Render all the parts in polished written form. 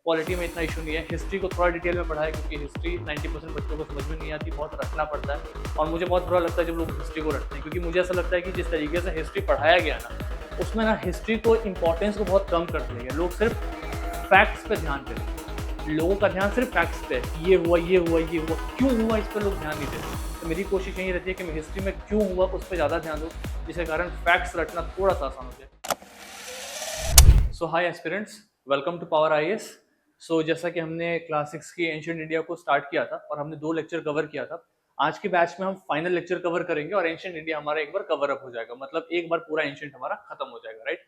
Quality में इतना issue नहीं है। हिस्ट्री को थोड़ा डिटेल में पढ़ा है क्योंकि हिस्ट्री 90% बच्चों को समझ में नहीं आती, बहुत रटना पड़ता है और मुझे बहुत बुरा लगता है जब लोग हिस्ट्री को रटते हैं, क्योंकि मुझे ऐसा लगता है कि जिस तरीके से हिस्ट्री पढ़ाया गया ना, उसमें ना हिस्ट्री को इंपॉर्टेंस को बहुत कम कर दिया गया। लोग सिर्फ फैक्ट्स पे ध्यान देते हैं, लोगों का ध्यान सिर्फ फैक्ट्स पे, ये हुआ ये हुआ ये हुआ, क्यों हुआ इस पर लोग ध्यान नहीं देते। तो मेरी कोशिश यही रहती है कि मैं हिस्ट्री में क्यों हुआ उस पर ज़्यादा ध्यान दूँ, जिसके कारण फैक्ट्स रटना थोड़ा सा आसान हो जाए। So hi aspirants, welcome to power IAS. So जैसा कि हमने क्लास 6 की एंशिएंट इंडिया को स्टार्ट किया था और हमने 2 लेक्चर कवर किया था, आज के बैच में हम फाइनल लेक्चर कवर करेंगे और एंशिएंट इंडिया हमारा एक बार कवर अप हो जाएगा, मतलब एक बार पूरा एंशिएंट हमारा खत्म हो जाएगा, right.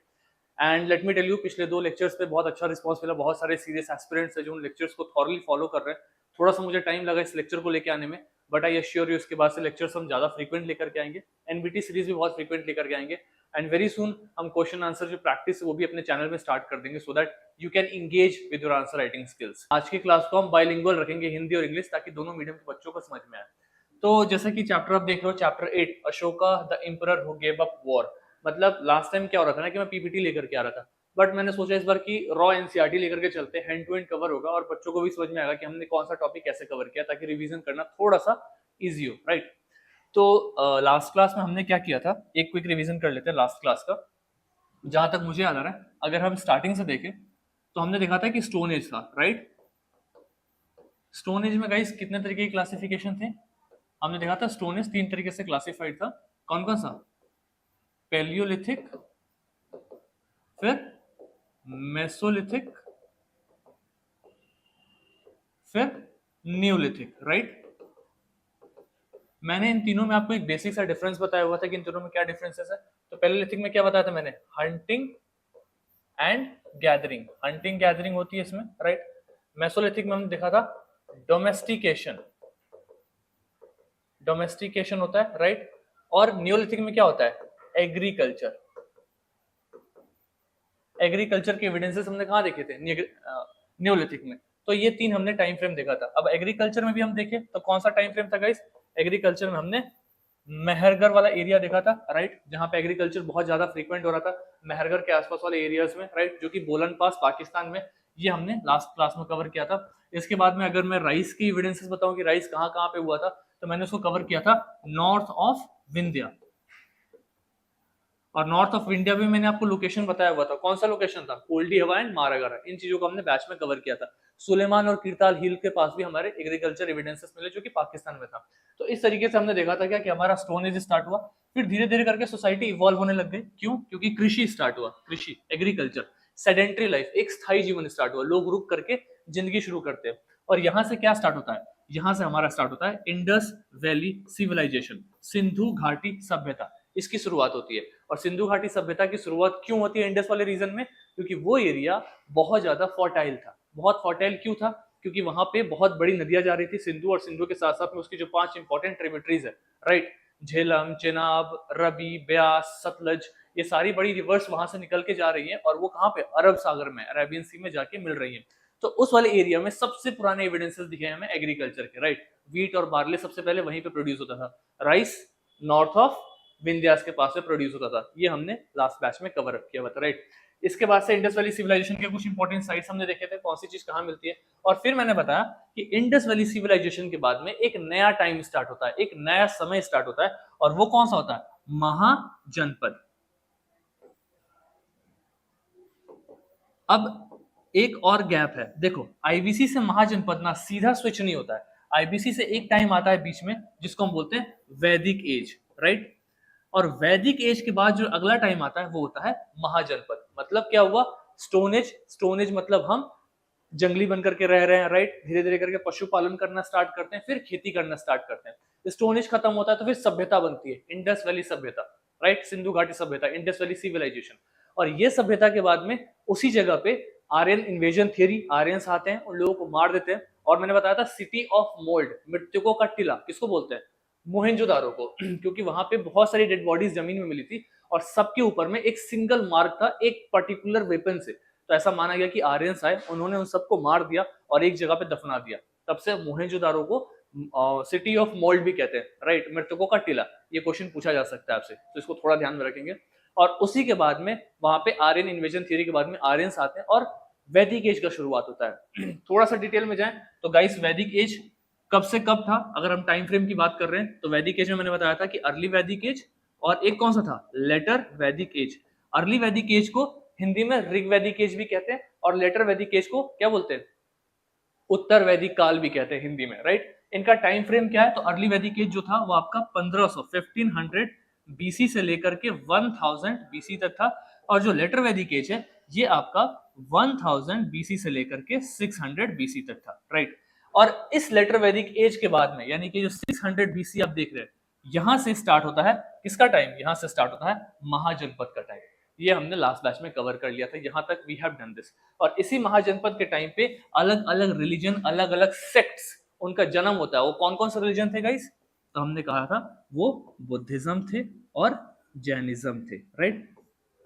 And let me tell you, पिछले 2 लेक्चर्स पे बहुत अच्छा रिस्पांस मिला, बहुत सारे सीरियस एस्पिरेंट्स हैं जो उन लेक्चर्स को थॉरली फॉलो कर रहे हैं। थोड़ा सा मुझे टाइम लगा इस लेक्चर को लेके आने में, बट आई एश्योर यू इसके बाद से लेक्चर्स हम ज्यादा फ्रीक्वेंट लेकर के आएंगे, एनबीटी सीरीज भी बहुत फ्रीक्वेंट लेकर के आएंगे एंड वेरी सून हम क्वेश्चन आंसर जो प्रैक्टिस है वो भी अपने चैनल में स्टार्ट कर देंगे so that you can engage with your answer writing skills. आज की क्लास को हम बाइलिंगुअल रखेंगे, हिंदी और इंग्लिश, ताकि दोनों मीडियम के बच्चों को समझ में आए। तो जैसा कि चैप्टर आप देख रहे हो, chapter 8 Ashoka the emperor who gave up war. मतलब लास्ट टाइम क्या हो रहा था ना कि मैं पीपीटी लेकर के आ रहा था, बट मैंने सोचा इस बार की रॉ एनसीईआरटी लेकर के चलते, हैंड टू हैंड कवर होगा और बच्चों को भी समझ में आएगा कि हमने कौन सा टॉपिक कैसे कवर किया, ताकि रिवीजन करना थोड़ा सा इजी हो, राइट। तो लास्ट क्लास में हमने क्या किया था, एक क्विक रिवीजन कर लेते हैं लास्ट क्लास का। जहां तक मुझे याद आ रहा है, अगर हम स्टार्टिंग से देखें तो हमने देखा था कि स्टोन एज था, राइट। स्टोन एज में गाइस कितने तरीके की क्लासिफिकेशन थे, हमने देखा था स्टोन एज 3 तरीके से क्लासिफाइड था। कौन कौन सा? पैलियोलिथिक, फिर मेसोलिथिक, फिर न्यूलिथिक, राइट। मैंने इन तीनों में आपको एक बेसिक सा डिफरेंस बताया हुआ था कि इन तीनों में क्या डिफरेंसेस है। तो पैलियोलिथिक में क्या बताया था मैंने? Hunting and gathering, hunting gathering होती है इसमें, राइट। मेसोलिथिक में हमने देखा था डोमेस्टिकेशन, डोमेस्टिकेशन होता है, राइट। और न्यूलिथिक में क्या होता है? एग्रीकल्चर। एग्रीकल्चर के एविडेंसेस हमने कहाँ देखे थे? न्यूलिथिक में। तो ये 3 हमने टाइम फ्रेम देखा था। अब एग्रीकल्चर में भी हम देखें तो कौन सा टाइम फ्रेम था गाइस? एग्रीकल्चर में हमने मेहरगढ़ वाला एरिया देखा था, राइट, जहां पे एग्रीकल्चर बहुत ज्यादा फ्रीक्वेंट हो रहा था, मेहरगढ़ के आसपास वाले एरियाज में, राइट, जो कि बोलन पास पाकिस्तान में। ये हमने लास्ट क्लास में कवर किया था। इसके बाद में अगर मैं राइस की एविडेंसेस बताऊं कि राइस कहाँ कहाँ पे हुआ था, तो मैंने उसको कवर किया था नॉर्थ ऑफ विंध्या। और नॉर्थ ऑफ इंडिया भी मैंने आपको लोकेशन बताया हुआ था। कौन सा लोकेशन था? कोल्डी हवा एंड मारागारा। इन चीजों को हमने बैच में कवर किया था। सुलेमान और कीरताल हिल के पास भी हमारे एग्रीकल्चर एविडेंसेस मिले, जो कि पाकिस्तान में था। तो इस तरीके से हमने देखा था क्या कि हमारा स्टोन एज स्टार्ट हुआ, फिर धीरे धीरे करके सोसाइटी इवॉल्व होने लग गई। क्यों? क्योंकि कृषि स्टार्ट हुआ, कृषि, एग्रीकल्चर, सेडेंट्री लाइफ, एक स्थायी जीवन स्टार्ट हुआ, लोग रुक करके जिंदगी शुरू करते हैं। और यहाँ से क्या स्टार्ट होता है? यहाँ से हमारा स्टार्ट होता है इंडस वैली सिविलाइजेशन, सिंधु घाटी सभ्यता, इसकी शुरुआत होती है। और सिंधु घाटी सभ्यता की शुरुआत क्यों होती है इंडस वाले रीजन में? क्योंकि वो एरिया बहुत ज्यादा फर्टाइल था। बहुत फर्टाइल क्यों था? क्योंकि वहां पे बहुत बड़ी नदियां जा रही थी, सिंधु, और सिंधु के साथ साथ में उसकी जो 5 इंपॉर्टेंट ट्रिब्यूटरीज है, राइट, झेलम, चेनाब, रबी, ब्यास, सतलज, ये सारी बड़ी रिवर्स वहां से निकल के जा रही है और वो कहाँ पे? अरब सागर में, अरेबियन सी में जाके मिल रही है। तो उस वाले एरिया में सबसे पुराने एविडेंसेस दिखे हमें एग्रीकल्चर के, राइट। व्हीट और बार्ले सबसे पहले वहीं पे प्रोड्यूस होता था। राइस नॉर्थ ऑफ विंध्यास के पास से प्रोड्यूस होता था। ये हमने लास्ट बैच में कवर अप किया हुआ था, राइट। इसके बाद से इंडस वैली सिविलाइजेशन के कुछ इंपॉर्टेंट साइट्स हमने देखे थे, कौन सी चीज कहाँ मिलती है। और फिर मैंने बताया कि इंडस वैली सिविलाइजेशन के बाद में एक नया टाइम स्टार्ट होता है, एक नया समय स्टार्ट होता है, और वो कौन सा होता है? महाजनपद। अब एक और गैप है, देखो, आईबीसी से महाजनपद ना सीधा स्विच नहीं होता है। आईबीसी से एक टाइम आता है बीच में जिसको हम बोलते हैं वैदिक एज, राइट। और वैदिक एज के बाद जो अगला टाइम आता है वो होता है महाजनपद। मतलब क्या हुआ? स्टोन एज, स्टोन एज मतलब हम जंगली बन करके रह रहे हैं, राइट, धीरे धीरे करके पशुपालन करना स्टार्ट करते हैं, फिर खेती करना स्टार्ट करते हैं। स्टोन एज खत्म होता है तो फिर सभ्यता बनती है, इंडस वैली सभ्यता, राइट, सिंधु घाटी सभ्यता, इंडस वैली सिविलाइजेशन। और ये सभ्यता के बाद में उसी जगह पे आर्यन इन्वेजन थियरी, आर्यंस आते हैं, उन लोगों को मार देते हैं। और मैंने बताया था सिटी ऑफ मोल्ड, मृतकों का टीला, किसको बोलते हैं? मोहनजोदारो को क्योंकि वहां पे बहुत सारी डेड बॉडीज जमीन में मिली थी और सबके ऊपर में एक सिंगल मार्क था, एक पर्टिकुलर वेपन से। तो ऐसा माना गया कि आर्यंस आए, उन्होंने उन सबको मार दिया और एक जगह पे दफना दिया। तब से मोहनजोदारो को सिटी ऑफ मोल्ड भी कहते हैं, राइट, मृतकों का टीला। ये क्वेश्चन पूछा जा सकता है आपसे, तो इसको थोड़ा ध्यान में रखेंगे। और उसी के बाद में वहां पे आर्यन इन्वेजन थियरी के बाद में आर्यंस आते हैं और वैदिक एज का शुरुआत होता है। थोड़ा सा डिटेल में जाएं तो गाइस, वैदिक एज कब से कब था, अगर हम टाइम फ्रेम की बात कर रहे हैं तो वैदिक एज में मैंने बताया था कि अर्ली वैदिक एज और एक कौन सा था, लेटर वैदिक एज। अर्ली वैदिक एज को हिंदी में ऋग वैदिक एज भी कहते हैं और लेटर वैदिक एज को क्या बोलते हैं, उत्तर वैदिक काल भी कहते हैं हिंदी में, राइट। इनका टाइम फ्रेम क्या है, तो अर्ली वैदिक एज जो था वो आपका 1500 बीसी से लेकर के 1000 बीसी तक था, और जो लेटर वैदिक एज है ये आपका 1000 बीसी से लेकर के 600 बीसी तक था, राइट। और इस लेटर वैदिक एज के बाद में, यानी कि जो 600 बीसी आप देख रहे हैं, यहां से स्टार्ट होता है किसका टाइम, यहां से स्टार्ट होता है महाजनपद का टाइम। ये हमने लास्ट बैच में कवर कर लिया था, यहां तक वी हैव डन दिस। और इसी महाजनपद के टाइम पे अलग अलग रिलीजन, अलग अलग सेक्ट्स, उनका जन्म होता है। वो कौन कौन से रिलीजन थे गाइस, तो हमने कहा था वो बुद्धिज्म थे और जैनिज्म थे, राइट।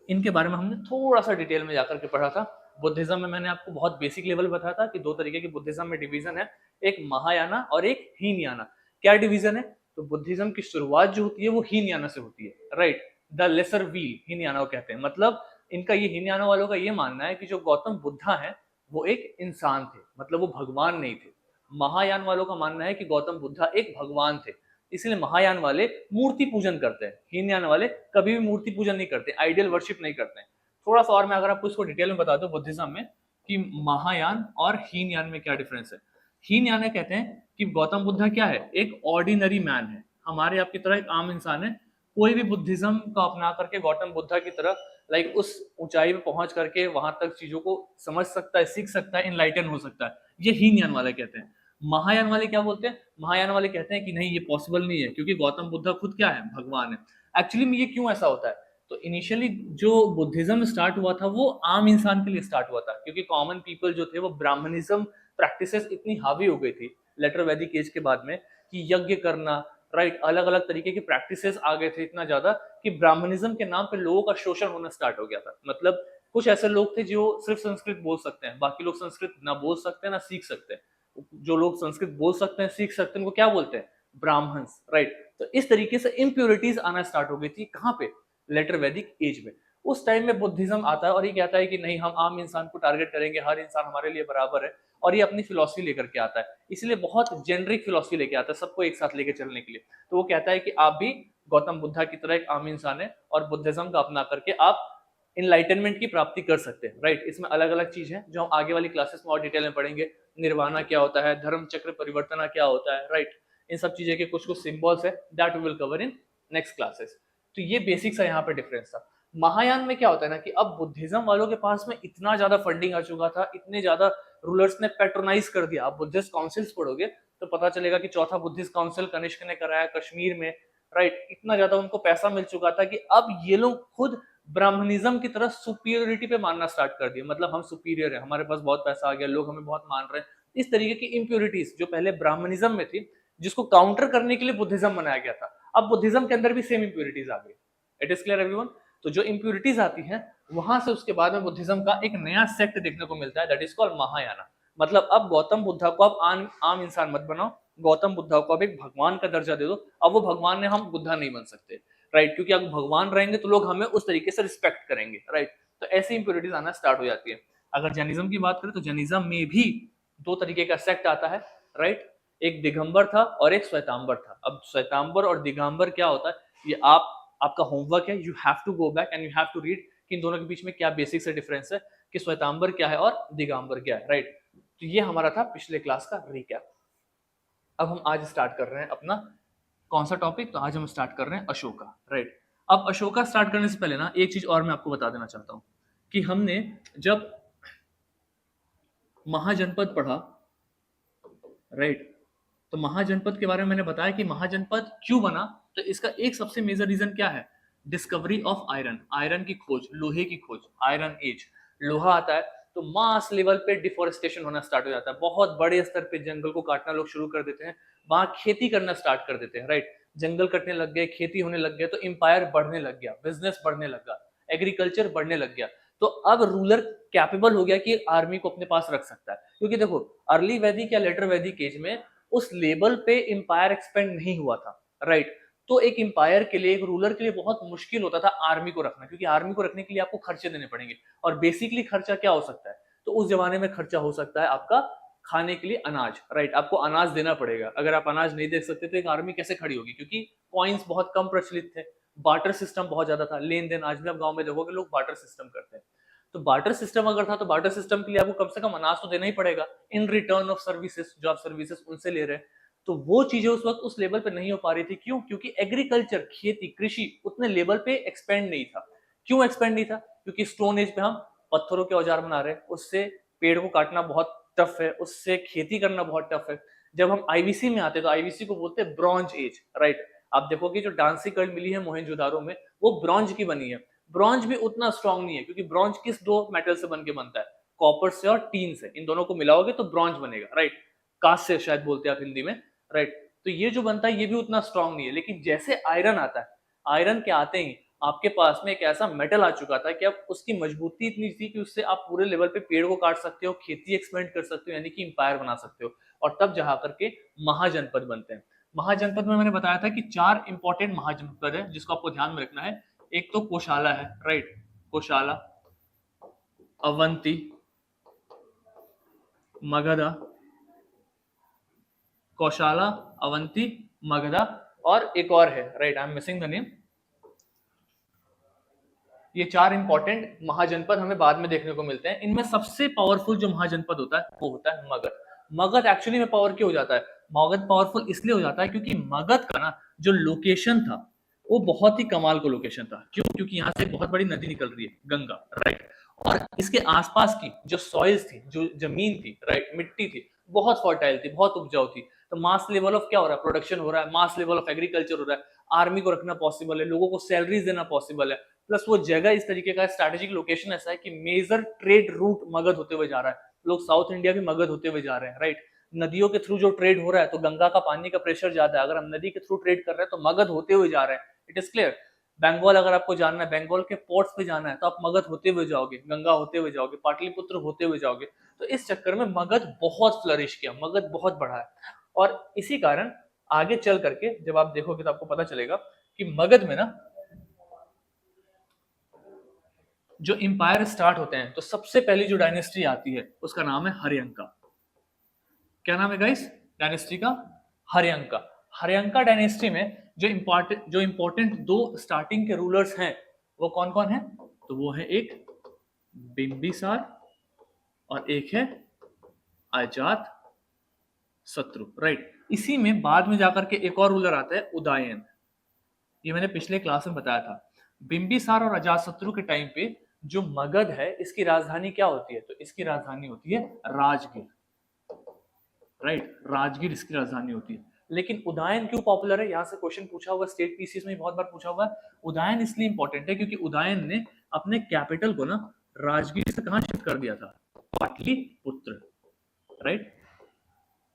इनके बारे में हमने थोड़ा सा डिटेल में जाकर के पढ़ा था। बुद्धिज्म में मैंने आपको बहुत बेसिक लेवल बताया था कि दो तरीके की बुद्धिज्म में डिवीजन है, एक महायाना और एक हीनयाना। क्या डिवीजन है, तो बुद्धिज्म की शुरुआत जो होती है वो हीनयाना से होती है, right. The lesser wheel Hinayana को कहते हैं। मतलब इनका ये, हीनयाना वालों का ये मानना है कि जो गौतम बुद्धा है वो एक इंसान थे, मतलब वो भगवान नहीं थे। महायान वालों का मानना है कि गौतम बुद्धा एक भगवान थे, इसलिए महायान वाले मूर्ति पूजन करते हैं, हीनयान वाले कभी भी मूर्ति पूजन नहीं करते, आइडियल वर्शिप नहीं करते हैं। थोड़ा सा और मैं अगर आपको इसको डिटेल में बता दूं बुद्धिज्म में कि महायान और हीनयान में क्या डिफरेंस है। हीनयान कहते हैं कि गौतम बुद्धा क्या है, एक ऑर्डिनरी मैन है, हमारे आपकी तरह एक आम इंसान है। कोई भी बुद्धिज्म का अपना करके गौतम बुद्धा की तरह लाइक उस ऊंचाई पे पहुंच करके वहां तक चीजों को समझ सकता है, सीख सकता है, इनलाइटन हो सकता है, ये हीनयान वाले कहते हैं। महायान वाले क्या बोलते हैं, महायान वाले कहते हैं कि नहीं, ये पॉसिबल नहीं है, क्योंकि गौतम बुद्धा खुद क्या है, भगवान है। एक्चुअली में ये क्यों ऐसा होता है, तो इनिशियली जो बुद्धिज्म स्टार्ट हुआ था वो आम इंसान के लिए स्टार्ट हुआ था, क्योंकि कॉमन पीपल जो थे वो ब्राह्मणिज्म प्रैक्टिसेस इतनी हावी हो गई थी लेटर वैदिक एज के बाद में कि यज्ञ करना, राइट, अलग अलग तरीके की प्रैक्टिसेस आ गए थे इतना ज्यादा कि ब्राह्मणिज्म के नाम पे लोगों का शोषण होना स्टार्ट हो गया था। मतलब कुछ ऐसे लोग थे जो सिर्फ संस्कृत बोल सकते हैं, बाकी लोग संस्कृत ना बोल सकते हैं ना सीख सकते हैं। जो लोग संस्कृत बोल सकते हैं, सीख सकते हैं, उनको क्या बोलते हैं, ब्राह्मण्स, राइट। तो इस तरीके से इम्प्योरिटीज आना स्टार्ट हो गई थी, कहाँ पे, लेटर वैदिक एज में। उस टाइम में बुद्धिज्म आता है और ये कहता है कि नहीं, हम आम इंसान को टारगेट करेंगे, हर इंसान हमारे लिए बराबर है, और ये अपनी फिलॉसफी लेकर के आता है, इसलिए बहुत जेनरिक फिलॉसफी लेके आता है, सबको एक साथ लेके चलने के लिए। तो वो कहता है कि आप भी गौतम बुद्धा की तरह एक आम इंसान है और बुद्धिज्म का अपना करके आप इनलाइटनमेंट की प्राप्ति कर सकते हैं, राइट। इसमें अलग अलग चीज है जो हम आगे वाली क्लासेस में और डिटेल में पढ़ेंगे। निर्वाणा क्या होता है, धर्म चक्र परिवर्तना क्या होता है, राइट। इन सब चीजें के कुछ कुछ सिंबल्स है, that we will cover in next classes. तो ये बेसिक सा यहाँ पे डिफरेंस था। महायान में क्या होता है ना कि अब बुद्धिज्म वालों के पास में इतना ज्यादा फंडिंग आ चुका था, इतने ज्यादा रूलर्स ने पैट्रोनाइज कर दिया। आप बुद्धिस्ट काउंसिल्स पढ़ोगे तो पता चलेगा कि चौथा बुद्धिस्ट काउंसिल कनिष्क ने कराया कश्मीर में, राइट। इतना ज्यादा उनको पैसा मिल चुका था कि अब ये लोग खुद ब्राह्मणिज्म की तरह सुपीरियरिटी पे मानना स्टार्ट कर दिया। मतलब हम सुपीरियर है, हमारे पास बहुत पैसा आ गया, लोग हमें बहुत मान रहे हैं। इस तरीके की इम्प्योरिटीज जो पहले ब्राह्मणिज्म में थी, जिसको काउंटर करने के लिए बुद्धिज्म बनाया गया था, अब बुद्धिज्म के अंदर भी सेम इम्प्योरिटीज आ गई। It is clear everyone. तो जो इम्प्योरिटीज आती हैं वहां से उसके बाद में बुद्धिज्म का एक नया सेक्ट देखने को मिलता है, दैट इज कॉल्ड महायाना। मतलब अब गौतम बुद्धा को आप आम इंसान मत बनाओ, गौतम बुद्धा को अब एक भगवान का दर्जा दे दो। अब वो भगवान ने, हम बुद्धा नहीं बन सकते, राइट, क्योंकि अगर भगवान रहेंगे तो लोग हमें उस तरीके से रिस्पेक्ट करेंगे, राइट। तो ऐसी इंप्योरिटीज आना स्टार्ट हो जाती है। अगर जैनिज्म की बात करें तो जैनिज्म में भी दो तरीके का सेक्ट आता है, राइट। एक दिगंबर था और एक श्वेतांबर था। अब श्वेतांबर और दिगंबर क्या होता है, ये आपका होमवर्क है, you have to go back and you have to read कि इन दोनों के बीच में क्या बेसिक से डिफरेंस है, कि श्वेतांबर क्या है और दिगंबर क्या है, राइट। तो ये हमारा था पिछले क्लास का रिकैप। अब हम आज स्टार्ट कर रहे हैं अपना कौन सा टॉपिक, तो आज हम स्टार्ट कर रहे हैं अशोका, राइट। अब अशोका स्टार्ट करने से पहले ना एक चीज और मैं आपको बता देना चाहता हूं कि हमने जब महाजनपद पढ़ा, राइट, तो महाजनपद के बारे में मैंने बताया कि महाजनपद क्यों बना। तो इसका एक सबसे मेजर रीजन क्या है, डिस्कवरी ऑफ आयरन, आयरन की खोज, लोहे की खोज, आयरन एज। लोहा आता है तो मास लेवल पे डिफोरेस्टेशन होना स्टार्ट हो जाता है, बहुत बड़े स्तर पे जंगल को काटना लोग शुरू कर देते हैं, वहां खेती करना स्टार्ट कर देते हैं, राइट। जंगल कटने लग गए, खेती होने लग गए, तो एम्पायर बढ़ने लग गया, बिजनेस बढ़ने लगा, एग्रीकल्चर बढ़ने लग गया। तो अब रूलर कैपेबल हो गया कि आर्मी को अपने पास रख सकता है, क्योंकि देखो अर्ली वैदिक या लेटर वैदिक एज में उस लेवल पे एम्पायर एक्सपेंड नहीं हुआ था, राइट। तो एक एम्पायर के लिए, एक रूलर के लिए बहुत मुश्किल होता था आर्मी को रखना, क्योंकि आर्मी को रखने के लिए आपको खर्चे देने पड़ेंगे। और बेसिकली खर्चा क्या हो सकता है, तो उस जमाने में खर्चा हो सकता है आपका खाने के लिए अनाज, राइट। आपको अनाज देना पड़ेगा, अगर आप अनाज नहीं दे सकते तो एक आर्मी कैसे खड़ी होगी, क्योंकि कॉइन्स बहुत कम प्रचलित थे, बार्टर सिस्टम बहुत ज्यादा था, लेन देन। आज भी आप गांव में देखोगे लोग बार्टर सिस्टम करते हैं। तो बार्टर सिस्टम अगर था तो बार्टर सिस्टम के लिए आपको कम से कम अनाज तो देना ही पड़ेगा इन रिटर्न ऑफ सर्विसेज, जो आप सर्विसेज उनसे ले रहे हैं। तो वो चीजें उस वक्त उस लेवल पे नहीं हो पा रही थी। क्यों? क्योंकि एग्रीकल्चर, खेती, कृषि उतने लेवल पे एक्सपेंड नहीं था। क्यों एक्सपेंड नहीं था? क्योंकि स्टोन एज पे हम पत्थरों के औजार बना रहे हैं, उससे पेड़ को काटना बहुत टफ है, उससे खेती करना बहुत टफ है। जब हम आईवीसी में आते हैं तो आईवीसी को बोलते हैं ब्रॉन्ज एज, राइट। आप देखोगे जो डांसी कर्ल मिली है मोहनजोदारो में, वो ब्रॉन्ज की बनी है। ब्रॉन्ज भी उतना स्ट्रांग नहीं है, क्योंकि ब्रॉन्ज किस दो मेटल से बन के बनता है? कॉपर से और टीन से। इन दोनों को मिलाओगे तो ब्रॉन्ज बनेगा, राइट। कास्ट से शायद बोलते हैं आप हिंदी में, राइट। तो ये जो बनता है ये भी उतना स्ट्रांग नहीं है। लेकिन जैसे आयरन आता है, आयरन के आते ही आपके पास में एक ऐसा मेटल आ चुका था कि अब उसकी मजबूती इतनी थी कि उससे आप पूरे लेवल पे पेड़ को काट सकते हो, खेती एक्सपेंड कर सकते हो, यानी कि इंपायर बना सकते हो। और तब जहां करके महाजनपद बनते हैं। महाजनपद में मैंने बताया था कि 4 इंपॉर्टेंट महाजनपद है जिसको आपको ध्यान में रखना है। एक तो कोशाला है, राइट। कोशाला, अवंती, मगधा, कौशाला, अवंती, मगधा, और एक और है, right, I am missing the name. ये 4 इंपॉर्टेंट महाजनपद हमें बाद में देखने को मिलते हैं। इनमें सबसे पावरफुल जो महाजनपद होता है वो होता है मगध। मगध एक्चुअली में पावर क्यों हो जाता है? मगध पावरफुल इसलिए हो जाता है क्योंकि मगध का ना जो लोकेशन था वो बहुत ही कमाल का लोकेशन था। क्यों? क्योंकि यहाँ से एक बहुत बड़ी नदी निकल रही है, गंगा, राइट। और इसके आसपास की जो सॉइल्स थी, जो जमीन थी, राइट, मिट्टी थी, बहुत फर्टाइल थी, बहुत उपजाऊ थी। तो मास लेवल ऑफ क्या हो रहा है? प्रोडक्शन हो रहा है, मास लेवल ऑफ एग्रीकल्चर हो रहा है, आर्मी को रखना पॉसिबल है, लोगों को सैलरीज देना पॉसिबल है। प्लस वो जगह इस तरीके का स्ट्रैटेजिक लोकेशन ऐसा है कि मेजर ट्रेड रूट मगध होते हुए जा रहा है। लोग साउथ इंडिया भी मगध होते हुए जा रहे हैं, राइट। नदियों के थ्रू जो ट्रेड हो रहा है तो गंगा का पानी का प्रेशर ज्यादा है, अगर हम नदी के थ्रू ट्रेड कर रहे हैं तो मगध होते हुए जा रहे हैं। It is clear. बंगाल अगर आपको जानना है, बंगाल के पोर्ट्स पे जाना है तो आप मगध होते हुए जाओगे, गंगा होते हुए जाओगे, पाटलिपुत्र होते हुए जाओगे। तो इस चक्कर में मगध बहुत फ्लरिश किया, मगध बहुत बढ़ा है। और इसी कारण आगे चल करके जब आप देखोगे तो आपको पता चलेगा कि मगध में ना जो इंपायर स्टार्ट होते हैं तो सबसे पहली जो डायनेस्टी आती है उसका नाम है हर्यंका। क्या नाम है गाइस डायनेस्टी का? हर्यंका। हर्यंका डायनेस्टी में जो इंपॉर्टेंट 2 स्टार्टिंग के रूलर्स हैं वो कौन कौन है? तो वो है एक बिंबिसार और एक है अजात शत्रु, राइट। इसी में बाद में जाकर के एक और रूलर आता है उदयन। ये मैंने पिछले क्लास में बताया था। बिंबिसार और अजातशत्रु के टाइम पे जो मगध है इसकी राजधानी क्या होती है? तो इसकी राजधानी होती है राजगीर, राइट। राजगीर इसकी राजधानी होती है। लेकिन उदयन क्यों पॉपुलर है? यहाँ से क्वेश्चन पूछा हुआ, स्टेट पीसीएस में बहुत बार पूछा हुआ है। उदयन इसलिए इंपॉर्टेंट है क्योंकि उदयन ने अपने कैपिटल को ना राजगीर से कहाँ शिफ्ट कर दिया था? पाटलिपुत्र, राइट।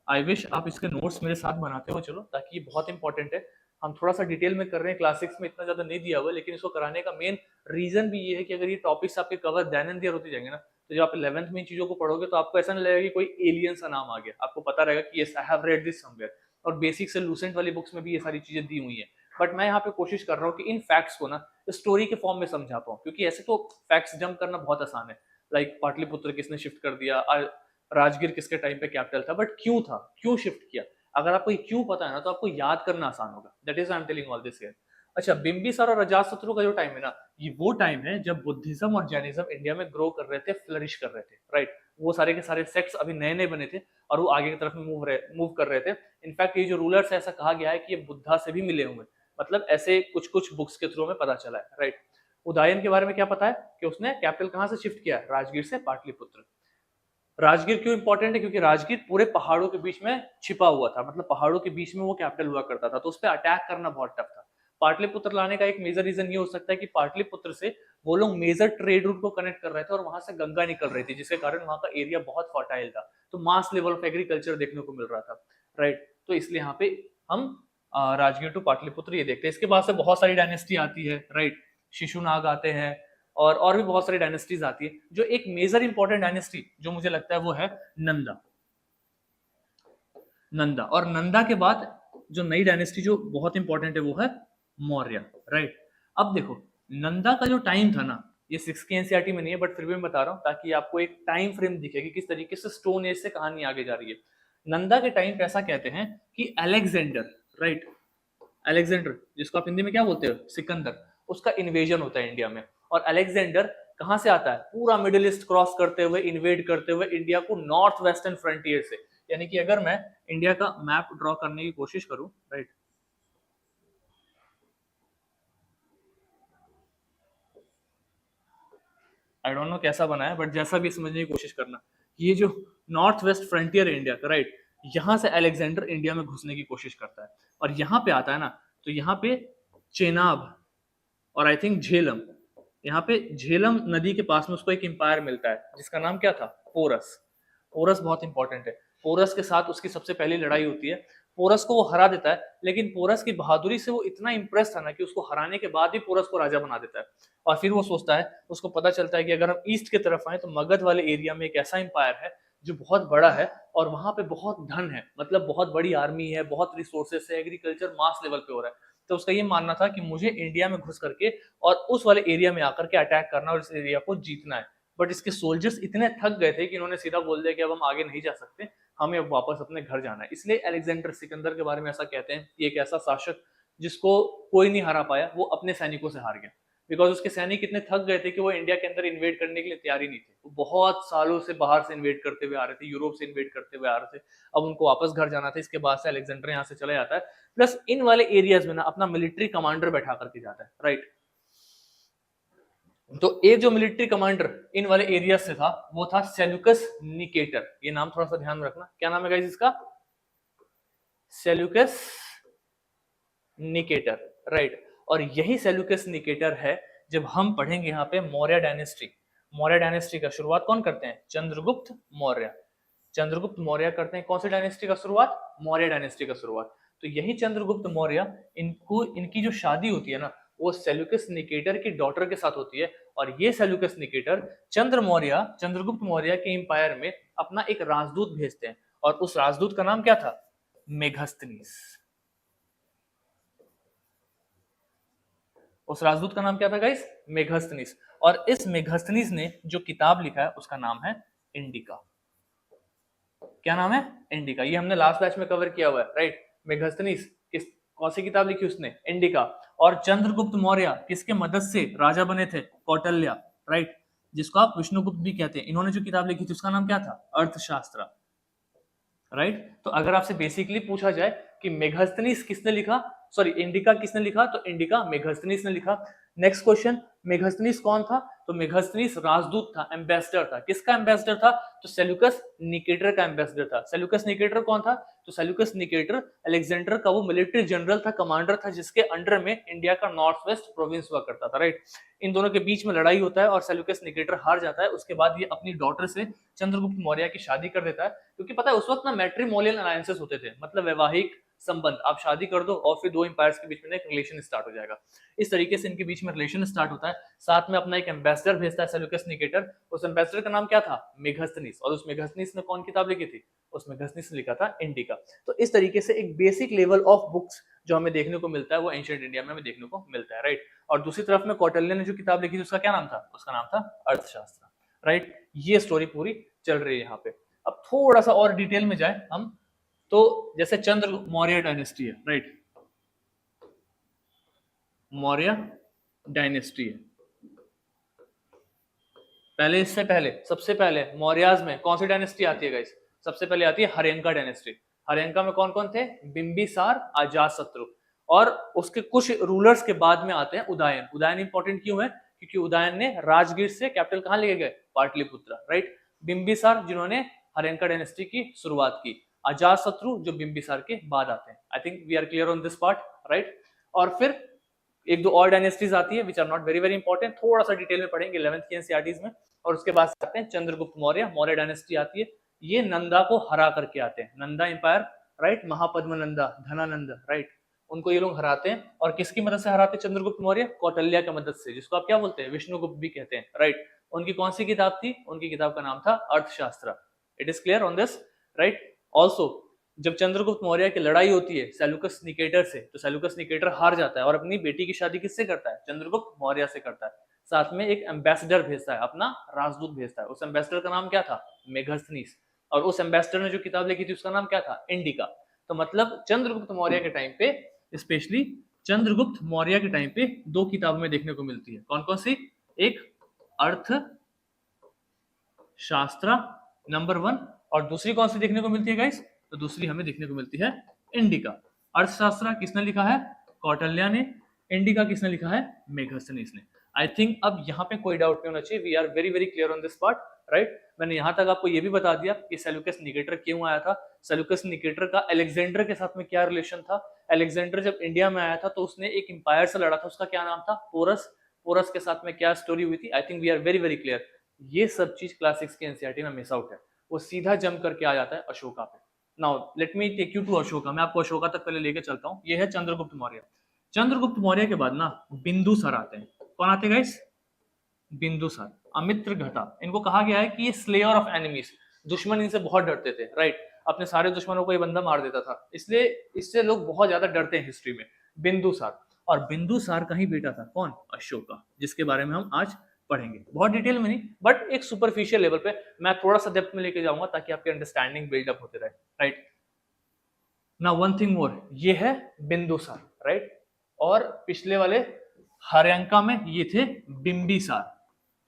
आई विश आप इसके नोट्स मेरे साथ बनाते हो, चलो, ताकि ये बहुत इंपॉर्टेंट है। हम थोड़ा सा डिटेल में कर रहे हैं, क्लास 6 में इतना ज्यादा नहीं दिया हुआ, लेकिन इसको कराने का मेन रीजन भी ये है कि अगर ये टॉपिक्स आपके कवर दैनिक ईयर होते जाएंगे ना, तो जब आप 11th में इन चीजों को पढ़ोगे तो आपको ऐसा नहीं लगेगा कि कोई एलियन सा नाम आ गया। आपको पता रहेगा कि yes I have read this somewhere. और बेसिक से लूसेंट वाली बुक्स में भी ये सारी चीजें दी हुई है। बट मैं यहाँ पे कोशिश कर रहा हूँ कि इन फैक्ट्स को ना स्टोरी के फॉर्म में समझा पाऊँ, क्योंकि ऐसे तो फैक्ट्स जंप करना बहुत आसान है, लाइक पाटलिपुत्र किसने शिफ्ट कर दिया, राजगीर किसके टाइम पे कैपिटल था, बट क्यों था, क्यों शिफ्ट किया। अगर आपको ये क्यों पता है ना तो आपको याद करना आसान होगा। That is I am telling all this here. अच्छा, बिंबिसार और अजातशत्रु का जो टाइम है ना, ये वो टाइम है जब बुद्धिज्म और जैनिज्म इंडिया में ग्रो कर रहे थे, फ्लरिश कर रहे थे, राइट। वो सारे के सारे सेक्ट्स अभी नए नए बने थे और वो आगे की तरफ मूव कर रहे थे। इनफैक्ट ये जो रूलर्स है ऐसा कहा गया है कि ये बुद्धा से भी मिले हुए, मतलब ऐसे कुछ कुछ बुक्स के थ्रू में पता चला है, राइट। उदयन के बारे में क्या पता है कि उसने कैपिटल कहां से शिफ्ट किया? राजगीर से पाटलिपुत्र। राजगीर क्यों इंपॉर्टेंट है? क्योंकि राजगीर पूरे पहाड़ों के बीच में छिपा हुआ था, मतलब पहाड़ों के बीच में वो कैपिटल हुआ करता था, तो उस पर अटैक करना बहुत टफ था। पाटलिपुत्र लाने का एक मेजर रीजन ये हो सकता है कि पाटलिपुत्र से वो लोग मेजर ट्रेड रूट को कनेक्ट कर रहे थे और वहां से गंगा निकल रही थी, जिसके कारण वहां का एरिया बहुत फर्टाइल था, तो मास लेवल ऑफ एग्रीकल्चर देखने को मिल रहा था, राइट। तो इसलिए यहाँ पे हम राजगीर टू पाटलिपुत्र ये देखते हैं। इसके बाद से बहुत सारी डायनेस्टी आती है, राइट। शिशुनाग आते हैं और भी बहुत सारी डायनेस्टीज आती है। जो एक मेजर इंपॉर्टेंट डायनेस्टी जो मुझे लगता है वो है नंदा। नंदा, और नंदा के बाद जो नई डायनेस्टी जो बहुत इंपॉर्टेंट है वो है मौर्य, राइट। अब देखो नंदा का जो टाइम था ना, ये 6 की एनसीईआरटी में नहीं है, बट फिर भी मैं बता रहा हूँ ताकि आपको एक टाइम फ्रेम दिखे कि किस तरीके से स्टोन एज से कहानी आगे जा रही है। नंदा के टाइम पे ऐसा कहते हैं कि अलेक्जेंडर, राइट, अलेक्जेंडर जिसको आप हिंदी में क्या बोलते हो, सिकंदर, उसका इन्वेजन होता है इंडिया में। और अलेक्जेंडर कहाँ से आता है, पूरा मिडिल ईस्ट क्रॉस करते हुए, इन्वेड करते हुए इंडिया को नॉर्थ वेस्टर्न फ्रंटियर से, यानी कि अगर मैं इंडिया का मैप ड्रॉ करने की कोशिश करूं, राइट, आई डोंट नो कैसा बना है, बट जैसा भी समझने की कोशिश करना, ये जो नॉर्थ वेस्ट फ्रंटियर है इंडिया का, राइट, यहां से अलेक्जेंडर इंडिया में घुसने की कोशिश करता है और यहां पे आता है ना, तो यहाँ पे चेनाब और आई थिंक झेलम, यहाँ पे झेलम नदी के पास में उसको एक एम्पायर मिलता है जिसका नाम क्या था, पोरस। पोरस बहुत इंपॉर्टेंट है। पोरस के साथ उसकी सबसे पहली लड़ाई होती है, पोरस को वो हरा देता है, लेकिन पोरस की बहादुरी से वो इतना इंप्रेस था ना कि उसको हराने के बाद भी पोरस को राजा बना देता है। और फिर वो सोचता है, उसको पता चलता है कि अगर हम ईस्ट की तरफ आए तो मगध वाले एरिया में एक ऐसा एम्पायर है जो बहुत बड़ा है और वहां पे बहुत धन है, मतलब बहुत बड़ी आर्मी है, बहुत रिसोर्सेस है, एग्रीकल्चर मास लेवल पे हो रहा है। तो उसका ये मानना था कि मुझे इंडिया में घुस करके और उस वाले एरिया में आकर के अटैक करना और इस एरिया को जीतना है। बट इसके सोल्जर्स इतने थक गए थे कि इन्होंने सीधा बोल दिया कि अब हम आगे नहीं जा सकते, हमें अब वापस अपने घर जाना है। इसलिए अलेक्जेंडर सिकंदर के बारे में ऐसा कहते हैं कि एक ऐसा शासक जिसको कोई नहीं हरा पाया, वो अपने सैनिकों से हार गया। बिकॉज उसके सैनिक इतने थक गए थे कि वो इंडिया के अंदर इन्वेड करने के लिए तैयार ही नहीं थे। वो बहुत सालों से बाहर से इन्वेड करते हुए आ रहे थे, यूरोप से इन्वेड करते हुए आ रहे थे, अब उनको वापस घर जाना था। इसके बाद से अलेक्जेंडर यहाँ से चला जाता है, प्लस इन वाले एरियाज में ना अपना मिलिट्री कमांडर बैठा करके जाता है, राइट। तो एक जो मिलिट्री कमांडर इन वाले एरिया से था वो था सेल्यूकस निकेटर। ये नाम थोड़ा सा ध्यान में रखना, क्या नाम है गाइस इसका, सेल्यूकस निकेटर, राइट। और यही सेल्यूकस निकेटर है, जब हम पढ़ेंगे यहाँ पे मौर्य डायनेस्टी, मौर्य डायनेस्टी का शुरुआत कौन करते हैं, चंद्रगुप्त मौर्य। चंद्रगुप्त मौर्य करते हैं कौन सी डायनेस्टी का शुरुआत, मौर्य डायनेस्टी का शुरुआत। तो यही चंद्रगुप्त मौर्य, इनको इनकी जो शादी होती है ना, वो सेल्यूकस निकेटर की डॉटर के साथ होती है। और ये सेल्यूकस निकेटर चंद्रगुप्त मौर्य के एम्पायर में अपना एक राजदूत भेजते हैं, और उस राजदूत का नाम क्या था, मेघस्तनीस। उस राजदूत का नाम क्या था गाइस, मेघस्तनीस। और इस मेघस्तनीस ने जो किताब लिखा है उसका नाम है इंडिका। क्या नाम है, इंडिका। ये हमने लास्ट बैच में कवर किया हुआ है, राइट। मेघस्तनीस किस कौन सी किताब लिखी उसने, इंडिका। और चंद्रगुप्त मौर्य किसके मदद से राजा बने थे, कौटिल्य, राइट, जिसको आप विष्णुगुप्त भी कहते हैं। इन्होंने जो किताब लिखी थी उसका नाम क्या था, अर्थशास्त्र, राइट। तो अगर आपसे बेसिकली पूछा जाए कि मेघस्तनीस किसने लिखा, सॉरी इंडिका किसने लिखा, तो इंडिका मेघस्तनीस ने लिखा। नेक्स्ट क्वेश्चन, मेघस्तनीस कौन था, तो मेघस्तनीस राजदूत था, एम्बेसडर था। किसका एम्बेसडर था, तो सेल्यूकस निकेटर का एम्बेसडर था। सेल्यूकस निकेटर कौन था, तो सेल्यूकस निकेटर अलेक्जेंडर का वो मिलिट्री जनरल था, कमांडर था, जिसके अंडर में इंडिया का नॉर्थ वेस्ट प्रोविंस हुआ करता था, राइट। इन दोनों के बीच में लड़ाई होता है और सेल्यूकस निकेटर हार जाता है। उसके बाद ये अपनी डॉटर से चंद्रगुप्त मौर्य की शादी कर देता है, क्योंकि पता है उस वक्त ना मैट्रिमोनियल अलायंसेस होते थे, मतलब वैवाहिक संबंध, आप शादी कर दो और फिर दो एम्पायर्स के बीच में एक रिलेशन स्टार्ट हो जाएगा। इस तरीके से इनके बीच में रिलेशन स्टार्ट होता है। साथ में अपना एक एम्बेसडर भेजता है सेल्यूकस निकेटर, उस एम्बेसडर का नाम क्या था, मेघस्तनीस। और उस मेघस्तनीस ने कौन किताब लिखी थी, उस मेघस्तनीस ने लिखा था इंडिका। तो इस तरीके से एक बेसिक लेवल ऑफ बुक्स जो हमें देखने को मिलता है वो एंशिएंट इंडिया में हमें देखने को मिलता है, राइट। और दूसरी तरफ में कौटिल्य ने जो किताब लिखी थी उसका क्या नाम था, उसका नाम था अर्थशास्त्र, राइट। ये स्टोरी पूरी चल रही है यहाँ पे। अब थोड़ा सा और डिटेल में जाए हम, तो जैसे चंद्र मौर्य डायनेस्टी है, राइट, मौर्य डायनेस्टी है। पहले इससे पहले सबसे पहले मौर्याज में कौन सी डायनेस्टी आती है गाइस, सबसे पहले आती है हर्यंका डायनेस्टी। हर्यंका में कौन कौन थे, बिंबिसार, अजातशत्रु, और उसके कुछ रूलर्स के बाद में आते हैं उदयन। उदयन इंपॉर्टेंट क्यों है, क्योंकि उदयन ने राजगीर से कैपिटल कहां लेके गए, पाटलिपुत्र, राइट। बिंबिसार जिन्होंने हर्यंका डायनेस्टी की शुरुआत की, अजातशत्रु जो बिंबिसार के बाद आते हैं। I think we are clear on this part, right. और फिर एक दो और डायनेस्टीज आती है which are not very very important, थोड़ा सा डिटेल में पढ़ेंगे 11th की एनसीईआरटीज में। और उसके बाद आते हैं चंद्रगुप्त मौर्य, मौर्य डायनेस्टी आती है। ये नंदा को हरा करके आते हैं, Nanda empire, right, Mahapadmananda, Dhanananda, right, उनको ये लोग हराते हैं। और किसकी मदद से हराते हैं चंद्रगुप्त मौर्य, कौटिल्य की मदद से, जिसको आप क्या बोलते हैं, विष्णुगुप्त भी कहते हैं, राइट। उनकी कौन सी किताब थी, उनकी किताब का नाम था अर्थशास्त्र। It is clear on this, right. Also जब चंद्रगुप्त मौर्य की लड़ाई होती है सेल्यूकस निकेटर से, तो सेल्यूकस निकेटर हार जाता है और अपनी बेटी की शादी किससे करता है, चंद्रगुप्त मौर्य से करता है। साथ में एक एम्बेसडर भेजता है, अपना राजदूत भेजता है। उस एम्बेसडर का नाम क्या था? मेगास्थनीस। और उस एम्बेसडर ने जो किताब लिखी थी उसका नाम क्या था? इंडिका। तो मतलब चंद्रगुप्त मौर्य के टाइम पे, स्पेशली चंद्रगुप्त मौर्य के टाइम पे 2 किताबें में देखने को मिलती है। कौन कौन सी? एक अर्थ शास्त्र नंबर 1, और दूसरी कौन सी देखने को मिलती है गाइस? तो दूसरी हमें देखने को मिलती है इंडिका। अर्थशास्त्र किसने लिखा है? कौटिल्य ने। इंडिका किसने लिखा है? मेगास्थनीस ने। आई थिंक अब यहाँ पे कोई डाउट नहीं होना चाहिए। We are very very clear on this part, right. मैंने यहाँ तक आपको ये भी बता दिया कि सेल्यूकस निकेटर क्यों आया था, सेल्यूकस निकेटर का अलेक्जेंडर के साथ में क्या रिलेशन था। अलेक्जेंडर जब इंडिया में आया था तो उसने एक एम्पायर से लड़ा था, उसका क्या नाम था? पोरस। पोरस के साथ में क्या स्टोरी हुई थी? I think we are very very clear. ये सब चीज क्लास 6 के एनसीईआरटी में मिस आउट है। वो सीधा जम करके आ जाता है अशोका पे। Now let me take you to Ashoka. मैं आपको अशोका तक पहले लेके चलता हूँ। ये है चंद्रगुप्त मौर्य। चंद्रगुप्त मौर्य के बाद ना बिंदुसार आते हैं। कौन आते हैं गाइस? बिंदुसार, अमित्रघटा। इनको कहा गया है कि ये स्लेयर ऑफ एनिमीज, दुश्मन इनसे बहुत डरते थे, राइट। अपने सारे दुश्मनों को ये बंदा मार देता था, इसलिए इससे लोग बहुत ज्यादा डरते हैं हिस्ट्री में। बिंदुसार, और बिंदुसार का ही बेटा था कौन? अशोका, जिसके बारे में हम आज पढ़ेंगे। बहुत डिटेल में नहीं, बट एक सुपरफिशियल लेवल पे मैं थोड़ा सा डेप्थ में लेके जाऊंगा ताकि आपकी अंडरस्टैंडिंग बिल्डअप होते रहे, राइट। ना वन थिंग मोर, ये है बिंदुसार, राइट। और पिछले वाले हर्यंका में ये थे बिंबिसार।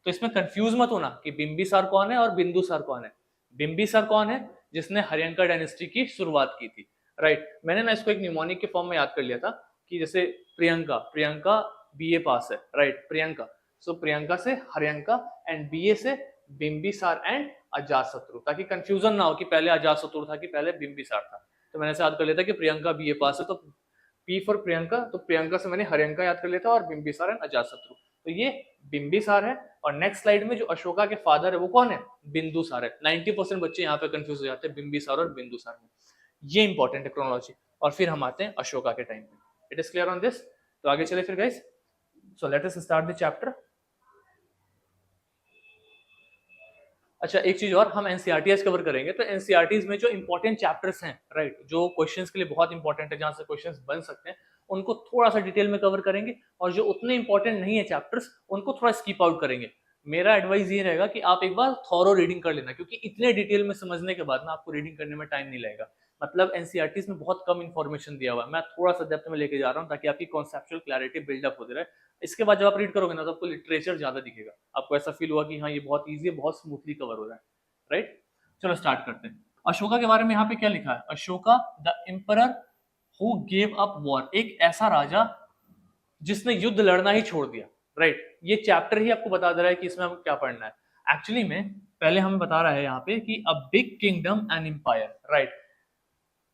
तो इसमें कंफ्यूज मत होना कि बिंबिसार कौन है और बिंदुसार कौन है। बिंबिसार कौन है? जिसने हर्यंका डायनेस्टी की शुरुआत की थी, राइट। मैंने ना इसको एक न्यूमोनिक के फॉर्म में याद कर लिया था कि जैसे प्रियंका, प्रियंका बीए पास है, राइट, प्रियंका। सो प्रियंका से हर्यंका एंड बीए से बिंबिसार एंड अजातशत्रु, ताकि कंफ्यूजन ना हो कि पहले अजातशत्रु था कि पहले बिंबिसार था। तो मैंने ऐसे याद कर लिया था कि प्रियंका बीए पास है, तो पी फॉर प्रियंका, तो प्रियंका से मैंने हर्यंका याद कर लिया था और बिंबिसार एंड अजातशत्रु। तो ये बिंबिसार है। और नेक्स्ट स्लाइड में जो अशोका के फादर है वो कौन है? बिंदुसार है। 90% बच्चे यहाँ पे कंफ्यूज हो जाते हैं बिंबिसार और बिंदुसार में। ये इंपॉर्टेंट है क्रोनोलॉजी। और फिर हम आते हैं अशोका के टाइम पे। It is clear on this? तो आगे चले फिर guys. So let us start the chapter. अच्छा, एक चीज और, हम एनसीईआरटीज कवर करेंगे, तो एनसीईआरटीज में जो इंपॉर्टेंट चैप्टर्स हैं, राइट, जो क्वेश्चंस के लिए बहुत इंपॉर्टेंट है, जहां से क्वेश्चंस बन सकते हैं, उनको थोड़ा सा डिटेल में कवर करेंगे। और जो उतने इंपॉर्टेंट नहीं है चैप्टर्स, उनको थोड़ा स्किप आउट करेंगे। मेरा एडवाइस ये रहेगा कि आप एक बार थॉरो रीडिंग कर लेना, क्योंकि इतने डिटेल में समझने के बाद ना आपको रीडिंग करने में टाइम नहीं लगेगा। मतलब एनसीईआरटीज में बहुत कम इंफॉर्मेशन दिया हुआ है, मैं थोड़ा सा डेप्थ में लेके जा रहा हूँ ताकि आपकी कॉन्सेप्चुअल क्लैरिटी बिल्डअप होती रहे। इसके बाद जब आप रीड करोगे ना तो आपको लिटरेचर ज्यादा दिखेगा, आपको ऐसा फील हुआ कि हाँ ये बहुत ईजी है, बहुत स्मूथली कवर हो रहा है, राइट। चलो स्टार्ट करते हैं। अशोका के बारे में यहाँ पे क्या लिखा है? Ashoka the emperor who gave up war, एक ऐसा राजा जिसने युद्ध लड़ना ही छोड़ दिया, राइट। ये चैप्टर ही आपको बता दे रहा है कि इसमें हमें क्या पढ़ना है। एक्चुअली में पहले हमें बता रहा है यहाँ पे कि a big kingdom and empire, right.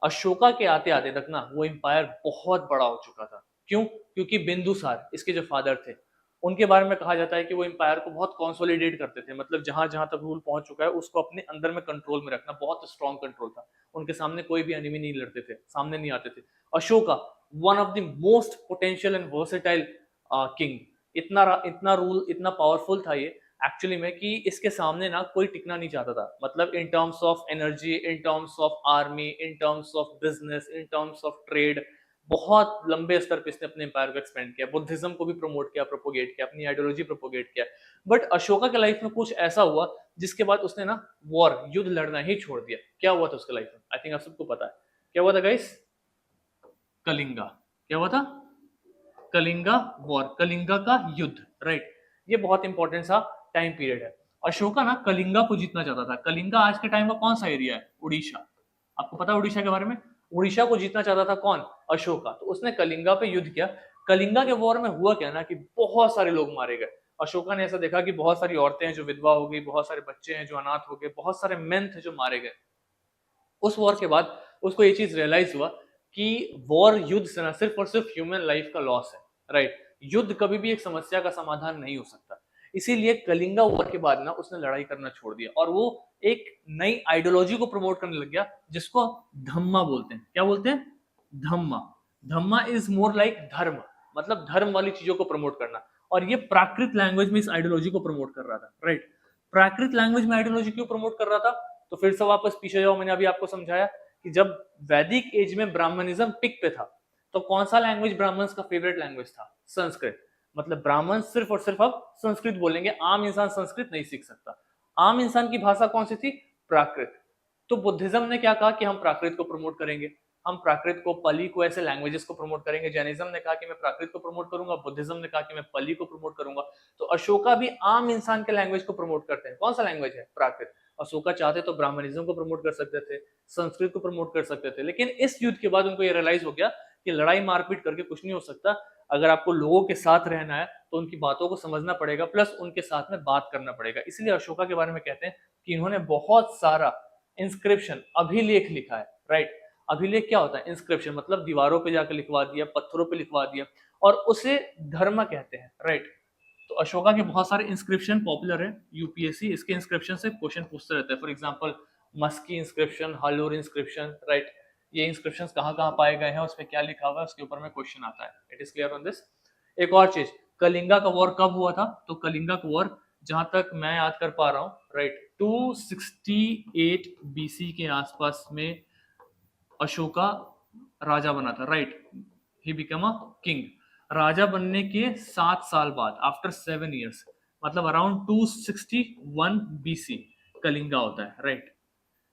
Ashoka के आते आते तक ना वो एम्पायर बहुत बड़ा हो चुका था। क्यों? क्योंकि बिंदुसार, इसके जो फादर थे, उनके बारे में कहा जाता है कि वो एम्पायर को बहुत कंसोलिडेट करते थे। मतलब जहां जहां तक रूल पहुंच चुका है उसको अपने अंदर में कंट्रोल में रखना, बहुत स्ट्रॉन्ग कंट्रोल था। उनके सामने कोई भी एनिमी नहीं लड़ते थे, सामने नहीं आते थे। Ashoka one of the most potential and versatile king. इतना इतना रूल, इतना पावरफुल था ये एक्चुअली में कि इसके सामने ना कोई टिकना नहीं चाहता था। मतलब in terms of energy, in terms of army, in terms of business, in terms of trade, बहुत लंबे स्तर पे इसने अपने एम्पायर को एक्सपेंड किया। बुद्धिज्म को भी प्रमोट किया, प्रोपोगेट किया, अपनी आइडियोलॉजी प्रोपोगेट किया। बट अशोका के लाइफ में कुछ ऐसा हुआ जिसके बाद उसने ना वॉर, युद्ध लड़ना ही छोड़ दिया। क्या हुआ था उसके लाइफ में? आई थिंक आप सबको पता है क्या हुआ था गाइस। कलिंगा। क्या हुआ था? कलिंगा वॉर, कलिंगा का युद्ध, राइट। ये बहुत इंपॉर्टेंट सा टाइम पीरियड है। अशोका ना कलिंगा को जीतना चाहता था। कलिंगा आज के टाइम का कौन सा एरिया है? उड़ीसा। आपको पता है उड़ीसा के बारे में? उड़ीसा को जीतना चाहता था कौन? अशोका। तो उसने कलिंगा पे युद्ध किया। कलिंगा के वॉर में हुआ क्या ना कि बहुत सारे लोग मारे गए। अशोका ने ऐसा देखा कि बहुत सारी औरतें हैं जो विधवा हो गई, बहुत सारे बच्चे हैं जो अनाथ हो गए, बहुत सारे मेन थे जो मारे गए। उस वॉर के बाद उसको ये चीज रियलाइज हुआ कि वॉर, युद्ध से ना सिर्फ और सिर्फ ह्यूमन लाइफ का लॉस है, राइट। युद्ध कभी भी एक समस्या का समाधान नहीं हो सकता। इसीलिए कलिंगा वॉर के बाद ना उसने लड़ाई करना छोड़ दिया और वो एक नई आइडियोलॉजी को प्रमोट करने लग गया जिसको धम्मा बोलते हैं। क्या बोलते हैं? धम्मा। धम्मा इज मोर लाइक धर्म, मतलब धर्म वाली चीजों को प्रमोट करना। और ये प्राकृत लैंग्वेज में इस आइडियोलॉजी को प्रमोट कर रहा था, राइट। प्राकृत लैंग्वेज में आइडियोलॉजी क्यों प्रमोट कर रहा था? तो फिर से वापस पीछे जाओ, मैंने अभी आपको समझाया कि जब वैदिक एज में ब्राह्मणिज्म पिक पे था तो कौन सा लैंग्वेज ब्राह्मण्स का फेवरेट लैंग्वेज था? संस्कृत। मतलब ब्राह्मण सिर्फ और सिर्फ अब संस्कृत बोलेंगे, आम इंसान संस्कृत नहीं सीख सकता। आम इंसान की भाषा कौन सी थी? प्राकृत। तो बुद्धिज्म ने क्या कहा कि हम प्राकृत को प्रमोट करेंगे, हम प्राकृत को, पाली को, ऐसे लैंग्वेजेस को प्रमोट करेंगे। जैनिज्म ने कहा कि मैं प्राकृत को प्रमोट करूंगा, बुद्धिज्म ने कहा कि मैं पाली को प्रमोट करूंगा। तो अशोका भी आम इंसान के लैंग्वेज को प्रमोट करते हैं। कौन सा लैंग्वेज है? प्राकृत। अशोका चाहते तो ब्राह्मणिज्म को प्रमोट कर सकते थे, संस्कृत को प्रमोट कर सकते थे, लेकिन इस युद्ध के बाद उनको ये रियलाइज हो गया कि लड़ाई मारपीट करके कुछ नहीं हो सकता। अगर आपको लोगों के साथ रहना है तो उनकी बातों को समझना पड़ेगा, प्लस उनके साथ में बात करना पड़ेगा। इसलिए अशोका के बारे में कहते हैं कि इन्होंने बहुत सारा इंस्क्रिप्शन, अभिलेख लिखा है, राइट। अभिलेख क्या होता है? इंस्क्रिप्शन, मतलब दीवारों पे जाकर लिखवा दिया, पत्थरों पे लिखवा दिया, और उसे धर्म कहते हैं, राइट। तो अशोका के बहुत सारे इंस्क्रिप्शन पॉपुलर है। यूपीएससी इसके इंस्क्रिप्शन से क्वेश्चन पूछते रहते हैं। For example Maski inscription, Halor inscription, right. ये इंस्क्रिप्शंस कहाँ-कहाँ पाए गए हैं, उस पे क्या लिखा हुआ है, उसके ऊपर में क्वेश्चन आता है। It is clear on this. एक और चीज, कलिंगा का वॉर कब हुआ था? तो कलिंगा का वॉर, जहां तक मैं याद कर पा रहा हूँ, राइट, 268 बीसी के आसपास में अशोका राजा बना था, right. He become a king. राजा बनने के 7 साल बाद, आफ्टर 7 ईयर्स, मतलब अराउंड 261 बीसी कलिंगा होता है, राइट।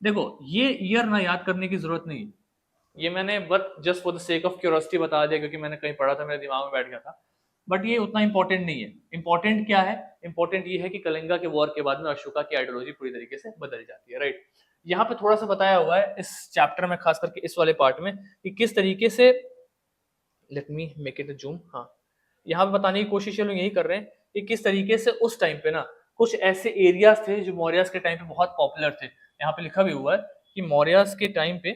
देखो ये ईयर ना याद करने की जरूरत नहीं, ये मैंने but just for the sake of curiosity बता दिया क्योंकि मैंने कहीं पढ़ा था, मेरे दिमाग में बैठ गया था। बट ये उतना इंपॉर्टेंट नहीं है। इंपॉर्टेंट क्या है? इंपॉर्टेंट ये है कि कलिंगा के वॉर के बाद में अशोका की आइडियोलॉजी पूरी तरीके से बदल जाती है, राइट। यहाँ पे थोड़ा सा बताया हुआ है इस चैप्टर में, खास करके इस वाले पार्ट में, कि किस तरीके से, let me make it zoom, हाँ, यहाँ पे बताने की कोशिश ये लोग यही कर रहे हैं कि किस तरीके से उस टाइम पे ना कुछ ऐसे एरियाज थे जो मौर्यस के टाइम पे बहुत पॉपुलर थे। यहाँ पे लिखा भी हुआ है कि मौर्यस के टाइम पे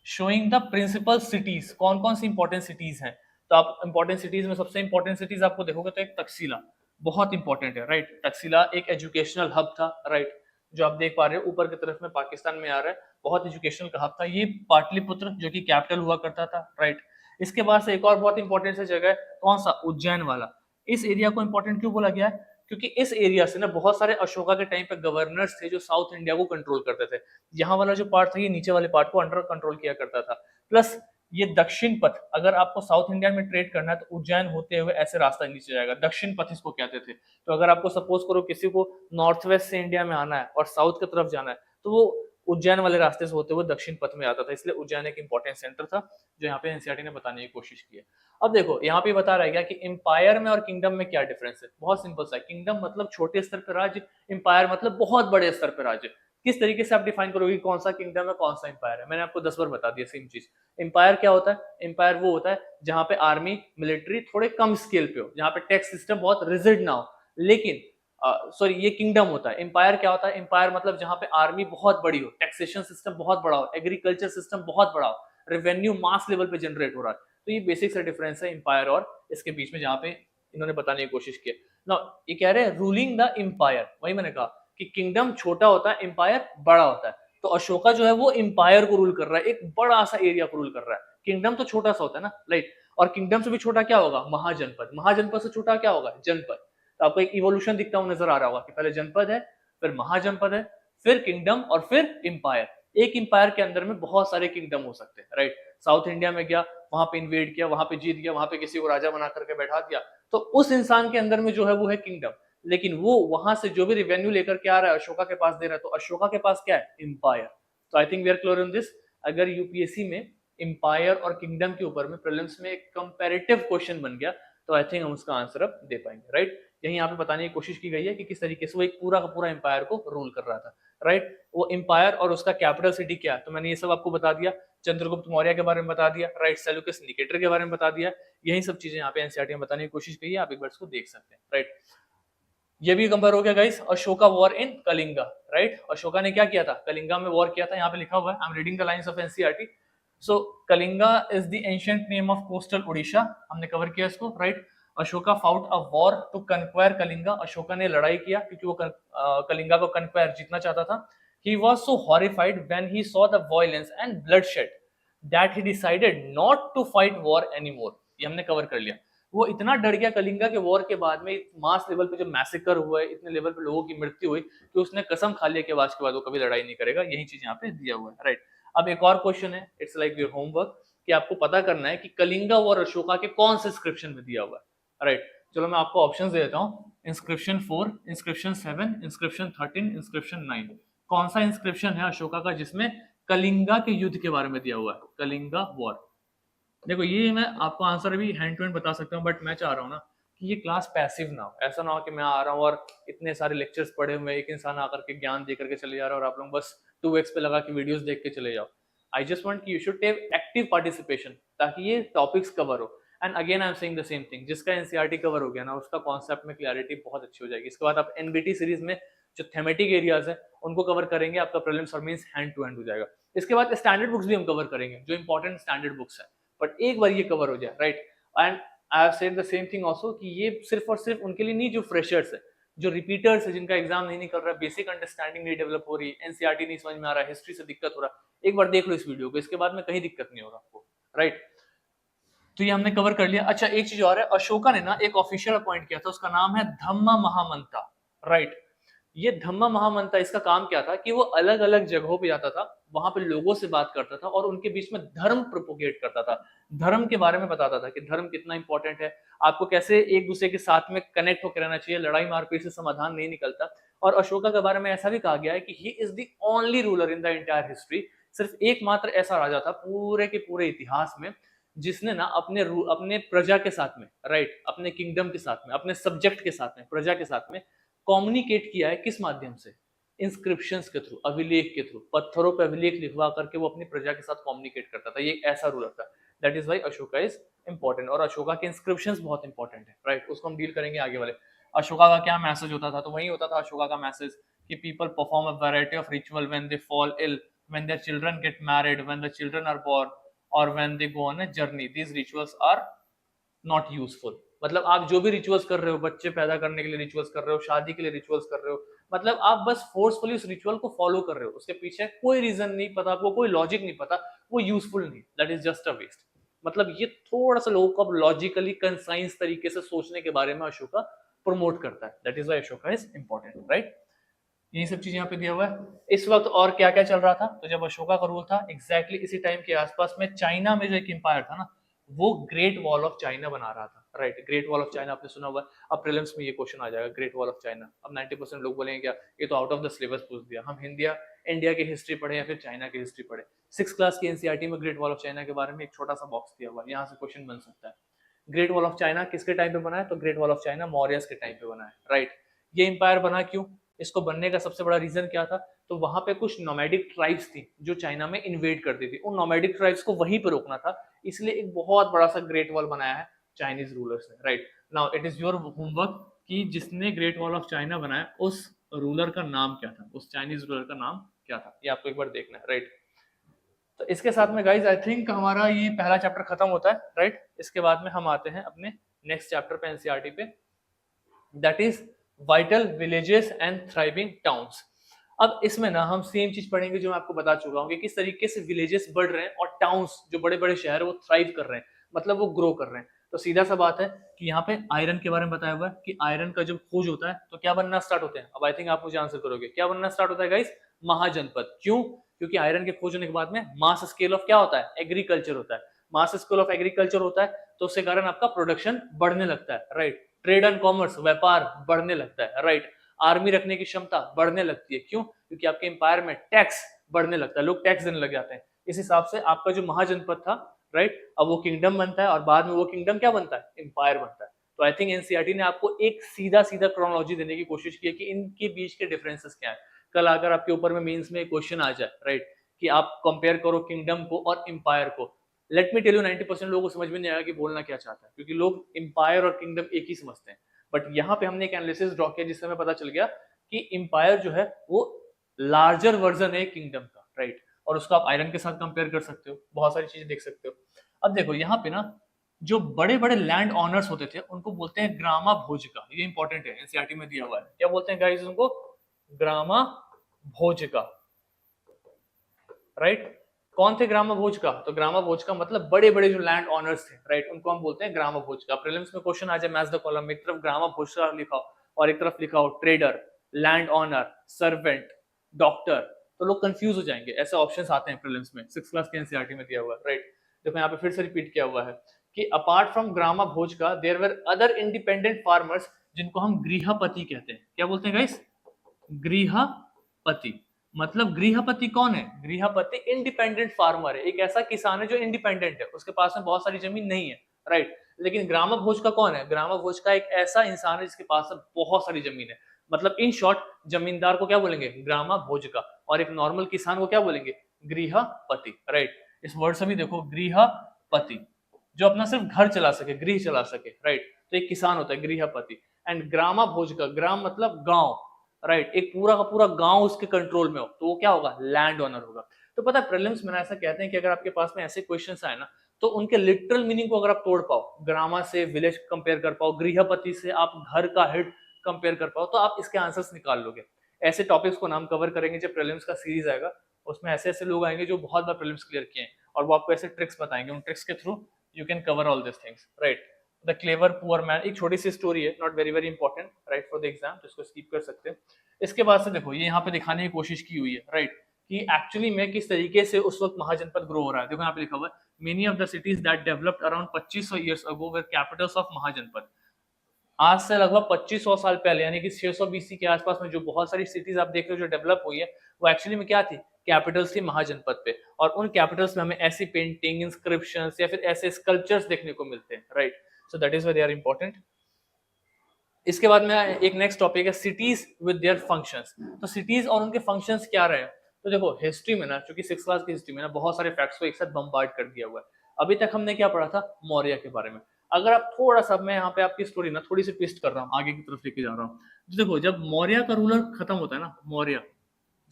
शोइंग द प्रिंसिपल सिटीज, कौन कौन सी इंपॉर्टेंट सिटीज हैं। तो आप इंपॉर्टेंट सिटीज में सबसे इंपॉर्टेंट सिटीज आपको देखोगे तो एक तक्षशिला बहुत इंपॉर्टेंट है, राइट। तक्षशिला एक एजुकेशनल हब था, राइट, जो आप देख पा रहे हो ऊपर की तरफ में पाकिस्तान में आ रहा है, बहुत एजुकेशनल का हब था। ये पाटलिपुत्र जो कि कैपिटल हुआ करता था, राइट। इसके बाद से एक और बहुत इंपॉर्टेंट सी जगह है, कौन सा? उज्जैन वाला। इस एरिया को इंपॉर्टेंट क्यों बोला गया है? क्योंकि इस एरिया से ना बहुत सारे अशोका के टाइम पे गवर्नर्स थे जो साउथ इंडिया को कंट्रोल करते थे। यहाँ वाला जो पार्ट था, ये नीचे वाले पार्ट को अंडर कंट्रोल किया करता था। प्लस ये दक्षिण पथ, अगर आपको साउथ इंडिया में ट्रेड करना है तो उज्जैन होते हुए ऐसे रास्ता नीचे जाएगा, दक्षिण पथ इसको कहते थे। तो अगर आपको सपोज करो किसी को नॉर्थ वेस्ट से इंडिया में आना है और साउथ की तरफ जाना है तो वो उज्जैन वाले रास्ते से होते हुए दक्षिण पथ में आता था। इसलिए उज्जैन एक इंपॉर्टेंट सेंटर था जो यहाँ पे एनसीईआरटी ने बताने की कोशिश की है। अब देखो यहाँ पे बता रहा है कि एम्पायर में और किंगडम में क्या डिफरेंस है। बहुत सिंपल सा है, किंगडम मतलब छोटे स्तर पर राज्य, एम्पायर मतलब बहुत बड़े स्तर पर राज्य। किस तरीके से आप डिफाइन करोगे कौन सा किंगडम है कौन सा एम्पायर है? मैंने आपको 10 बार बता दिया सेम चीज। एम्पायर क्या होता है? एम्पायर वो होता है जहां पे आर्मी मिलिट्री थोड़े कम स्केल पे हो, जहां पे टैक्स सिस्टम बहुत रिजिड ना हो। लेकिन सॉरी, ये किंगडम होता है। एम्पायर क्या होता है? एम्पायर मतलब जहां पे आर्मी बहुत बड़ी हो, टैक्सेशन सिस्टम बहुत बड़ा हो, एग्रीकल्चर सिस्टम बहुत बड़ा हो, रेवेन्यू मास लेवल पे जनरेट हो रहा है। तो ये बेसिक सा डिफरेंस है एम्पायर और इसके बीच में, जहां पे इन्होंने बताने की कोशिश की। ना ये कह रहे हैं रूलिंग द एम्पायर, वही मैंने कहा कि किंगडम छोटा होता है, एम्पायर बड़ा होता है। तो अशोका जो है वो एम्पायर को रूल कर रहा है, एक बड़ा सा एरिया को रूल कर रहा है। किंगडम तो छोटा सा होता है ना, राइट। और किंगडम से भी छोटा क्या होगा? महाजनपद। महाजनपद से छोटा क्या होगा? जनपद। तो आपको एक इवोल्यूशन दिखता हुआ नजर आ रहा होगा कि पहले जनपद है, फिर महाजनपद है, फिर किंगडम और फिर एम्पायर। एक एम्पायर के अंदर में बहुत सारे किंगडम हो सकते हैं, राइट। साउथ इंडिया में गया, वहां पे इन्वेड किया, वहां पे जीत गया, वहां पे किसी को राजा बना करके बैठा दिया, तो उस इंसान के अंदर में जो है वो है किंगडम। लेकिन वो वहां से जो भी रिवेन्यू लेकर के आ रहा है अशोका के पास दे रहा है, तो अशोका के पास क्या है? एम्पायर। तो I think we are clear on this. अगर यूपीएससी में एम्पायर और किंगडम के ऊपर में प्रीलिम्स में एक कंपैरेटिव क्वेश्चन बन गया तो आई थिंक हम उसका आंसर अब दे पाएंगे, राइट। यही यहाँ पे बताने की कोशिश की गई है कि किस तरीके से वो एक पूरा का पूरा एम्पायर को रूल कर रहा था, राइट। वो एम्पायर और उसका कैपिटल सिटी क्या है, तो मैंने ये सब आपको बता दिया। चंद्रगुप्त मौर्य के बारे में बता दिया, राइट। सेल्यूकस निकेटर के बारे में बता दिया। यही सब चीजें यहाँ पे एनसीईआरटी में बताने की कोशिश की है, आप एक बार इसको देख सकते हैं, राइट। ये भी कंपेयर हो गया guys, Ashoka war in Kalinga, right. Ashoka ने क्या किया था? कलिंगा में वॉर किया था। यहाँ पे लिखा हुआ है, I am reading the lines of NCERT. So Kalinga is the ancient name of coastal Odisha, हमने कवर किया इसको, right. Ashoka fought a war to conquer Kalinga, Ashoka ने लड़ाई किया क्योंकि वो कलिंगा को कन्क्वायर जीतना चाहता था। He was so horrified when he saw the violence and bloodshed that he decided not to fight war anymore. ये हमने कवर कर लिया। वो इतना डर गया कलिंगा के वॉर के बाद में, मास लेवल पे जो मैसेकर हुआ है, इतने लेवल पे लोगों की मृत्यु हुई, कि उसने कसम खा लिया कि आज के बाद वो कभी लड़ाई नहीं करेगा। यही चीज यहाँ पे दिया हुआ है, राइट। अब एक और क्वेश्चन है, इट्स लाइक योर होमवर्क। कि आपको पता करना है कि कलिंगा और अशोका के कौन से इंस्क्रिप्शन में दिया हुआ है, राइट। चलो मैं आपको ऑप्शन दे देता हूँ, इंस्क्रिप्शन 4, इंस्क्रिप्शन 7, इंस्क्रिप्शन 13, इंस्क्रिप्शन 9। कौन सा इंस्क्रिप्शन है अशोका का जिसमें कलिंगा के युद्ध के बारे में दिया हुआ है, कलिंगा वॉर। देखो ये मैं आपको आंसर भी हैंड टू हैंड बता सकता हूँ, बट मैं चाह रहा हूँ ना कि ये क्लास पैसिव ना हो। ऐसा ना हो कि मैं आ रहा हूँ और इतने सारे लेक्चर्स पढ़े हुए एक इंसान आकर के ज्ञान दे करके चले जा रहा है और आप लोग बस 2x पे लगा के वीडियोस देख के चले जाओ। आई जस्ट वांट कि you should take active participation ताकि ये टॉपिक्स कवर हो। And again I am saying the same thing, जिसका एनसीईआरटी कवर हो गया ना उसका कॉन्सेप्ट में क्लैरिटी बहुत अच्छी हो जाएगी। इसके बाद आप एनबीटी सीरीज में जो थेमेटिक एरियाज है उनको कवर करेंगे, आपका प्रीलिम्स और मेंस हैंड टू हैंड हो जाएगा। इसके बाद स्टैंडर्ड बुक्स भी हम कवर करेंगे जो इंपॉर्टेंट स्टैंडर्ड बुक्स है, बट एक बार ये कवर हो जाए, right. And I have said the same thing also कि ये सिर्फ और सिर्फ उनके लिए नहीं जो फ्रेशर्स है, जो रिपीटर्स है, जिनका एग्जाम नहीं निकल रहा, बेसिक अंडरस्टैंडिंग नहीं डेवलप हो रही, एनसीईआरटी नहीं समझ में आ रहा, हिस्ट्री से दिक्कत हो रहा, एक बार देख लो इस वीडियो को, इसके बाद में कहीं दिक्कत नहीं होगा आपको, राइट। तो ये हमने कवर कर लिया। अच्छा एक चीज और है, अशोका ने ना एक ऑफिशियल अपॉइंट किया था, उसका नाम है धम्मा महामंता, राइट। ये धम्मा महामंता, इसका काम क्या था कि वो अलग अलग जगहों पे जाता था, वहां पे लोगों से बात करता था और उनके बीच में धर्म प्रोपोगेट करता था, धर्म के बारे में बताता था कि धर्म कितना इंपॉर्टेंट है, आपको कैसे एक दूसरे के साथ में कनेक्ट होकर रहना चाहिए, लड़ाई मारपीट से समाधान नहीं निकलता। और अशोका के बारे में ऐसा भी कहा गया है कि he is the only ruler in the entire history, सिर्फ एकमात्र ऐसा राजा था पूरे के पूरे इतिहास में जिसने ना अपने प्रजा के साथ में, राइट, अपने किंगडम के साथ में, अपने सब्जेक्ट के साथ में, प्रजा के साथ में कम्युनिकेट किया है। किस माध्यम से? इंस्क्रिप्शंस के थ्रू, अभिलेख के थ्रू, पत्थरों पर अभिलेख लिखवा करके वो अपनी प्रजा के साथ कम्युनिकेट करता था। ये एक ऐसा रूलर था, that is why Ashoka is important. और अशोका के इंस्क्रिप्शंस बहुत इंपॉर्टेंट है, राइट, उसको हम डील करेंगे आगे वाले। अशोका का क्या मैसेज होता था? तो वही होता था अशोका का मैसेज कि people perform a variety of ritual when they fall ill, when their children get married, when the children are born और when they go on a journey, these rituals are not useful. मतलब आप जो भी rituals कर रहे हो, बच्चे पैदा करने के लिए रिचुअल्स कर रहे हो, शादी के लिए रिचुअल्स कर रहे हो, मतलब आप बस फोर्सफुली उस रिचुअल को फॉलो कर रहे हो, उसके पीछे कोई रीजन नहीं पता आपको, कोई लॉजिक नहीं पता, वो यूजफुल नहीं, that is just a waste. मतलब ये थोड़ा सा लोगों को लॉजिकली कंसाइंस तरीके से सोचने के बारे में अशोका प्रमोट करता है, that is why Ashoka is important, right. यही सब चीज यहाँ पे दिया हुआ है। इस वक्त और क्या क्या चल रहा था? तो जब अशोका का रूल था एग्जैक्टली इसी टाइम के आसपास में चाइना में जो एक एम्पायर था ना, वो ग्रेट वॉल ऑफ चाइना बना रहा था, right. Great wall of China आपने सुना हुआ है, अब प्रीलिम्स में ये क्वेश्चन आ जाएगा, ग्रेट वॉल ऑफ चाइना। अब 90% लोग बोलेंगे क्या ये तो आउट ऑफ द सिलेबस पूछ दिया, हम इंडिया की हिस्ट्री पढ़े या फिर चाइना की हिस्ट्री पढ़े। 6th क्लास की एनसीईआरटी में ग्रेट वॉल ऑफ चाइना के बारे में एक छोटा सा बॉक्स दिया हुआ है, यहाँ से क्वेश्चन बन सकता है। ग्रेट वॉल ऑफ चाइना किसके टाइम पे बना है? तो great wall of China Mauryas के टाइम पे बना है, राइट। ये एम्पायर बना क्यों? इसको बनने का सबसे बड़ा रीजन क्या था? तो वहां पे कुछ नोमैडिक ट्राइब्स थी जो चाइना में इन्वेड करती थी, उन नोमैडिक ट्राइब्स को वहीं पर रोकना था, इसलिए एक बहुत बड़ा सा ग्रेट वॉल बनाया है चाइनीज रूलर्स ने, right. Now it is your homework कि जिसने ग्रेट वॉल ऑफ चाइना बनाया उस रूलर का नाम क्या था, उस चाइनीज रूलर का नाम क्या था, ये आपको एक बार देखना है, राइट। तो इसके साथ में गाइज आई थिंक हमारा ये पहला चैप्टर खत्म होता है, राइट। इसके बाद में हम आते हैं अपने नेक्स्ट चैप्टर पे, एनसीईआरटी पे, that is vital villages and thriving towns. अब इसमें ना हम सेम चीज पढ़ेंगे जो मैं आपको बता चुका हूँ कि किस तरीके से विलेजेस बढ़ रहे हैं और टाउन्स जो बड़े बड़े शहर है वो थ्राइव कर रहे हैं, मतलब वो ग्रो कर रहे हैं। तो सीधा सा बात है कि यहाँ पे आयरन के बारे में बताया हुआ है कि आयरन का जब खोज होता है तो क्या बनना स्टार्ट होते हैं। अब आई थिंक आप मुझे आंसर करोगे, क्या बनना स्टार्ट होता है गाइस? महाजनपद। क्यों? क्योंकि आयरन के खोज होने के बाद में मास स्केल ऑफ क्या होता है? एग्रीकल्चर होता है। मास स्केल ऑफ एग्रीकल्चर होता है तो उसके कारण आपका प्रोडक्शन बढ़ने लगता है, राइट। ट्रेड एंड कॉमर्स, व्यापार बढ़ने लगता है, राइट। आर्मी रखने की क्षमता बढ़ने लगती है, क्यों? क्योंकि आपके एम्पायर में टैक्स बढ़ने लगता है, लोग टैक्स देने लग जाते हैं। इस हिसाब से आपका जो महाजनपद था, राइट, अब वो किंगडम बनता है और बाद में वो किंगडम क्या बनता है? एम्पायर बनता है। तो आई थिंक एनसीईआरटी ने आपको एक सीधा सीधा क्रोनोलॉजी देने की कोशिश की है कि इनके बीच के डिफरेंसेस क्या है। कल अगर आपके ऊपर में मेंस में क्वेश्चन आ जाए, राइट, कि आप कंपेयर करो किंगडम को और एम्पायर को, लेट मी टेल यू 90% लोगों को समझ में नहीं आएगा कि बोलना क्या चाहता है, क्योंकि लोग एम्पायर और किंगडम एक ही समझते हैं। बट यहाँ पे हमने एक एनालिसिस ड्रॉ किया जिससे हमें पता चल गया कि एम्पायर जो है वो लार्जर वर्जन है किंगडम का, राइट। और उसको आप आयरन के साथ कंपेयर कर सकते हो, बहुत सारी चीजें देख सकते हो। अब देखो यहाँ पे ना जो बड़े बड़े लैंड ऑनर्स होते थे उनको बोलते हैं ग्रामा भोजका, ये इंपॉर्टेंट है, एनसीईआरटी में दिया हुआ है। क्या बोलते हैं गाइस उनको? ग्रामा भोजका, राइट। कौन थे ग्रामा भोजका? तो ग्रामा भोजका मतलब बड़े बड़े जो लैंड ऑनर्स थे, राइट, उनको हम बोलते हैं ग्रामा भोजका। प्रीलिम्स में क्वेश्चन आ जाए मैच द कॉलम में, एक तरफ ग्रामा भोजका लिखा और एक तरफ लिखा हो trader, land owner, servant, doctor, तो लोग कंफ्यूज हो जाएंगे। ऐसे ऑप्शंस आते हैं प्रीलिम्स में, 6th क्लास के एनसीईआरटी में दिया हुआ है, राइट। देखो यहाँ पे फिर से रिपीट किया हुआ है कि apart from grama bhojaka there were other independent farmers जिनको हम गृहपति कहते हैं। क्या बोलते हैं गाइस? गृहपति। मतलब गृहपति कौन है? गृहपति इंडिपेंडेंट फार्मर है, एक ऐसा किसान है जो इंडिपेंडेंट है, उसके पास में बहुत सारी जमीन नहीं है, राइट। लेकिन ग्राम भोज का कौन है? ग्राम भोज का एक ऐसा इंसान है जिसके पास बहुत सारी जमीन है। मतलब इन शॉर्ट जमींदार को क्या बोलेंगे? ग्राम भोज का। और एक नॉर्मल किसान को क्या बोलेंगे? गृहपति, राइट। इस वर्ड से भी देखो, गृहपति जो अपना सिर्फ घर चला सके, गृह चला सके, राइट। तो एक किसान होता है गृहपति। एंड ग्राम भोज का, ग्राम मतलब गांव, राइट। एक पूरा का पूरा गांव उसके कंट्रोल में हो तो वो क्या होगा? लैंड ओनर होगा। तो पता है प्रीलिम्स में ऐसा कहते हैं कि अगर आपके पास में ऐसे क्वेश्चंस आए ना, तो उनके लिटरल मीनिंग को अगर आप तोड़ पाओ, ग्रामा से विलेज कंपेयर कर पाओ, गृहपति से आप घर का हेड कंपेयर कर पाओ, तो आप इसके आंसर्स निकाल लोगे। ऐसे टॉपिक्स को नाम कवर करेंगे जब प्रीलिम्स का सीरीज आएगा, उसमें ऐसे ऐसे लोग आएंगे जो बहुत बार प्रीलिम्स क्लियर किए हैं और वो आपको ऐसे ट्रिक्स बताएंगे, उन ट्रिक्स के through you can cover all this things, right. The clever poor man, एक छोटी सी स्टोरी है, not very very important, right, for the exam, तो इसको स्किप कर सकते हैं। इसके बाद से देखो ये यहाँ पे दिखाने की कोशिश की हुई है, राइट, कि एक्चुअली में किस तरीके से उस वक्त महाजनपद ग्रो हो रहा है। देखो यहाँ पे लिखा हुआ है, many of the cities that developed around 2500 years ago were capitals of महाजनपद। आज से लगभग 2500 साल पहले यानी कि 600 BC के आसपास में जो बहुत सारी सिटीज आप देख रहे हो जो डेवलप हुई है, वो एक्चुअली में क्या थी? कैपिटल्स थी महाजनपद पे। और उन कैपिटल्स में हमें ऐसी पेंटिंग, इंस्क्रिप्शंस या फिर ऐसे स्कल्पचर्स देखने को मिलते हैं, right. So that is why they are important. इसके बाद में एक नेक्स्ट टॉपिक है सिटीज विद देयर फंक्शंस। तो सिटीज और उनके फंक्शंस क्या रहे? तो देखो हिस्ट्री में ना, क्योंकि 6th क्लास की हिस्ट्री में ना बहुत सारे फैक्ट्स को एक साथ बम्बार्ड कर दिया हुआ है। अभी तक हमने क्या पढ़ा था? मौर्य के बारे में। अगर आप थोड़ा सा, मैं यहाँ पे आपकी स्टोरी ना थोड़ी सी ट्विस्ट कर रहा हूँ, आगे की तरफ लेके जा रहा हूँ। तो देखो जब मौर्य का रूलर खत्म होता है ना, मौर्य,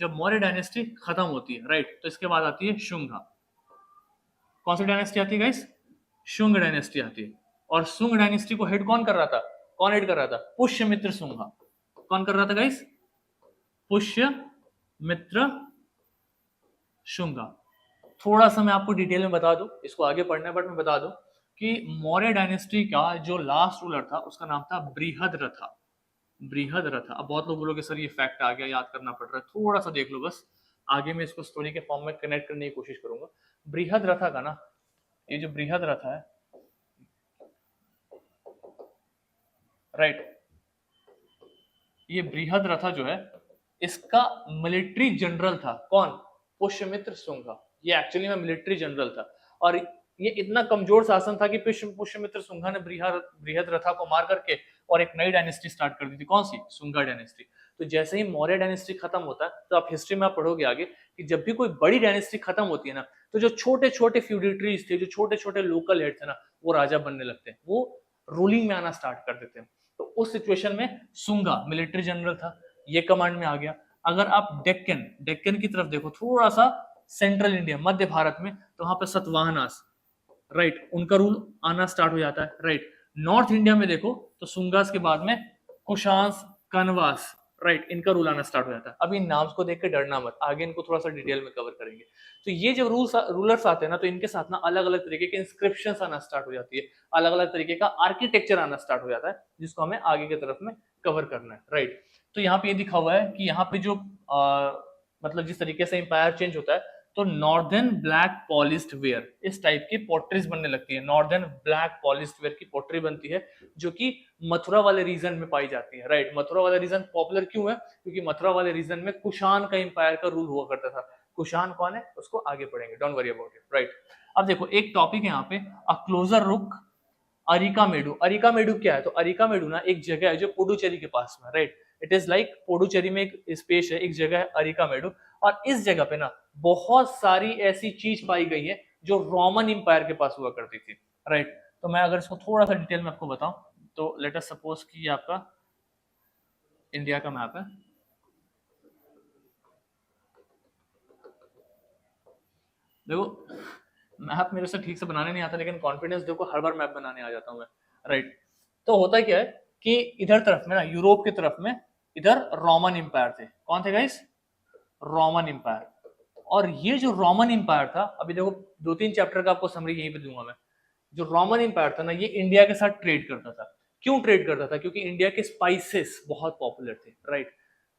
जब मौर्य डायनेस्टी खत्म होती है, राइट, तो इसके बाद आती है शुंगा। कौन सी डायनेस्टी आती है गाइस? शुंग डायनेस्टी आती है। और शुंग डायनेस्टी को हेड कौन कर रहा था? कौन हेड कर रहा था? पुष्यमित्र शुंगा। कौन कर रहा था गाइस? पुष्यमित्र शुंगा। थोड़ा सा मैं आपको डिटेल में बता दूं, इसको आगे पढ़ना है बट मैं बता दूं कि मौर्य डायनेस्टी का जो लास्ट रूलर था उसका नाम था बृहद्रथा। बृहद्रथा। अब बहुत लोग बोलोगे सर ये फैक्ट आ गया, याद करना पड़ रहा है, थोड़ा सा देख लो बस, आगे मैं इसको स्टोरी के फॉर्म में कनेक्ट करने की कोशिश करूंगा। बृहद्रथा का ना, ये जो बृहद्रथा है, राइट, ये बृहद्रथा जो है इसका मिलिट्री जनरल था। कौन? पुष्यमित्र शुंगा। ये एक्चुअली में मिलिट्री जनरल था और ये इतना कमजोर शासन था कि पुष्यमित्र शुंगा ने बृहद्रथा को मार करके और एक नई डायनेस्टी स्टार्ट कर दी थी। कौन सी? शुंगा डायनेस्टी। तो जैसे ही मौर्य डायनेस्टी खत्म होता है, तो आप हिस्ट्री में आप पढ़ोगे आगे कि जब भी कोई बड़ी डायनेस्टी खत्म होती है ना, तो जो छोटे छोटे फ्यूडिटरीज थे, जो छोटे छोटे लोकल हेड थे ना, वो राजा बनने लगते हैं, वो रूलिंग में आना स्टार्ट कर देते हैं। तो उस सिचुएशन में शुंगा मिलिट्री जनरल था, ये कमांड में आ गया। अगर आप डेक्कन की तरफ देखो, थोड़ा सा सेंट्रल इंडिया, मध्य भारत में, तो वहां पे सतवाहनास, राइट, उनका रूल आना स्टार्ट हो जाता है, राइट। नॉर्थ इंडिया में देखो तो शुंगास के बाद में कुशांस, कनवास, राइट, इनका रूल आना स्टार्ट हो जाता है। अब इन नाम्स को देख के डरना मत, आगे इनको थोड़ा सा डिटेल में कवर करेंगे। तो ये जब रूलर्स आते हैं ना, तो इनके साथ ना अलग अलग तरीके के इंस्क्रिप्शंस आना स्टार्ट हो जाती है, अलग अलग तरीके का आर्किटेक्चर आना स्टार्ट हो जाता है, जिसको हमें आगे की तरफ में कवर करना है, राइट। तो यहाँ पे ये दिखा हुआ है कि यहाँ पे जो मतलब जिस तरीके से एम्पायर चेंज होता है, तो नॉर्दर्न ब्लैक पॉलिश्ड वेयर, इस टाइप की पोट्रीज बनने लगती है। नॉर्दर्न ब्लैक पॉलिश्ड वेयर की पोट्री बनती है, जो कि मथुरा वाले रीजन में पाई जाती है, राइट। मथुरा वाला रीजन पॉपुलर क्यों है? क्योंकि मथुरा वाले रीजन में कुषाण का एम्पायर का रूल हुआ करता था। कुषाण कौन है उसको आगे पढ़ेंगे, don't worry about it, right. अब देखो एक टॉपिक है यहाँ पे, अ क्लोजर रुक अरिकामेडु। अरिकामेडु क्या है? तो अरिकामेडु ना एक जगह है जो पुडुचेरी के पास में, right. It is like Puducherry में एक स्पेस है, एक जगह है अरिकामेडु, और इस जगह पे ना बहुत सारी ऐसी चीज पाई गई है जो रोमन इंपायर के पास हुआ करती थी, राइट। तो मैं अगर इसको थोड़ा सा डिटेल में आपको बताऊं, तो लेट अस सपोज कि ये आपका इंडिया का मैप है। देखो मैप मेरे से ठीक से बनाने नहीं आता, लेकिन कॉन्फिडेंस देखो हर बार मैप बनाने आ जाता हूँ मैं, राइट। तो होता क्या है कि इधर तरफ में ना, यूरोप की तरफ में, इधर रोमन इंपायर थे। कौन थे गाइस? Roman empire. और ये जो रोमन इंपायर था, अभी देखो 2-3 चैप्टर का आपको समरी यहीं पे दूंगा मैं। जो रोमन इंपायर था ना, ये इंडिया के साथ ट्रेड करता था। क्यों ट्रेड करता था? क्योंकि इंडिया के स्पाइसेस बहुत पॉपुलर थे, राइट।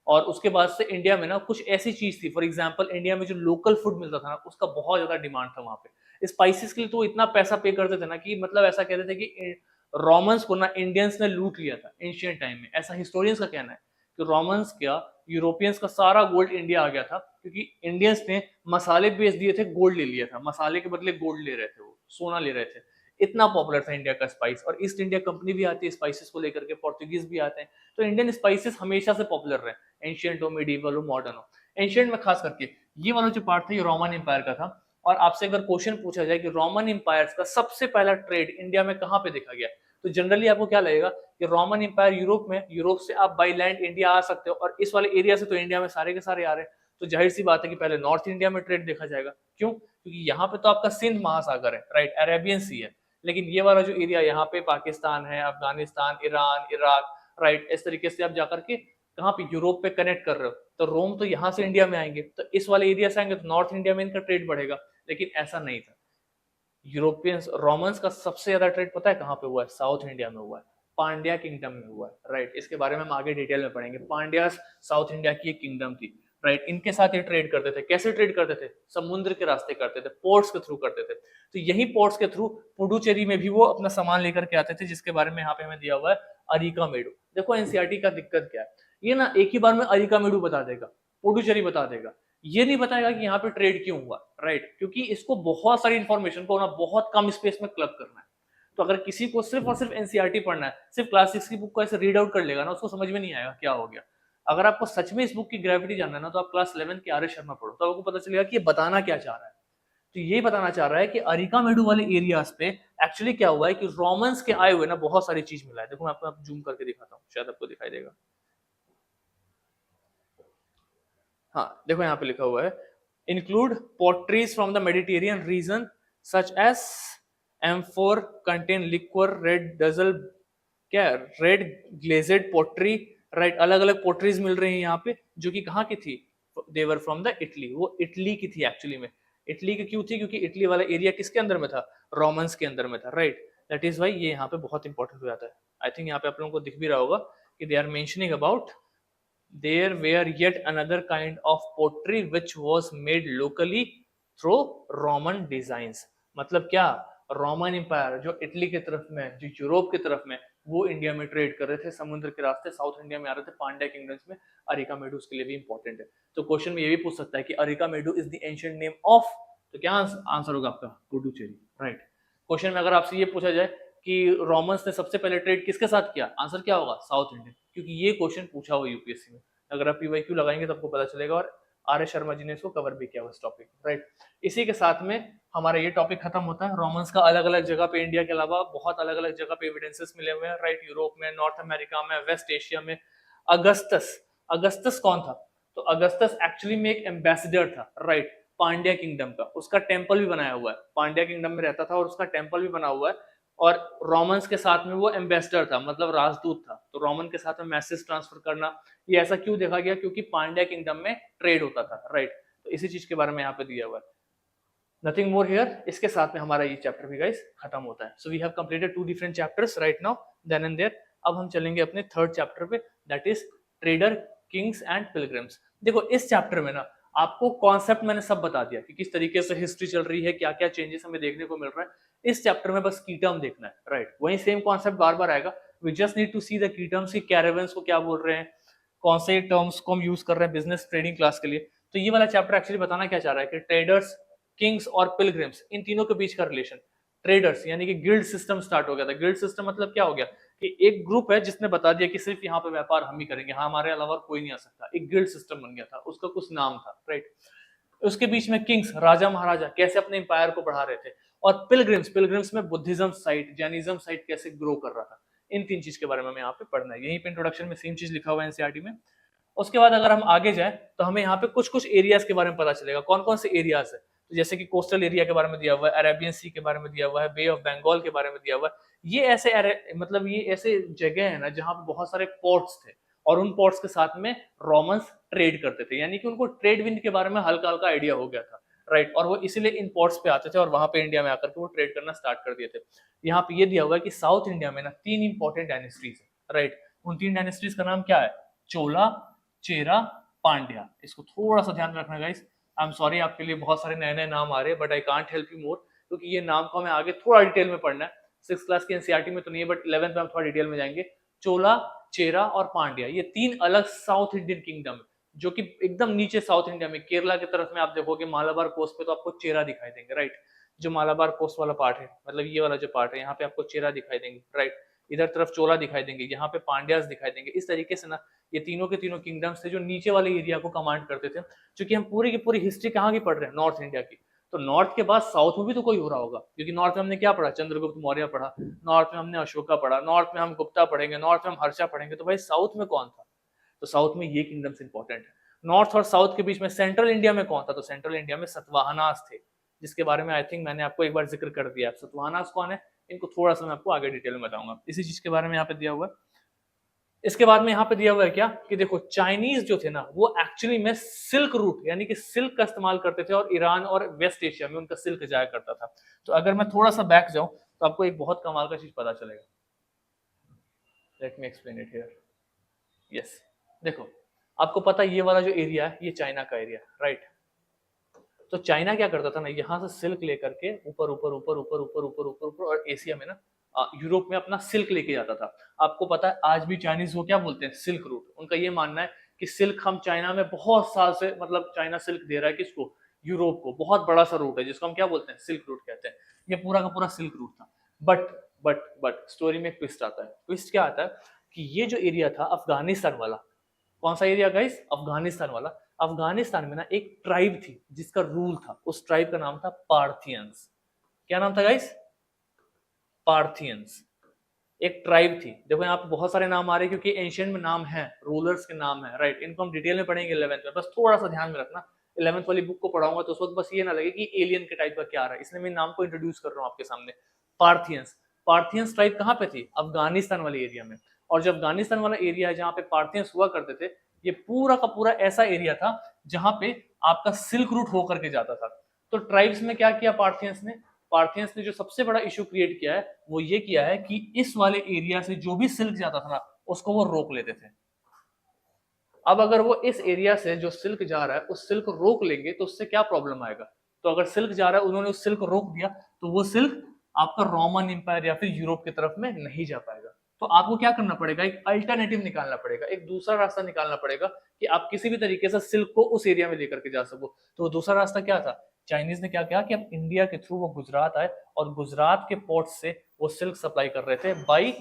और उसके बाद से इंडिया में ना कुछ ऐसी चीज थी, फॉर एग्जांपल इंडिया में जो लोकल फूड मिलता था ना, उसका बहुत ज्यादा डिमांड था वहां पे। स्पाइसेस के लिए तो इतना पैसा पे करते थे ना कि मतलब ऐसा कहते थे कि रोमन्स को ना इंडियंस ने लूट लिया था एंशियंट टाइम में, ऐसा हिस्टोरियंस का कहना है कि रोमन्स क्या यूरोपियंस का सारा गोल्ड इंडिया आ गया था, क्योंकि इंडियंस ने मसाले बेच दिए थे, गोल्ड ले लिया था, मसाले के बदले गोल्ड ले रहे थे, वो सोना ले रहे थे। इतना पॉपुलर था इंडिया का स्पाइस, और ईस्ट इंडिया कंपनी भी आती है स्पाइसेस को लेकर के, पोर्तुगीज भी आते हैं, तो इंडियन स्पाइसेस हमेशा से पॉपुलर रहे, एंशियंट हो, मिडीवल हो, मॉडर्न हो। एंशियंट में खास करके ये वाला जो पार्ट था ये रोमन एम्पायर का था। और आपसे अगर क्वेश्चन पूछा जाए कि रोमन एम्पायर का सबसे पहला ट्रेड इंडिया में कहाँ पे देखा गया, तो जनरली आपको क्या लगेगा कि रोमन एम्पायर यूरोप में, यूरोप से आप बाई लैंड इंडिया आ सकते हो, और इस वाले एरिया से तो इंडिया में सारे के सारे आ रहे हैं, तो जाहिर सी बात है कि पहले नॉर्थ इंडिया में ट्रेड देखा जाएगा। क्यों? क्योंकि यहाँ पे तो आपका सिंध महासागर है, राइट, अरेबियन सी है, लेकिन ये वाला जो एरिया यहाँ पे पाकिस्तान है, अफगानिस्तान, ईरान, इराक, राइट, इस तरीके से आप जाकर के कहाँ पे यूरोप पे कनेक्ट कर रहे हो, तो रोम तो यहाँ से इंडिया में आएंगे, तो इस वाले एरिया से आएंगे तो नॉर्थ इंडिया में इनका ट्रेड बढ़ेगा, लेकिन ऐसा नहीं था। यूरोपियंस रोमन्स का सबसे ज्यादा ट्रेड पता है कहाँ पे हुआ है? साउथ इंडिया में हुआ है, पांड्या किंगडम में हुआ है, राइट। इसके बारे में हम आगे डिटेल में पढ़ेंगे। पांड्या साउथ इंडिया की एक किंगडम थी, राइट। इनके साथ ये ट्रेड करते थे। कैसे ट्रेड करते थे? समुद्र के रास्ते करते थे, पोर्ट्स के थ्रू करते थे। तो यही पोर्ट्स के थ्रू पुडुचेरी में भी वो अपना सामान लेकर के आते थे, जिसके बारे में यहाँ पे हमें दिया हुआ है अरिका मेडू। देखो एनसीईआरटी का दिक्कत क्या है, ये ना एक ही बार में अरिका मेडू बता देगा, पुडुचेरी बता देगा, ये नहीं बताएगा कि यहाँ पे ट्रेड क्यों हुआ, राइट, क्योंकि इसको बहुत सारी इंफॉर्मेशन को ना बहुत कम स्पेस में क्लब करना है। तो अगर किसी को सिर्फ और सिर्फ एनसीईआरटी पढ़ना है, सिर्फ क्लास 6 की बुक को ऐसे रीड आउट कर लेगा ना, उसको समझ में नहीं आएगा क्या हो गया। अगर आपको सच में इस बुक की ग्रेविटी जानना है ना, तो आप क्लास 11 के आर एस शर्मा पढ़ो, तो आपको पता चलेगा कि ये बताना क्या चाह रहा है। तो ये बताना चाह रहा है कि अरिका मेडू वाले एरियाज पे एक्चुअली क्या हुआ है कि रोमन्स के आए हुए ना बहुत सारी चीज मिला है। देखो मैं आपको जूम करके दिखाता हूँ, शायद आपको दिखाई देगा। हाँ देखो यहाँ पे लिखा हुआ है, include potteries from the Mediterranean region such as amphor contain liquor, red dazzle, क्या रेड ग्लेजेड पोट्री, राइट, अलग अलग पोट्रीज मिल रही हैं यहाँ पे, जो कि कहाँ की थी? देवर फ्रॉम द इटली, वो इटली की थी एक्चुअली में। इटली की क्यों थी? क्योंकि इटली वाला एरिया किसके अंदर में था? रोमन्स के अंदर में था, राइट। दैट इज वाई ये यहाँ पे बहुत इंपॉर्टेंट हो जाता है। आई थिंक यहाँ पे आप लोगों को दिख भी रहा होगा कि they are mentioning about there were yet another kind of pottery which was made locally through Roman designs। मतलब क्या? रोमन एम्पायर जो इटली की तरफ में, जो यूरोप की तरफ में, वो इंडिया में ट्रेड कर रहे थे, समुद्र के रास्ते साउथ इंडिया में आ रहे थे, पांड्या किंगडम्स में। अरिका मेडू उसके लिए भी इंपॉर्टेंट है। तो क्वेश्चन में ये भी पूछ सकता है कि Arikamedu is the ancient name of, तो क्या आंसर होगा आपका? पुडुचेरी, राइट। क्वेश्चन में अगर आपसे ये पूछा जाए कि रोमन्स ने सबसे पहले ट्रेड किसके साथ किया, आंसर क्या होगा? साउथ इंडियन, क्योंकि ये क्वेश्चन पूछा हुआ यूपीएससी में। अगर आप पीवाईक्यू लगाएंगे तो आपको पता चलेगा, और आर एस शर्मा जी ने इसको कवर भी किया हुआ इस टॉपिक, राइट। इसी के साथ में हमारा ये टॉपिक खत्म होता है। रोमन्स का अलग अलग जगह पे, इंडिया के अलावा बहुत अलग अलग जगह पे एविडेंसेस मिले हुए हैं, राइट, यूरोप में, नॉर्थ अमेरिका में, वेस्ट एशिया में। अगस्टस, अगस्टस कौन था? तो अगस्टस एक्चुअली में एक एम्बेसडर था, राइट, पांड्या किंगडम का। उसका टेम्पल भी बनाया हुआ है, पांड्या किंगडम में रहता था और उसका टेम्पल भी बना हुआ है, और रोमन्स के साथ में वो एम्बेसडर था, मतलब राजदूत था। तो रोमन के साथ में मैसेज ट्रांसफर करना, ये ऐसा क्यों देखा गया? क्योंकि पांड्या किंगडम में ट्रेड होता था, राइट। तो इसी चीज के बारे में यहाँ पे दिया हुआ है। Nothing more here. इसके साथ में हमारा ये चैप्टर भी गाइस खत्म होता है। So we have completed 2 different chapters right now, then and there. अब हम चलेंगे अपने थर्ड चैप्टर पे, that is trader, kings and pilgrims. देखो इस चैप्टर में ना आपको कॉन्सेप्ट मैंने सब बता दिया कि किस तरीके से हिस्ट्री चल रही है, क्या क्या चेंजेस हमें देखने को मिल रहा है। इस चैप्टर में बस की टर्म देखना है, राइट। वही सेम कॉन्सेप्ट बार बार आएगा। We just need to see the key terms की कैरावंस को क्या बोल रहे हैं, कौन से टर्म्स को हम यूज कर रहे हैं बिजनेस ट्रेडिंग क्लास के लिए। तो ये वाला चैप्टर एक्चुअली बताना क्या चाह रहा है कि ट्रेडर्स, किंग्स और पिलग्रिम्स, इन तीनों के बीच का रिलेशन। ट्रेडर्स यानी कि गिल्ड सिस्टम स्टार्ट हो गया था। गिल्ड सिस्टम मतलब क्या हो गया कि एक ग्रुप है जिसने बता दिया कि सिर्फ यहाँ पे व्यापार हम ही करेंगे, हाँ हमारे अलावा कोई नहीं आ सकता। एक गिल्ड सिस्टम बन गया था, उसका कुछ नाम था, राइट। उसके बीच में किंग्स, राजा महाराजा कैसे अपने एम्पायर को बढ़ा रहे थे, और पिलग्रिम्स, पिलग्रिम्स में बुद्धिज्म साइट, जैनिज्म साइट कैसे ग्रो कर रहा था। इन तीन चीज के बारे में हमें यहाँ पे पढ़ना है। यहीं पे इंट्रोडक्शन में सेम चीज लिखा हुआ है एनसीईआरटी में। उसके बाद अगर हम आगे जाए तो हमें यहाँ पे कुछ कुछ एरियाज के बारे में पता चलेगा। कौन कौन से एरियाज है, तो जैसे कि कोस्टल एरिया के बारे में दिया हुआ है, अरेबियन सी के बारे में दिया हुआ है, बे ऑफ बंगाल के बारे में दिया हुआ है। ये ऐसे मतलब ये ऐसे जगह है ना जहाँ पे बहुत सारे पोर्ट्स थे, और उन पोर्ट्स के साथ में रोमन्स ट्रेड करते थे, यानी कि उनको ट्रेड विंड के बारे में हल्का हल्का आइडिया हो गया था, राइट। और वो इसीलिए इन पोर्ट्स पे आते थे और वहां पे इंडिया में आकर के वो ट्रेड करना स्टार्ट कर दिए थे। यहाँ पे ये दिया हुआ है कि साउथ इंडिया में ना 3 इंपॉर्टेंट डायनेस्टीज है, राइट। उन 3 डायनेस्टीज का नाम क्या है? चोला, चेरा, पांड्या। इसको थोड़ा सा ध्यान रखना गाइस। आई एम सॉरी, आपके लिए बहुत सारे नए नए नाम आ रहे हैं, but I can't help you more, क्योंकि ये नाम को हमें आगे थोड़ा डिटेल में पढ़ना है। 6th क्लास की एनसीईआरटी में तो नहीं है, बट 11th में हम थोड़ा डिटेल में जाएंगे। चोला, चेरा और पांड्या, ये 3 अलग साउथ इंडियन किंगडम है, जो कि एकदम नीचे साउथ इंडिया में केरला की तरफ में आप देखोगे मालाबार कोस्ट पे तो आपको चेरा दिखाई देंगे, राइट। जो मालाबार कोस्ट वाला पार्ट है, मतलब ये वाला जो पार्ट है, यहाँ पे आपको चेरा दिखाई देंगे, राइट। इधर तरफ चोला दिखाई देंगे, यहाँ पे पांड्यास दिखाई देंगे। इस तरीके से ना ये तीनों के तीनों किंगडम्स थे जो नीचे वाले एरिया को कमांड करते थे। क्योंकि हम पूरी की पूरी हिस्ट्री कहाँ की पढ़ रहे हैं, नॉर्थ इंडिया की, तो नॉर्थ के बाद साउथ में भी तो कोई हो रहा होगा, क्योंकि नॉर्थ में हमने क्या पढ़ा, चंद्रगुप्त मौर्य पढ़ा, नॉर्थ में हमने अशोका पढ़ा, नॉर्थ में हम गुप्ता पढ़ेंगे, नॉर्थ में हम हर्षा पढ़ेंगे, तो भाई साउथ में कौन था, तो साउथ में ये किंगडम्स इंपॉर्टेंट है। नॉर्थ और साउथ के बीच में सेंट्रल इंडिया में कौन था, तो सेंट्रल इंडिया में सतवाहनास थे, जिसके बारे में आई थिंक मैंने आपको एक बार जिक्र कर दिया। सतवाहनास कौन है, इनको थोड़ा सा मैं आपको आगे डिटेल में बताऊंगा, इसी चीज के बारे में यहाँ पे दिया हुआ है। इसके बाद में यहाँ पे दिया हुआ है क्या कि देखो चाइनीज जो थे ना वो एक्चुअली में सिल्क रूट यानी कि सिल्क का इस्तेमाल करते थे, और ईरान और वेस्ट एशिया में उनका सिल्क जाया करता था। तो अगर मैं थोड़ा सा बैक जाऊं तो आपको एक बहुत कमाल का चीज पता चलेगा। Let me explain it here. Yes, देखो आपको पता है ये वाला जो एरिया है ये चाइना का एरिया, राइट। तो चाइना क्या करता था ना, यहाँ से सिल्क लेकर के ऊपर ऊपर ऊपर ऊपर ऊपर ऊपर ऊपर ऊपर और एशिया में ना यूरोप में अपना सिल्क लेके जाता था। आपको पता है आज भी चाइनीज वो क्या बोलते हैं, सिल्क रूट। उनका ये मानना है कि सिल्क हम चाइना में बहुत साल से, मतलब चाइना सिल्क दे रहा है किसको, यूरोप को। बहुत बड़ा सा रूट है जिसको हम क्या बोलते हैं, सिल्क रूट कहते हैं। ये पूरा का पूरा सिल्क रूट था। बट स्टोरी में ट्विस्ट आता है। ट्विस्ट क्या आता है कि ये जो एरिया था अफगानिस्तान वाला, कौन सा एरिया गाइस, अफगानिस्तान वाला। अफगानिस्तान में ना एक ट्राइब थी जिसका रूल था, उस ट्राइब का नाम था पार्थियंस। क्या नाम था गाइस, पार्थियंस। एक ट्राइब थी। देखो यहाँ पे बहुत सारे नाम आ रहे हैं क्योंकि एंशिएंट में नाम है, रूलर्स के नाम है, राइट। इनको हम डिटेल में पढ़ेंगे 11th में, बस थोड़ा सा ध्यान में रखना। 11th वाली बुक को पढ़ाऊंगा तो उस वक्त बस ये ना लगे कि एलियन के टाइप का क्या आ रहा है, इसलिए मैं नाम को इंट्रोड्यूस कर रहा हूँ आपके सामने। पार्थियंस, पार्थियंस ट्राइब कहाँ पे थी, अफगानिस्तान वाले एरिया में। और जो अफगानिस्तान वाला एरिया है जहाँ पे पार्थियंस हुआ करते थे, ये पूरा का पूरा ऐसा एरिया था जहाँ पे आपका सिल्क रूट होकर के जाता था। तो ट्राइब्स में क्या किया पार्थियंस ने, पार्थियंस ने जो सबसे बड़ा इशू क्रिएट किया है वो ये किया है कि इस वाले एरिया से जो भी सिल्क जाता था ना उसको वो रोक लेते थे। अब अगर वो इस एरिया से जो सिल्क जा रहा है उस सिल्क को रोक लेंगे तो उससे क्या प्रॉब्लम आएगा, तो अगर सिल्क जा रहा है उन्होंने उस सिल्क को रोक दिया तो वो सिल्क आपका रोमन एम्पायर या फिर यूरोप की तरफ में नहीं जा पाएगा। तो आपको क्या करना पड़ेगा, एक अल्टरनेटिव निकालना पड़ेगा, एक दूसरा रास्ता निकालना पड़ेगा कि आप किसी भी तरीके से सिल्क को उस एरिया में लेकर के जा सको। तो वो दूसरा रास्ता क्या था, चाइनीज ने क्या किया कि अब इंडिया के थ्रू वो गुजरात आए और गुजरात के पोर्ट से वो सिल्क सप्लाई कर रहे थे बाई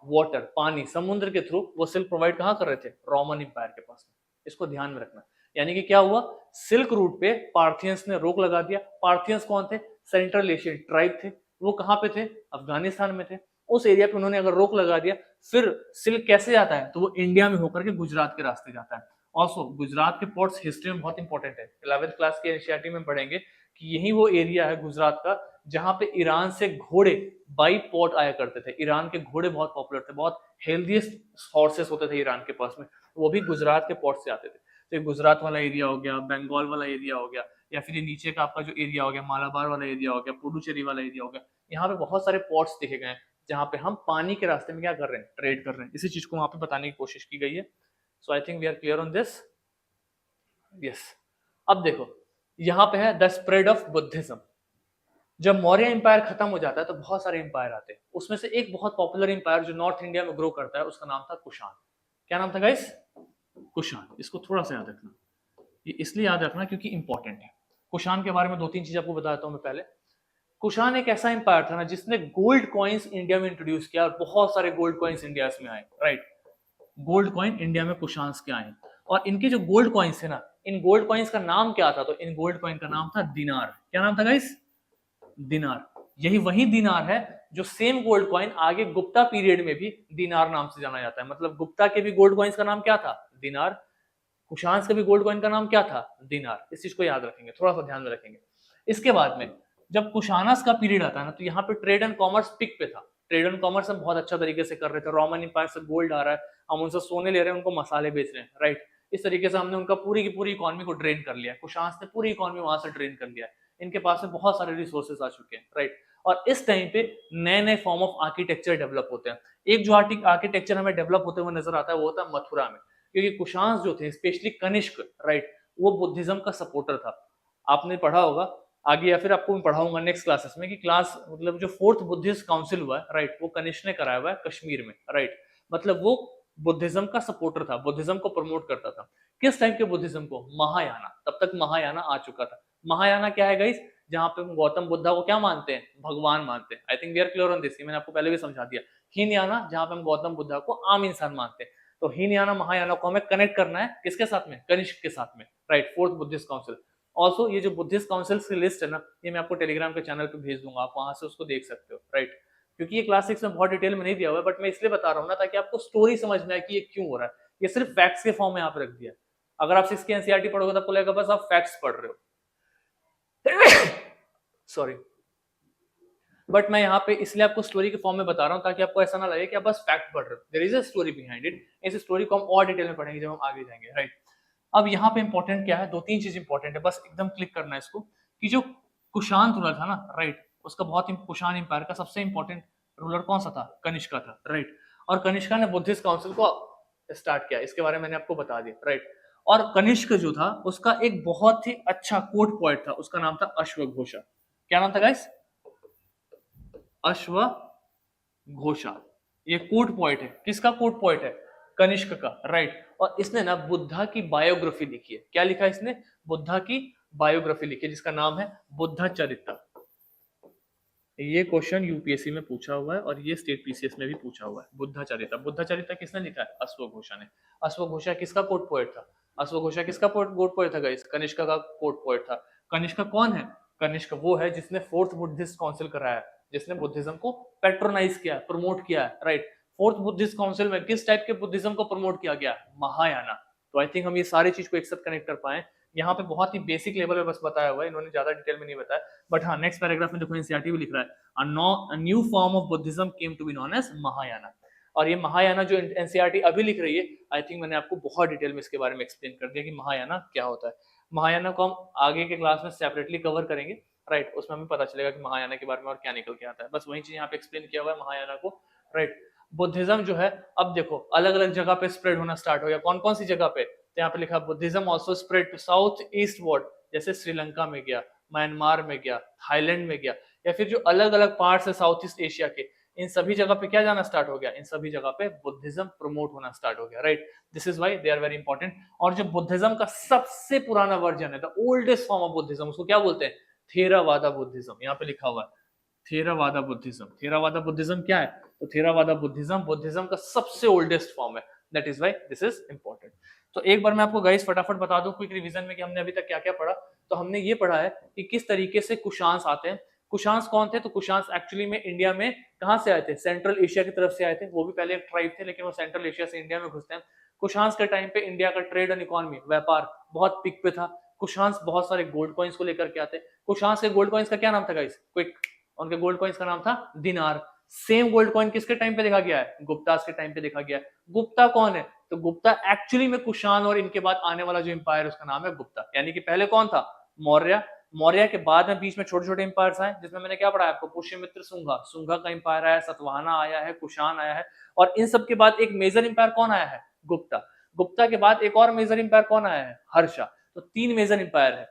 वाटर, पानी, समुद्र के थ्रू वो सिल्क प्रोवाइड कहाँ कर रहे थे, रोमन एम्पायर के पास में। इसको ध्यान में रखना। यानी कि क्या हुआ, सिल्क रूट पे पार्थियंस ने रोक लगा दिया। पार्थियंस कौन थे, सेंट्रल एशियन ट्राइब थे। वो कहाँ पे थे, अफगानिस्तान में थे। उस एरिया पे उन्होंने अगर रोक लगा दिया, फिर सिल्क कैसे जाता है, तो वो इंडिया में होकर के गुजरात के रास्ते जाता है। ऑल्सो गुजरात के पोर्ट्स हिस्ट्री में बहुत इंपॉर्टेंट है। 11th क्लास के एनसीईआरटी में पढ़ेंगे कि यही वो एरिया है गुजरात का जहां पे ईरान से घोड़े बाई पोर्ट आया करते थे। ईरान के घोड़े बहुत पॉपुलर थे, बहुत हेल्दीएस्ट हॉर्सेस होते थे ईरान के पास में, वो भी गुजरात के पोर्ट से आते थे। तो ये गुजरात वाला एरिया हो गया, बंगाल वाला एरिया हो गया, या फिर ये नीचे का आपका जो एरिया हो गया मालाबार वाला एरिया हो गया, पुडुचेरी वाला एरिया हो गया। यहाँ पे बहुत सारे पोर्ट्स देखे गए हैं जहाँ पे हम पानी के रास्ते में क्या कर रहे हैं, ट्रेड कर रहे हैं। इसी चीज को वहां पे बताने की कोशिश की गई है। So I think we are clear on this. Yes, अब देखो यहाँ पे है द स्प्रेड ऑफ बुद्धिज्म। जब मौर्य एम्पायर खत्म हो जाता है तो बहुत सारे एम्पायर आते हैं। उसमें से एक बहुत पॉपुलर एम्पायर जो नॉर्थ इंडिया में ग्रो करता है उसका नाम था कुषाण। क्या नाम था गाइस, कुषाण। इसको थोड़ा सा याद रखना, ये इसलिए याद रखना क्योंकि इंपॉर्टेंट है। कुषाण के बारे में 2-3 चीज आपको बताता हूँ मैं पहले। कुषाण एक ऐसा एम्पायर था ना जिसने गोल्ड कॉइन्स इंडिया में इंट्रोड्यूस किया और बहुत सारे गोल्ड कॉइन्स इंडिया में आए, राइट। गोल्ड कॉइन इंडिया में कुषाण के आए और इनके जो गोल्ड कॉइन्स थे ना, इन गोल्ड कॉइन्स का नाम क्या था, तो इन गोल्ड कॉइन का नाम था दिनार। क्या नाम था गाइस, दिनार। यही वही दिनार है जो सेम गोल्ड कॉइन आगे गुप्ता पीरियड में भी दिनार नाम से जाना जाता है। मतलब गुप्ता के भी गोल्ड कॉइन्स का नाम क्या था, दिनार। कुषाण के भी गोल्ड कॉइन का नाम क्या था, दिनार। इस चीज को याद रखेंगे, थोड़ा सा ध्यान में रखेंगे। इसके बाद में जब कुषाणस का पीरियड आता है ना तो यहाँ पे ट्रेड एंड कॉमर्स पिक पे था। ट्रेड एंड कॉमर्स हम बहुत अच्छा तरीके से कर रहे थे। रोमन एम्पायर से गोल्ड आ रहा है, हम उनसे सोने ले रहे हैं, उनको मसाले बेच रहे हैं, राइट। इस तरीके से हमने उनका पूरी की पूरी इकोनॉमी को ड्रेन कर लिया। कुषाण ने पूरी इकोनॉमी वहां से ड्रेन कर लिया है। इनके पास में बहुत सारे रिसोर्सेज आ चुके हैं, राइट। और इस टाइम पे नए नए फॉर्म ऑफ आर्किटेक्चर डेवलप होते हैं। एक जो आर्किटेक्चर हमें डेवलप होते हुए नजर आता है वो होता है मथुरा में, क्योंकि कुषाण जो थे स्पेशली कनिष्क, राइट, वो बुद्धिज्म का सपोर्टर था। आपने पढ़ा होगा आगे या फिर आपको मैं पढ़ाऊंगा नेक्स्ट क्लासेस में कि क्लास मतलब जो फोर्थ बुद्धिस्ट काउंसिल हुआ है, राइट, वो कनिष्क ने कराया हुआ है कश्मीर में, राइट। मतलब वो बुद्धिज्म का सपोर्टर था, बुद्धिज्म को प्रमोट करता था। किस टाइप के बुद्धिज्म को? महायाना। तब तक महायाना आ चुका था। महायाना क्या है गाइस? जहां पे गौतम बुद्धा को क्या मानते हैं? भगवान मानते हैं। I think we are clear on this, मैंने आपको पहले भी समझा दिया। हीनयाना, जहां पे हम गौतम बुद्धा को आम इंसान मानते हैं। तो हीनयाना महायाना को हमें कनेक्ट करना है किसके साथ में? कनिष्क के साथ में, right, fourth Buddhist council. Also ये जो बुद्धिस्ट काउंसिल्स की लिस्ट है ना, ये मैं आपको टेलीग्राम के चैनल पे भेज दूंगा, आप वहां से उसको देख सकते हो, राइट। क्योंकि ये क्लास 6 में बहुत डिटेल में नहीं दिया हुआ है, बट मैं इसलिए बता रहा हूँ ना ताकि आपको स्टोरी समझ में आए कि ये क्यों हो रहा है। ये सिर्फ फैक्ट्स के फॉर्म में यहाँ पे रख दिया। अगर आप 6 की एनसीईआरटी पढ़ोगे तो आपको लगेगा बस आप फैक्ट्स पढ़ रहे हो। सॉरी, बट मैं यहाँ पे इसलिए आपको स्टोरी के फॉर्म में बता रहा हूँ ताकि आपको ऐसा ना लगे कि आप बस फैक्ट पढ़ रहे हो। There is a story behind it. इस स्टोरी को हम और डिटेल में पढ़ेंगे जब हम आगे जाएंगे, राइट। अब यहाँ पे इंपॉर्टेंट क्या है? 2-3 चीज इंपॉर्टेंट है, बस एकदम क्लिक करना है इसको कि जो कुशाण रूलर था ना, राइट, उसका बहुत कुशाण एम्पायर का सबसे इंपॉर्टेंट रूलर कौन सा था? कनिष्का था, राइट। और कनिष्का ने बुद्धिस्ट काउंसिल को स्टार्ट किया, इसके बारे में मैंने आपको बता दिया, राइट। और कनिष्क जो था उसका एक बहुत ही अच्छा कोट पॉइंट था, उसका नाम था अश्वघोषा। क्या नाम था गाइस? अश्वघोषा। ये कोट पॉइंट है, किसका कोट पॉइंट है? कनिष्क का, राइट। और इसने ना बुद्धा की बायोग्राफी लिखी है। क्या लिखा है इसने? बुद्धा की बायोग्राफी लिखी है, जिसका नाम है बुद्ध चरित्र। ये क्वेश्चन यूपीएससी में पूछा हुआ है और ये स्टेट पीसीएस में भी पूछा हुआ है। बुद्ध चरित्र, बुद्ध चरित्र किसने लिखा है? अश्वघोषा ने। अश्वघोषा किसका कोट पोएट था? अश्वघोषा किसका कोट पोएट था गाइस? कनिष्का का कोट पोएट था। कनिष्का कौन है? कनिष्क वो है जिसने फोर्थ बुद्धिस्ट काउंसिल कराया, जिसने बुद्धिज्म को पेट्रोनाइज किया, प्रमोट किया, राइट। फोर्थ बुद्धिस्ट काउंसिल में किस टाइप के बुद्धिज्म को प्रमोट किया गया? महायाना। तो आई थिंक हम ये सारी चीज को एक साथ कनेक्ट कर पाए। यहाँ पे बहुत ही बेसिक लेवल पे बस बताया हुआ है, इन्होंने ज्यादा डिटेल में नहीं बताया। बट हाँ, नेक्स्ट पैराग्राफ में देखो एनसीईआरटी भी लिख रहा है, a new form of Buddhism came to be known as Mahayana। और ये महायाना जो एनसीईआरटी अभी लिख रही है, आई थिंक मैंने आपको बहुत डिटेल में इसके बारे में एक्सप्लेन कर दिया कि महायाना क्या होता है। महायाना को हम आगे के क्लास में सेपरेटली कवर करेंगे, राइट। उसमें हमें पता चलेगा कि महायाना के बारे में और क्या निकल के आता है। बस वही चीज यहाँ पे एक्सप्लेन किया हुआ है महायाना को, राइट। बुद्धिज्म जो है, अब देखो अलग अलग जगह पे स्प्रेड होना स्टार्ट हो गया। कौन कौन सी जगह पे? तो यहाँ पे लिखा Buddhism also spread to south east world, जैसे श्रीलंका में गया, म्यांमार में गया, थाईलैंड में गया, या फिर जो अलग अलग पार्ट्स है साउथ ईस्ट एशिया के, इन सभी जगह पे क्या जाना स्टार्ट हो गया? इन सभी जगह पे बुद्धिज्म प्रमोट होना स्टार्ट हो गया, right. This is why they are very important. और जो बुद्धिज्म का सबसे पुराना वर्जन है, the oldest form of Buddhism, उसको क्या बोलते हैं? थेरावादा बुद्धिज्म। यहाँ पे लिखा हुआ है थेरावादा बुद्धिज्म। थेरावादा बुद्धिज्म क्या है? तो थेरावादा बुद्धिज्म बुद्धिज्म का सबसे ओल्डेस्ट फॉर्म है। That is why this is important. तो एक बार मैं आपको गाइस फटाफट बता दूं क्विक रिवीजन में कि हमने अभी तक क्या क्या पढ़ा। तो हमने ये पढ़ा है कि किस तरीके से कुशांस आते हैं। कुशांस कौन थे? तो कुशांस एक्चुअली में इंडिया में कहां से आए थे? सेंट्रल एशिया की तरफ से आए थे। वो भी पहले एक ट्राइब थे, लेकिन वो सेंट्रल एशिया से इंडिया में घुसते हैं। कुशांस के टाइम पे इंडिया का ट्रेड एंड इकोनॉमी, व्यापार बहुत पीक पे था। कुशांस बहुत सारे गोल्ड कॉइन्स को लेकर के आते। कुशांस के गोल्ड कॉइन्स का क्या नाम था गाइस? क्विक, उनके गोल्ड कॉइन्स का नाम था दिनार। सेम गोल्ड कॉइन किसके टाइम पे देखा गया है? गुप्तास के टाइम पे देखा गया है। गुप्ता कौन है? तो गुप्ता एक्चुअली में कुशान और इनके बाद आने वाला जो एम्पायर उसका नाम है गुप्ता। यानी कि पहले कौन था? मौर्य। मौर्य के बाद में बीच में छोटे छोटे एम्पायर्स आए, जिसमें मैंने क्या पढ़ा आपको? पुष्यमित्र सुंगा, सुंगा का एम्पायर आया, सतवाहना आया है, कुशान आया है। और इन सब के बाद एक मेजर एम्पायर कौन आया है? गुप्ता। गुप्ता के बाद एक और मेजर एम्पायर कौन आया है? हर्षा। तो 3 मेजर एम्पायर है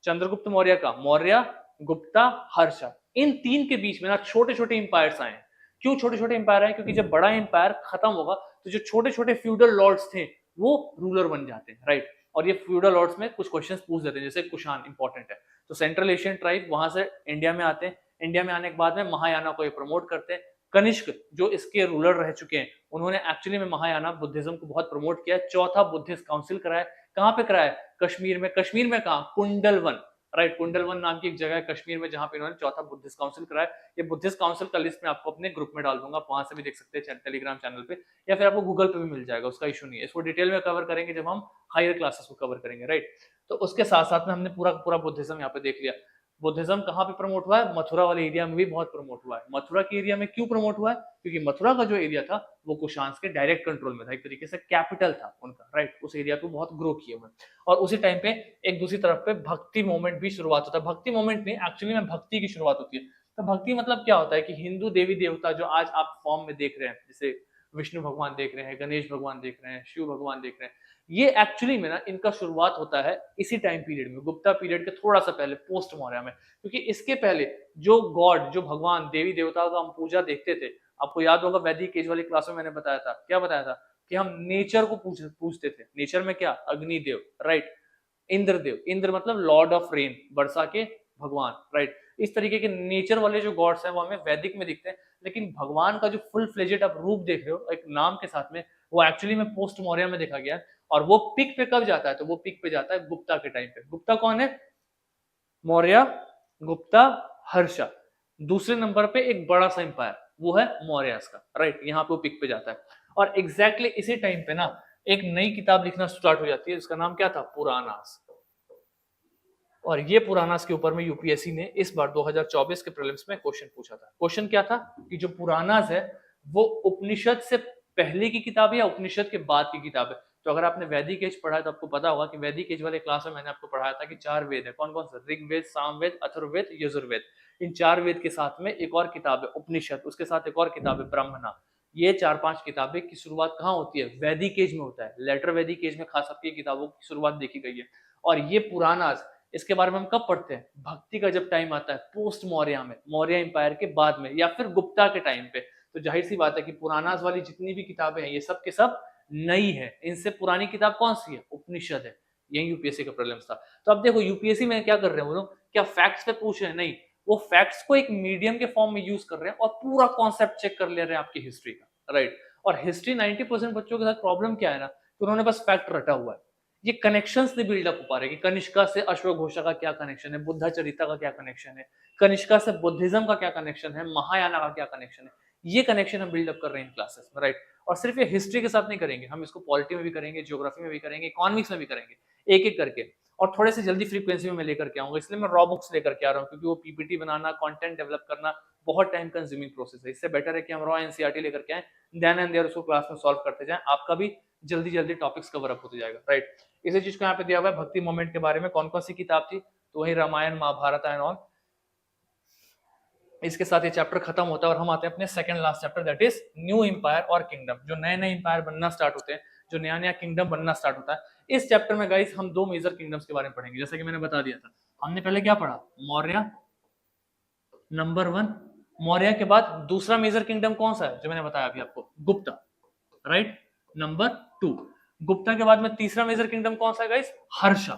चंद्रगुप्त मौर्य का। मौर्य, गुप्ता, हर्षा। इन 3 के बीच में ना छोटे छोटे एम्पायर्स आए हैं। क्यों छोटे छोटे एम्पायर आए? क्योंकि जब बड़ा एम्पायर खत्म होगा तो जो छोटे छोटे फ्यूडल लॉर्ड्स थे वो रूलर बन जाते हैं, राइट। और ये फ्यूडल लॉर्ड्स में कुछ क्वेश्चंस पूछ देते हैं, जैसे कुशान इंपॉर्टेंट है। तो सेंट्रल एशियन ट्राइब वहां से इंडिया में आते हैं। इंडिया में आने के बाद में महायाना को ये प्रमोट करते हैं। कनिष्क जो इसके रूलर रह चुके हैं, उन्होंने एक्चुअली में महायाना बुद्धिज्म को बहुत प्रमोट किया। चौथा बुद्धिस्ट काउंसिल कराया। कहां पे कराया? कश्मीर में। कश्मीर में कहां? कुंडलवन, राइट। कुंडलवन नाम की एक जगह है कश्मीर में, जहां पे इन्होंने चौथा बुद्धिस्ट काउंसिल कराया। ये बुद्धिस्ट काउंसिल का लिस्ट मैं आपको अपने ग्रुप में डाल दूंगा, वहां से भी देख सकते हैं टेलीग्राम चैनल पे, या फिर आपको गूगल पे भी मिल जाएगा, उसका इशू नहीं है। इसको डिटेल में कवर करेंगे जब हम हायर क्लासेस को कवर करेंगे, राइट। तो उसके साथ साथ में हमने पूरा पूरा बुद्धिज्म यहाँ पे देख लिया। बुद्धिज्म कहाँ पे प्रमोट हुआ है? मथुरा वाले एरिया में भी बहुत प्रमोट हुआ है। मथुरा के एरिया में क्यों प्रमोट हुआ है? क्योंकि मथुरा का जो एरिया था वो कुशांस के डायरेक्ट कंट्रोल में था, एक तरीके से कैपिटल था उनका, राइट। उस एरिया को बहुत ग्रो किए हुए। और उसी टाइम पे एक दूसरी तरफ पे भक्ति मूवमेंट भी शुरुआत होता है। भक्ति मूवमेंट नहीं, एक्चुअली में भक्ति की शुरुआत होती है। तो भक्ति मतलब क्या होता है कि हिंदू देवी देवता जो आज आप फॉर्म में देख रहे हैं, जैसे विष्णु भगवान देख रहे हैं, गणेश भगवान देख रहे हैं, शिव भगवान देख रहे हैं, ये एक्चुअली में ना इनका शुरुआत होता है इसी टाइम पीरियड में, गुप्ता पीरियड के थोड़ा सा पहले, पोस्ट मौर्य में। क्योंकि इसके पहले जो गॉड, जो भगवान, देवी देवताओं का हम पूजा देखते थे, आपको याद होगा वैदिक एज वाली क्लास में मैंने बताया था, क्या बताया था कि हम नेचर को पूजते थे। नेचर में क्या, अग्निदेव, राइट, इंद्रदेव, इंद्र मतलब लॉर्ड ऑफ रेन, वर्षा के भगवान, राइट। इस तरीके के नेचर वाले जो गॉड्स हैं वो हमें वैदिक में दिखते हैं, लेकिन भगवान का जो फुल फ्लेजेड आप रूप देख रहे हो एक नाम के साथ में, वो एक्चुअली में पोस्ट मौर्य में देखा गया है। और वो पिक पे कब जाता है, तो वो पिक पे जाता है गुप्ता के टाइम पे। गुप्ता कौन है, मौर्य, गुप्ता, हर्षा। दूसरे नंबर पे एक बड़ा सा इंपायर वो है मौर्यस का, राइट, यहाँ पे वो पिक पे जाता है। और एग्जैक्टली इसी टाइम पे ना एक नई किताब लिखना स्टार्ट हो जाती है, जिसका नाम क्या था, पुराणास। और ये पुराणास के ऊपर में यूपीएससी ने इस बार 2024 के प्रीलिम्स में क्वेश्चन पूछा था। क्वेश्चन क्या था कि जो पुराणास है वो उपनिषद से पहले की किताब है या उपनिषद के बाद की किताब है। तो अगर आपने वैदिक एज पढ़ा है तो आपको पता होगा कि वैदिक एज वाले क्लास में मैंने आपको पढ़ाया था कि 4 वेद है, कौन कौन से, ऋग्वेद, सामवेद, अथर्ववेद, यजुर्वेद। इन 4 वेद के साथ में एक और किताब है उपनिषद, उसके साथ एक और किताब है ब्राह्मणा। ये 4-5 किताबें की शुरुआत कहाँ होती है, वैदिक एज में होता है। लेटर वैदिक एज में खास करके किताबों की शुरुआत देखी गई है। और ये पुराणास, इसके बारे में हम कब पढ़ते हैं, भक्ति का जब टाइम आता है, पोस्ट मौर्य में, मौर्य एम्पायर के बाद में, या फिर गुप्ता के टाइम पे। तो जाहिर सी बात है कि पुराणास वाली जितनी भी किताबें हैं ये सब के सब नई है। इनसे पुरानी किताब कौन सी है, उपनिषद है। यही यूपीएससी का प्रॉब्लम था। तो अब देखो यूपीएससी में क्या कर रहे हैं वो लोग, क्या फैक्ट्स पे पूछ रहे हैं, नहीं, वो फैक्ट्स को एक मीडियम के फॉर्म में यूज कर रहे हैं और पूरा कॉन्सेप्ट चेक कर ले रहे हैं आपकी हिस्ट्री का, राइट। और हिस्ट्री 90% बच्चों के साथ प्रॉब्लम क्या है ना, कि उन्होंने बस फैक्ट रटा हुआ है, ये कनेक्शंस नहीं बिल्डअप हो पा रहे कि कनिष्का से अश्वघोषा का क्या कनेक्शन है, बुद्धाचरिता का क्या कनेक्शन है, कनिष्का से बुद्धिज्म का क्या कनेक्शन है, महायाना का क्या कनेक्शन है। ये कनेक्शन हम बिल्डअप कर रहे हैं इन क्लासेस में, राइट। और सिर्फ ये हिस्ट्री के साथ नहीं करेंगे, हम इसको पॉलिटी में भी करेंगे, ज्योग्राफी में भी करेंगे, इकोनॉमिक्स में भी करेंगे, एक एक करके। और थोड़े से जल्दी फ्रीक्वेंसी में मैं लेकर के आऊंगा, इसलिए मैं रॉ बुक्स लेकर के आ रहा हूँ, क्योंकि वो पीपीटी बनाना, कंटेंट डेवलप करना बहुत टाइम कंज्यूमिंग प्रोसेस है। इससे बेटर है कि हम रॉ एनसीईआरटी लेकर के आए, देन एंड देयर उसको क्लास में सॉल्व करते जाएं, आपका भी जल्दी जल्दी टॉपिक्स कवर अप होते जाएगा, राइट। इसी चीज को यहाँ पे दिया हुआ है, भक्ति मोमेंट के बारे में कौन कौन सी किताब थी, तो वही रामायण, महाभारत एंड ऑल। इसके साथ ये चैप्टर खत्म होता है और हम आते हैं अपने second last chapter, that is new empire और किंगडम। जो नए नए एम्पायर बनना स्टार्ट होते हैं, जो नया नया किंगडम बनना स्टार्ट होता है। इस चैप्टर में गाइस हम 2 मेजर किंगडम्स के बारे में पढ़ेंगे, जैसे कि मैंने बता दिया था। हमने पहले क्या पढ़ा, मौर्य नंबर 1, मौर्य के बाद दूसरा मेजर किंगडम कौन सा है, जो मैंने बताया अभी आपको, गुप्ता, राइट, नंबर 2। गुप्ता के बाद में तीसरा मेजर किंगडम कौन सा है guys, Harsha,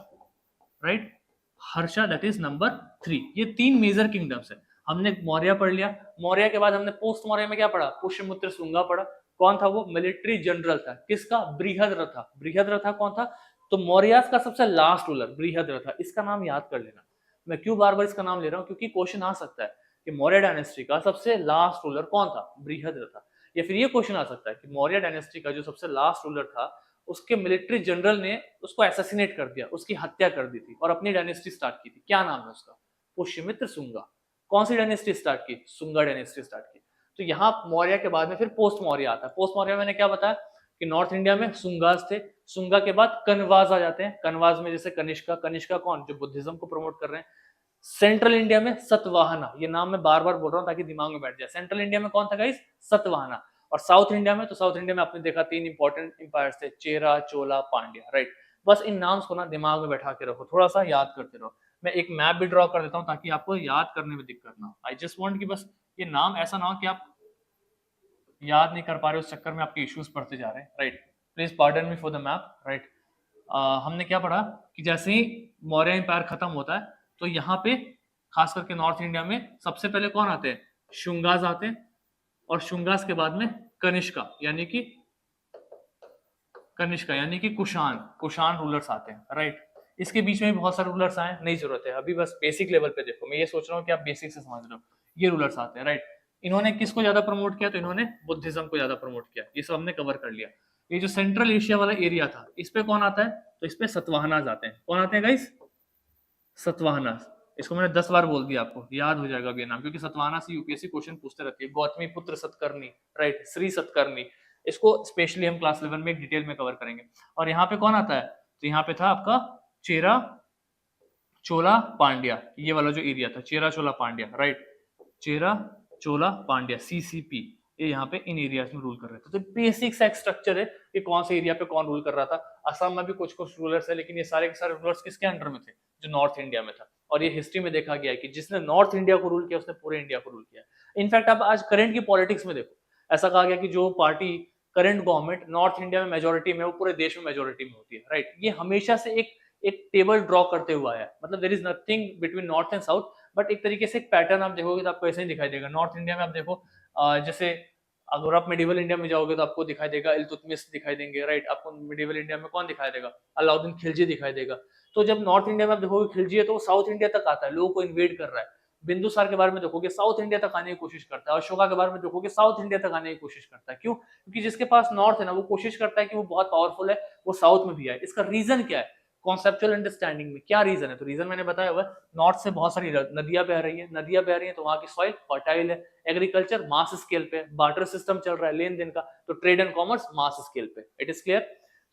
right, Harsha, that is number 3। ये 3 मेजर किंगडम्स है। हमने मौर्य पढ़ लिया, मौर्य के बाद हमने पोस्ट मौर्य में क्या पढ़ा, पुष्यमित्र शुंगा पढ़ा। कौन था वो, मिलिट्री जनरल था, किसका, बृहद्रथा। बृहद्रथा कौन था, तो मौर्य का सबसे लास्ट रूलर बृहद्रथा। इसका नाम याद कर लेना। मैं क्यों बार बार इसका नाम ले रहा हूँ, क्योंकि क्वेश्चन आ सकता है कि मौर्य डायनेस्टी का सबसे लास्ट रूलर कौन था, बृहद्रथा। या फिर ये क्वेश्चन आ सकता है कि मौर्य डायनेस्टी का जो सबसे लास्ट रूलर था, उसके मिलिट्री जनरल ने उसको असैसिनेट कर दिया, उसकी हत्या कर दी थी और अपनी डायनेस्टी स्टार्ट की थी। क्या नाम है उसका, पुष्यमित्र शुंगा। कौन सी डायनेस्टी स्टार्ट की, शुंगा डायनेस्टी स्टार्ट की। तो यहाँ मौर्य के बाद में फिर पोस्ट मौर्य आता है। पोस्ट मौर्य में मैंने क्या बताया कि नॉर्थ इंडिया में शुंगास थे, शुंगा के बाद कनवाज आ जाते हैं। कनवाज में जैसे कनिष्का, कनिष्का कौन, जो बुद्धिज्म को प्रमोट कर रहे हैं। सेंट्रल इंडिया में सतवाहना, ये नाम मैं बार बार बोल रहा हूँ ताकि दिमाग में बैठ जाए। सेंट्रल इंडिया में कौन था गाइस, सतवाहना। और साउथ इंडिया में, तो साउथ इंडिया में आपने देखा 3 इंपॉर्टेंट एम्पायर्स थे, चेरा, चोला, पांड्या, राइट। बस इन नाम्स को ना दिमाग में बैठा के रखो, थोड़ा सा याद करते रहो। मैं एक मैप भी ड्रॉ कर देता हूँ ताकि आपको याद करने में दिक्कत ना हो। आई जस्ट वांट कि बस ये नाम ऐसा ना हो कि आप याद नहीं कर पा रहे, उस चक्कर में आपके इश्यूज बढ़ते जा रहे हैं, right. Please pardon me for the map, right. हमने क्या पढ़ा कि जैसे ही मौर्य एम्पायर खत्म होता है तो यहाँ पे खास करके नॉर्थ इंडिया में सबसे पहले कौन आते हैं, शुंगास आते हैं। और शुंगास के बाद में कनिष्का यानी कि कुषाण रूलर्स आते हैं, राइट। इसके बीच में भी बहुत सारे रूलर्स आए, नहीं जरूरत है अभी, बस बेसिक लेवल पे देखो। मैं ये सोच रहा हूँ कि आप बेसिक से समझ रहे हो। ये रूलर्स आते हैं, राइट। इन्होंने किसको ज्यादा प्रमोट किया, तो इन्होंने बुद्धिज्म को ज्यादा प्रमोट किया। ये सब हमने कवर कर लिया। ये जो सेंट्रल एशिया वाला एरिया था, इस पे कौन आता है, तो इस पे सतवाहनास आते हैं। कौन आते हैं गाइस, सतवाहनास। इसको मैंने 10 बार बोल दिया, आपको याद हो जाएगा ये नाम, क्योंकि सतवाहना से यूपीएससी क्वेश्चन पूछते रहती है। गौतमी पुत्र सतकर्णी, राइट, श्री सतकर्णी। इसको स्पेशली हम क्लास 11 में डिटेल में कवर करेंगे। और यहाँ पे कौन आता है, तो यहाँ पे था आपका चेरा, चोला, पांड्या। ये वाला जो एरिया था, चेरा, चोला, पांड्या, राइट, चेरा, चोला, पांड्या, सीसीपी। ये यहाँ पे इन एरियाज में रूल कर रहे थे। तो बेसिक सा स्ट्रक्चर है कि कौन से एरिया पे कौन रूल कर रहा था। असम में भी कुछ कुछ रूलर्स है, लेकिन ये सारे के सारे रूलर्स किसके अंडर में थे, जो नॉर्थ इंडिया में था। और ये हिस्ट्री में देखा गया है कि जिसने नॉर्थ इंडिया को रूल किया उसने पूरे इंडिया को रूल किया। इनफैक्ट आप आज करंट की पॉलिटिक्स में देखो, ऐसा कहा गया कि जो party current government north India में मेजोरिटी में, वो पूरे देश में मेजोरिटी में होती है, राइट। ये हमेशा से एक टेबल ड्रॉ करते हुआ है, मतलब there is nothing between north and south, but एक तरीके से एक पैटर्न आप देखोगे तो आपको ऐसे ही दिखाई देगा। नॉर्थ इंडिया में आप देखो, जैसे अगर आप मिडिवल इंडिया में जाओगे तो आपको दिखाई देगा इल्तुतमिश दिखाई देंगे, राइट। आपको मिडिवल इंडिया में कौन दिखाई देगा, अलाउद्दीन खिलजी दिखाई देगा। तो जब नॉर्थ इंडिया में आप देखोगे खिलजी है तो वो साउथ इंडिया तक आता है, लोगों को इन्वेड कर रहा है। बिंदुसार के बारे में देखोगे साउथ इंडिया तक आने की कोशिश करता है। अशोका के बारे में देखोगे साउथ इंडिया तक आने की कोशिश करता है। क्यों? क्योंकि जिसके पास नॉर्थ है ना, वो कोशिश करता है कि वो बहुत पावरफुल है, वो साउथ में भी आए। इसका रीजन क्या है? कॉन्सेप्चुअल अंडरस्टैंडिंग में क्या रीजन है? तो रीजन मैंने बताया हुआ है, नॉर्थ से बहुत सारी नदियां बह रही है, नदियां बह रही है तो वहां की सॉइल फर्टाइल है, एग्रीकल्चर मास स्केल पे, बार्टर सिस्टम चल रहा है लेन देन का, तो trade and commerce mass scale पे। It is clear?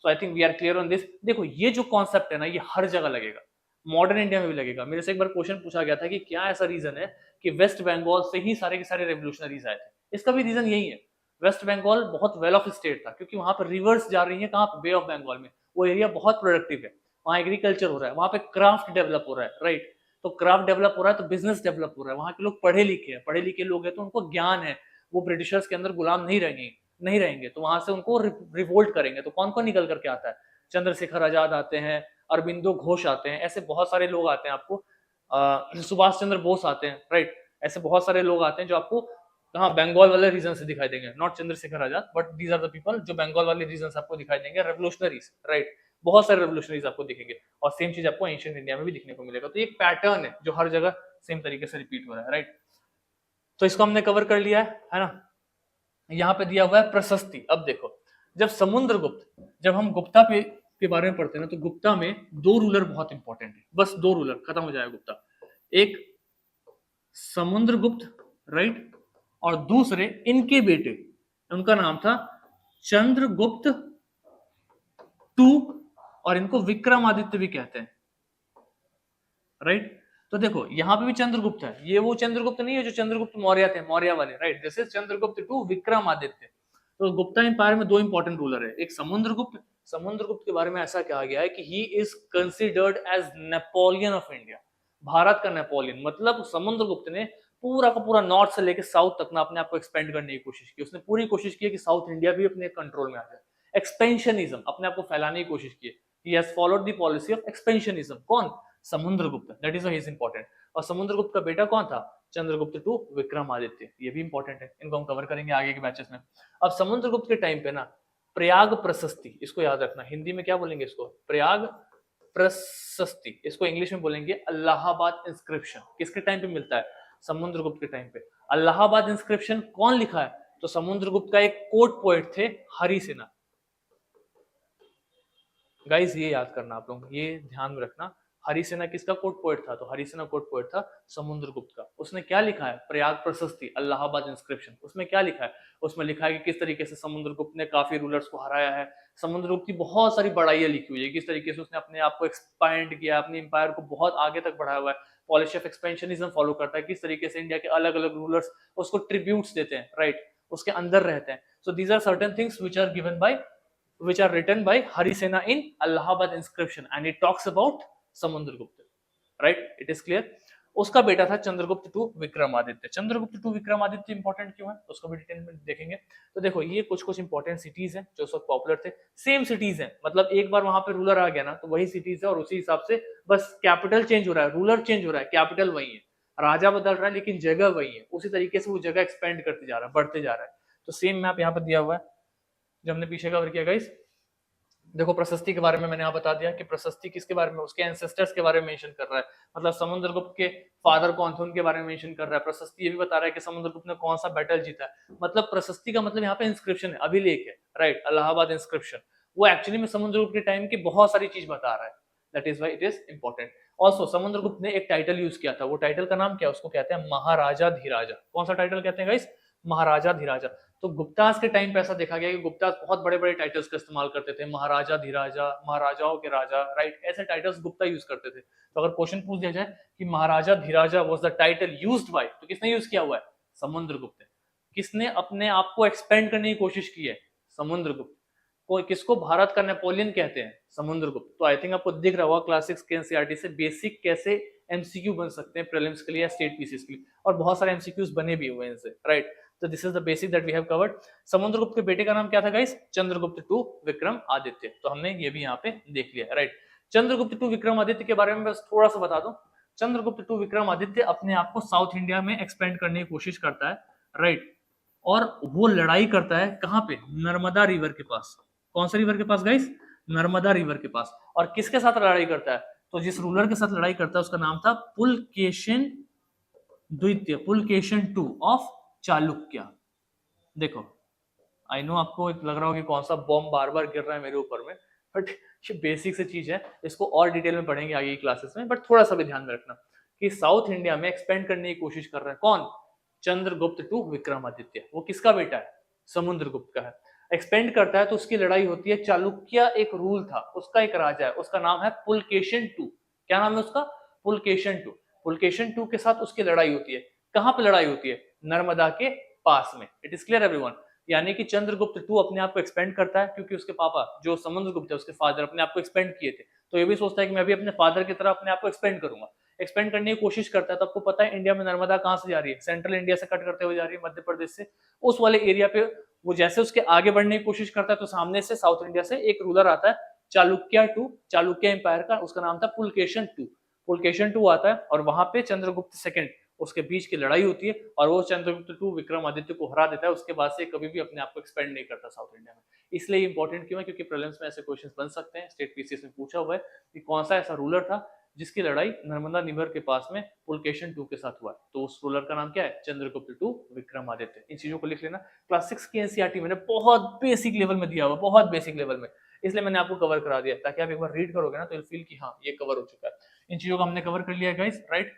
So I think we are clear on this. देखो ये जो कॉन्सेप्ट है ना, ये हर जगह लगेगा, मॉडर्न इंडिया में भी लगेगा। मेरे से एक बार क्वेश्चन पूछा गया था कि क्या ऐसा रीजन है कि वेस्ट बंगाल से ही सारे के सारे रेवोल्यूशनरीज आए थे। इसका भी रीजन यही है, वेस्ट बंगाल बहुत वेल ऑफ स्टेट था, क्योंकि वहां पर रिवर्स जा रही है, कहाँ पे, बे ऑफ बंगाल में। वो एरिया बहुत प्रोडक्टिव है, वहाँ एग्रीकल्चर हो रहा है, वहाँ पे क्राफ्ट डेवलप हो रहा है, राइट। तो क्राफ्ट डेवलप हो रहा है तो बिजनेस डेवलप हो रहा है, वहाँ के लोग पढ़े लिखे हैं, पढ़े लिखे लोग हैं तो उनको ज्ञान है, वो ब्रिटिशर्स के अंदर गुलाम नहीं रहेंगे, तो वहां से उनको रिवोल्ट करेंगे। तो कौन कौन निकल करके आता है? चंद्रशेखर आजाद आते हैं, अरबिंदो घोष आते हैं, ऐसे बहुत सारे लोग आते हैं आपको, सुभाष चंद्र बोस आते हैं, राइट। ऐसे बहुत सारे लोग आते हैं जो आपको कहाँ, बंगाल वाले रीजन से दिखाई देंगे, not Chandrashekhar Azad, but these are the people जो बंगाल वाले रीजन से आपको दिखाई देंगे, रेवोल्यूशनरीज, राइट। बहुत सारे रेवोल्यूशनरीज आपको दिखेंगे, और सेम चीज आपको एंशिएंट इंडिया में भी दिखने को मिलेगा। तो ये पैटर्न है जो हर जगह सेम तरीके से रिपीट हो रहा है, राइट। तो इसको हमने कवर कर लिया है ना। यहाँ पे दिया हुआ है प्रशस्ति। अब देखो, जब समुद्रगुप्त, जब हम गुप्ता के बारे में पढ़ते हैं ना, तो गुप्ता में दो रूलर बहुत इंपॉर्टेंट है, बस दो रूलर खत्म हो जाएगा गुप्ता। एक समुद्रगुप्त, राइट, और दूसरे इनके बेटे, उनका नाम था चंद्रगुप्त टू, और इनको विक्रमादित्य भी कहते हैं, राइट। तो देखो यहाँ पे भी चंद्रगुप्त है, ये वो चंद्रगुप्त नहीं है जो चंद्रगुप्त मौर्य थे, मौर्य वाले, right. This is Chandragupta two Vikramaditya. तो गुप्ता एम्पायर में दो इंपॉर्टेंट रूलर है, एक समुद्रगुप्त। समुद्रगुप्त के बारे में ऐसा कहा गया है कि he is considered as Napoleon of India, Bharat का नेपोलियन। मतलब समुद्रगुप्त ने पूरा का पूरा नॉर्थ से लेकर साउथ तक ना अपने आप को एक्सपेंड करने की कोशिश की। उसने पूरी कोशिश की कि साउथ इंडिया भी अपने कंट्रोल में आ जाए, एक्सपेंशनिज्म, अपने आप को फैलाने की कोशिश की। He has followed the policy of expansionism. कौन? Samudragupta, that is why he is important. और समुद्रगुप्त का बेटा कौन था? चंद्रगुप्त टू विक्रमादित्य। ये भी इंपॉर्टेंट है, इनको हम कवर करेंगे आगे के बैचेस में। अब समुद्रगुप्त के टाइम पे ना प्रयाग प्रशस्ति, इसको याद रखना, हिंदी में क्या बोलेंगे इसको? प्रयाग प्रशस्ति। इसको इंग्लिश में बोलेंगे अलाहाबाद इंस्क्रिप्शन। किसके टाइम पे मिलता है? समुद्रगुप्त के टाइम पे। अलाहाबाद इंस्क्रिप्शन कौन लिखा है? तो समुद्रगुप्त का एक कोर्ट पोएट थे, हरिसेना। गाइस ये याद करना आप लोग, ये ध्यान में रखना, हरिसेना किसका कोर्ट पोएट था? तो हरिसेना कोर्ट पोएट था समुद्रगुप्त का। उसने क्या लिखा है? प्रयाग प्रशस्ति, अलाहाबाद इंस्क्रिप्शन। उसमें क्या लिखा है? उसमें लिखा है कि किस तरीके से समुद्रगुप्त ने काफी रूलर्स को हराया है। समुद्रगुप्त की बहुत सारी बड़ाइयां लिखी हुई है, किस तरीके से उसने अपने आप को एक्सपांड किया, अपने एम्पायर को बहुत आगे तक बढ़ाया हुआ है। पॉलिसी ऑफ एक्सपेंशनिज्म फॉलो करता है, किस तरीके से इंडिया के अलग अलग रूलर्स उसको ट्रिब्यूट्स देते हैं, राइट, उसके अंदर रहते हैं। So these are certain things which are given by, which are written by Harisena in Allahabad inscription, and it talks about Samudragupta, right? It is clear? उसका बेटा था Chandragupta two Vikramaditya. Chandragupta two Vikramaditya important क्यों है उसको भी डिटेल में देखेंगे। तो देखो ये कुछ कुछ इंपॉर्टेंट सिटीज हैं जो उस वक्त पॉपुलर थे, सेम सिटीज हैं, मतलब एक बार वहां पे रूलर आ गया ना तो वही सिटीज है, और उसी हिसाब से बस कैपिटल चेंज हो रहा है, रूलर चेंज हो रहा है, कैपिटल वही है, राजा बदल रहा है लेकिन जगह वही है। उसी तरीके से वो जगह एक्सपेंड करते जा रहा है, बढ़ते जा रहा है। तो सेम मैप यहाँ पर दिया हुआ है जो हमने पीछे कवर किया गाइस। देखो प्रशस्ति के बारे में मैंने यहाँ बता दिया कि प्रशस्ति किसके बारे में, उसके एंसेस्टर्स के बारे में मेंशन कर रहा है, मतलब समुद्रगुप्त के फादर कौन थे उनके बारे में मेंशन कर रहा है। प्रशस्ति ये भी बता रहा है कि समुद्रगुप्त ने कौन सा बैटल जीता है। मतलब प्रशस्ति का मतलब यहाँ पे इंस्क्रिप्शन है, अभिलेख है, राइट, अलाहाबाद इंस्क्रिप्शन। वो एक्चुअली में समुद्रगुप्त के टाइम की बहुत सारी चीज बता रहा है, that is why it is important. Also Samudragupta ने एक टाइटल यूज किया था, वो टाइटल का नाम क्या है? उसको कहते हैं महाराजा धीराजा। कौन सा टाइटल कहते हैं गाइस? महाराजा धीराजा। तो गुप्तास के टाइम पे ऐसा देखा गया कि गुप्तास बहुत बड़े बड़े टाइटल्स का इस्तेमाल करते थे, महाराजा धीराजा, महाराजाओं के राजा, राइट, ऐसे टाइटल्स गुप्ता यूज करते थे। तो अगर क्वेश्चन पूछ दिया जाए कि maharajadhiraja was the title used by, तो किसने यूज किया हुआ है? समुद्रगुप्त ने। किसने अपने आप को एक्सपेंड करने की कोशिश की है? समुद्रगुप्त। कोई किसको भारत का नेपोलियन कहते हैं? समुद्रगुप्त। तो आई थिंक आपको दिख रहा होगा क्लास 6 के एनसीईआरटी से बेसिक कैसे एमसीक्यू बन सकते हैं प्रीलिम्स के लिए या स्टेट पीसीएस के लिए, और बहुत सारे एमसीक्यूज बने भी हुए हैं इनसे, राइट। तो this is the basic that we have covered. Samudragupta के बेटे का नाम क्या था गाइस? चंद्रगुप्त टू विक्रमादित्य। तो हमने ये भी यहाँ पे देख लिया, राइट। चंद्रगुप्त टू विक्रमादित्य के बारे में बस थोड़ा सा बता दूं। चंद्रगुप्त टू विक्रमादित्य अपने आप को साउथ इंडिया में एक्सपेंड करने की कोशिश करता है, राइट। और वो लड़ाई करता है कहां पे? नर्मदा रिवर के पास। कौन सा रिवर के पास गाइस? नर्मदा रिवर के पास। और किसके साथ लड़ाई करता है? तो जिस रूलर के साथ लड़ाई करता है उसका नाम था पुलकेशिन द्वितीय, पुलकेशिन टू ऑफ चालुक्य। देखो, आई नो आपको लग रहा होगा कि कौन सा बॉम्ब बार बार गिर रहा है मेरे ऊपर में, बट ये बेसिक से चीज है, इसको और डिटेल में पढ़ेंगे आगे की क्लासेस में। बट थोड़ा सा भी ध्यान में रखना कि साउथ इंडिया में एक्सपेंड करने की कोशिश कर रहा है कौन? चंद्रगुप्त टू विक्रमादित्य। वो किसका बेटा है? समुद्रगुप्त का है। एक्सपेंड करता है तो उसकी लड़ाई होती है, चालुक्य एक रूल था, उसका एक राजा है, उसका नाम है पुलकेशिन टू। क्या नाम है उसका? पुलकेशिन टू। पुलकेशिन टू के साथ उसकी लड़ाई होती है। कहां पे लड़ाई होती है? नर्मदा के पास में। It is clear everyone? यानी कि चंद्रगुप्त टू अपने आप को एक्सपेंड करता है क्योंकि उसके पापा जो समुद्रगुप्त है, उसके फादर अपने आप को एक्सपेंड किए थे, तो ये भी सोचता है कि मैं भी अपने फादर की तरह अपने आप को एक्सपेंड करूंगा। एक्सपेंड करने की कोशिश करता है। तो आपको पता है इंडिया में नर्मदा कहां से जा रही है? सेंट्रल इंडिया से कट करते हुए जा रही है, मध्य प्रदेश से। उस वाले एरिया पे वो जैसे उसके आगे बढ़ने की कोशिश करता है तो सामने से साउथ इंडिया से एक रूलर आता है, चालुक्य टू, चालुक्य एम्पायर का, उसका नाम था पुलकेशिन टू। पुलकेशिन टू आता है और वहां पे चंद्रगुप्त सेकंड, उसके बीच की लड़ाई होती है और वो चंद्रगुप्त टू विक्रमादित्य को हरा देता है। उसके बाद से कभी भी अपने आप को एक्सपेंड नहीं करता साउथ इंडिया में। इसलिए इंपॉर्टेंट क्यों है? क्योंकि प्रीलिम्स में ऐसे क्वेश्चंस बन सकते हैं। स्टेट पीसीएस में पूछा हुआ है कि कौन सा ऐसा रूलर था जिसकी लड़ाई नर्मदा रिवर के पास में पुलकेशिन टू के साथ हुआ है। तो उस रूलर का नाम क्या है? चंद्रगुप्त टू विक्रमादित्य। इन चीजों को लिख लेना। क्लास 6 की एनसीईआरटी मैंने बहुत बेसिक लेवल में दिया हुआ, बहुत बेसिक लेवल में, इसलिए मैंने आपको कवर करा दिया ताकि आप एक बार रीड करोगे ना तो फील कि हाँ ये कवर हो चुका है। इन चीजों को हमने कवर कर लिया गाइस, राइट।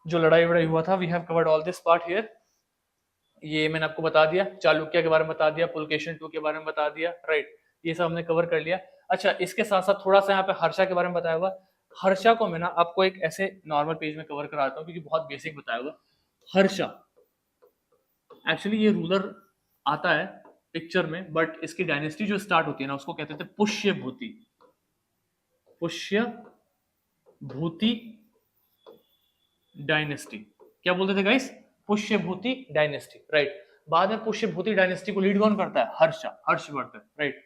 जो लड़ाई वड़ाई हुआ था, we have covered all this part here. ये मैंने आपको बता दिया, चालुक्य के बारे में बता दिया, पुलकेशिन टू के बारे में बता दिया, राइट। ये सब हमने कवर कर लिया। अच्छा, इसके साथ साथ थोड़ा सा यहाँ पे हर्षा के बारे में बताया हुआ। हर्षा को मैं ना आपको एक ऐसे नॉर्मल पेज में कवर कराता हूँ क्योंकि बहुत बेसिक बताया हुआ। हर्षा एक्चुअली ये रूलर आता है पिक्चर में, बट इसकी डायनेस्टी जो स्टार्ट होती है ना उसको कहते थे पुष्यभूति। पुष्यभूति डायनेस्टी। क्या बोलते थे गाइस? Pushyabhuti dynasty, right. बाद में पुष्यभूति डायनेस्टी को लीड कौन करता है? हर्षा, हर्षवर्धन, राइट।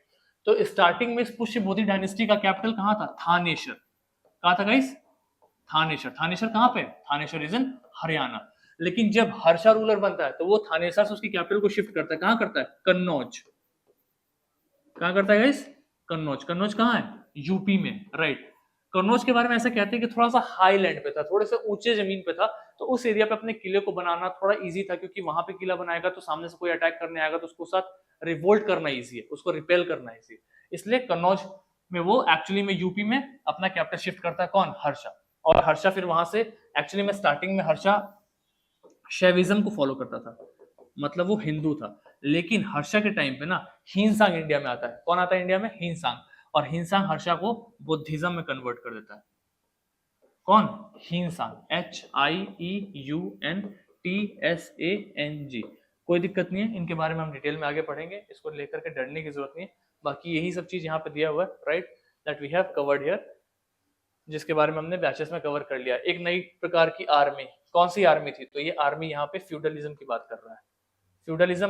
तो स्टार्टिंग में इस पुष्यभूति डायनेस्टी का कैपिटल कहां था? थानेश्वर। कहां था गाइस? थानेश्वर। थानेश्वर कहां पे? Thaneshwar is in Haryana. लेकिन जब हर्षा रूलर बनता है तो वो थानेश्वर से उसकी कैपिटल को शिफ्ट करता है। कहां करता है? कन्नौज। कहां करता है गाइस? कन्नौज। कन्नौज कहां है? यूपी में, राइट। कन्नौज के बारे में ऐसा कहते हैं कि थोड़ा सा हाई लैंड पे था, थोड़े से ऊंचे जमीन पे था, तो उस एरिया पे अपने किले को बनाना थोड़ा इजी था क्योंकि वहां पे किला बनाएगा तो सामने से कोई अटैक करने आएगा तो उसको साथ रिवोल्ट करना इजी है, उसको रिपेल करना इजी है। इसलिए कन्नौज में वो एक्चुअली में यूपी में अपना कैपिटल शिफ्ट करता है। कौन? हर्षा। और हर्षा फिर वहां से एक्चुअली में स्टार्टिंग में हर्षा शैविज्म को फॉलो करता था, मतलब वो हिंदू था। लेकिन हर्षा के टाइम पे ना हिंसांग इंडिया में आता है। कौन आता है इंडिया में? हिंसांग। और हिंसांग हर्षा को बुद्धिज्म में कन्वर्ट कर देता है। कौन? हिंसांग, HIEUNTSANG। कोई दिक्कत नहीं है, इनके बारे में हम डिटेल में आगे पढ़ेंगे, इसको लेकर के डरने की जरूरत नहीं है। बाकी यही सब चीज यहाँ पे दिया हुआ है, right, that we have covered here, जिसके बारे में हमने बैचेस में कवर कर लिया। एक नई प्रकार की आर्मी, कौन सी आर्मी थी? तो ये आर्मी यहाँ पे फ्यूडलिज्म की बात कर रहा है। फ्यूडलिज्म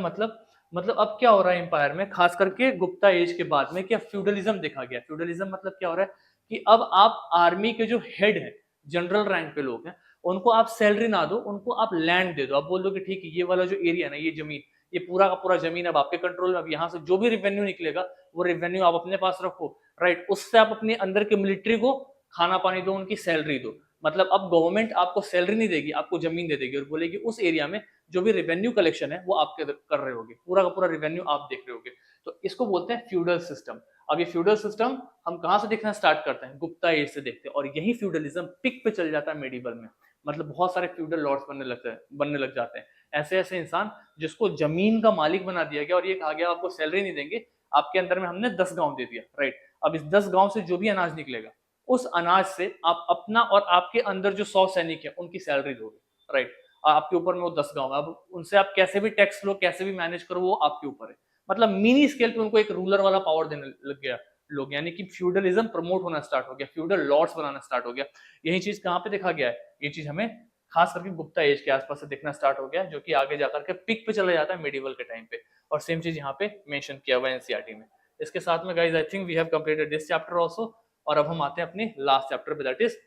मतलब अब क्या हो रहा है एम्पायर में, खास करके गुप्ता एज के बाद में, क्या फ्यूडलिज्म देखा गया। फ्यूडलिज्म मतलब क्या हो रहा है कि अब आप आर्मी के जो हेड है, जनरल रैंक पे लोग हैं, उनको आप सैलरी ना दो, उनको आप लैंड दे दो। आप बोल दो कि ठीक है, ये वाला जो एरिया है ना, ये जमीन, ये पूरा का पूरा जमीन अब आपके कंट्रोल में, अब यहाँ से जो भी रेवेन्यू निकलेगा वो रेवेन्यू आप अपने पास रखो, राइट। उससे आप अपने अंदर के मिलिट्री को खाना पानी दो, उनकी सैलरी दो। मतलब अब गवर्नमेंट आपको सैलरी नहीं देगी, आपको जमीन दे देगी और बोलेगी उस एरिया में जो भी रेवेन्यू कलेक्शन है वो आप कर रहे होगे, पूरा का पूरा रेवेन्यू आप देख रहे होगे। तो इसको बोलते हैं फ्यूडल सिस्टम। अब ये फ्यूडल सिस्टम हम कहां से देखना स्टार्ट करते हैं? गुप्ता एज से देखते हैं, और यही फ्यूडलिज्म पिक पे चल जाता है मेडिवल में। मतलब बहुत सारे फ्यूडल लॉर्ड्स बनने लग जाते हैं, ऐसे ऐसे इंसान जिसको जमीन का मालिक बना दिया गया और ये कहा गया आपको सैलरी नहीं देंगे, आपके अंदर में हमने 10 गांव दे दिया, राइट। अब इस 10 गांव से जो भी अनाज निकलेगा, उस अनाज से आप अपना और आपके अंदर जो 100 सैनिक है उनकी सैलरी दोगे, राइट। आपके ऊपर में वो 10 गांव है। अब उनसे आप कैसे भी टैक्स लो, कैसे भी मैनेज करो, वो आपके ऊपर है। मतलब मिनी स्केल पे उनको एक रूलर वाला पावर देने लग गया लोग, यानी कि फ्यूडलिज्म प्रमोट होना स्टार्ट हो गया, फ्यूडल लॉर्ड्स बनाना स्टार्ट हो गया। यही चीज कहाँ पे देखा गया है? ये चीज हमें खास करके गुप्ता एज के आसपास से देखना स्टार्ट हो गया, जो कि आगे जाकर के पिक पे चला जाता है मेडिवल के टाइम पे। और सेम चीज यहाँ पे मेंशन किया हुआ है एनसीईआरटी में। इसके साथ में guys I think we have completed this chapter also. और अब हम आते हैं अपनी लास्ट चैप्टर पे, that is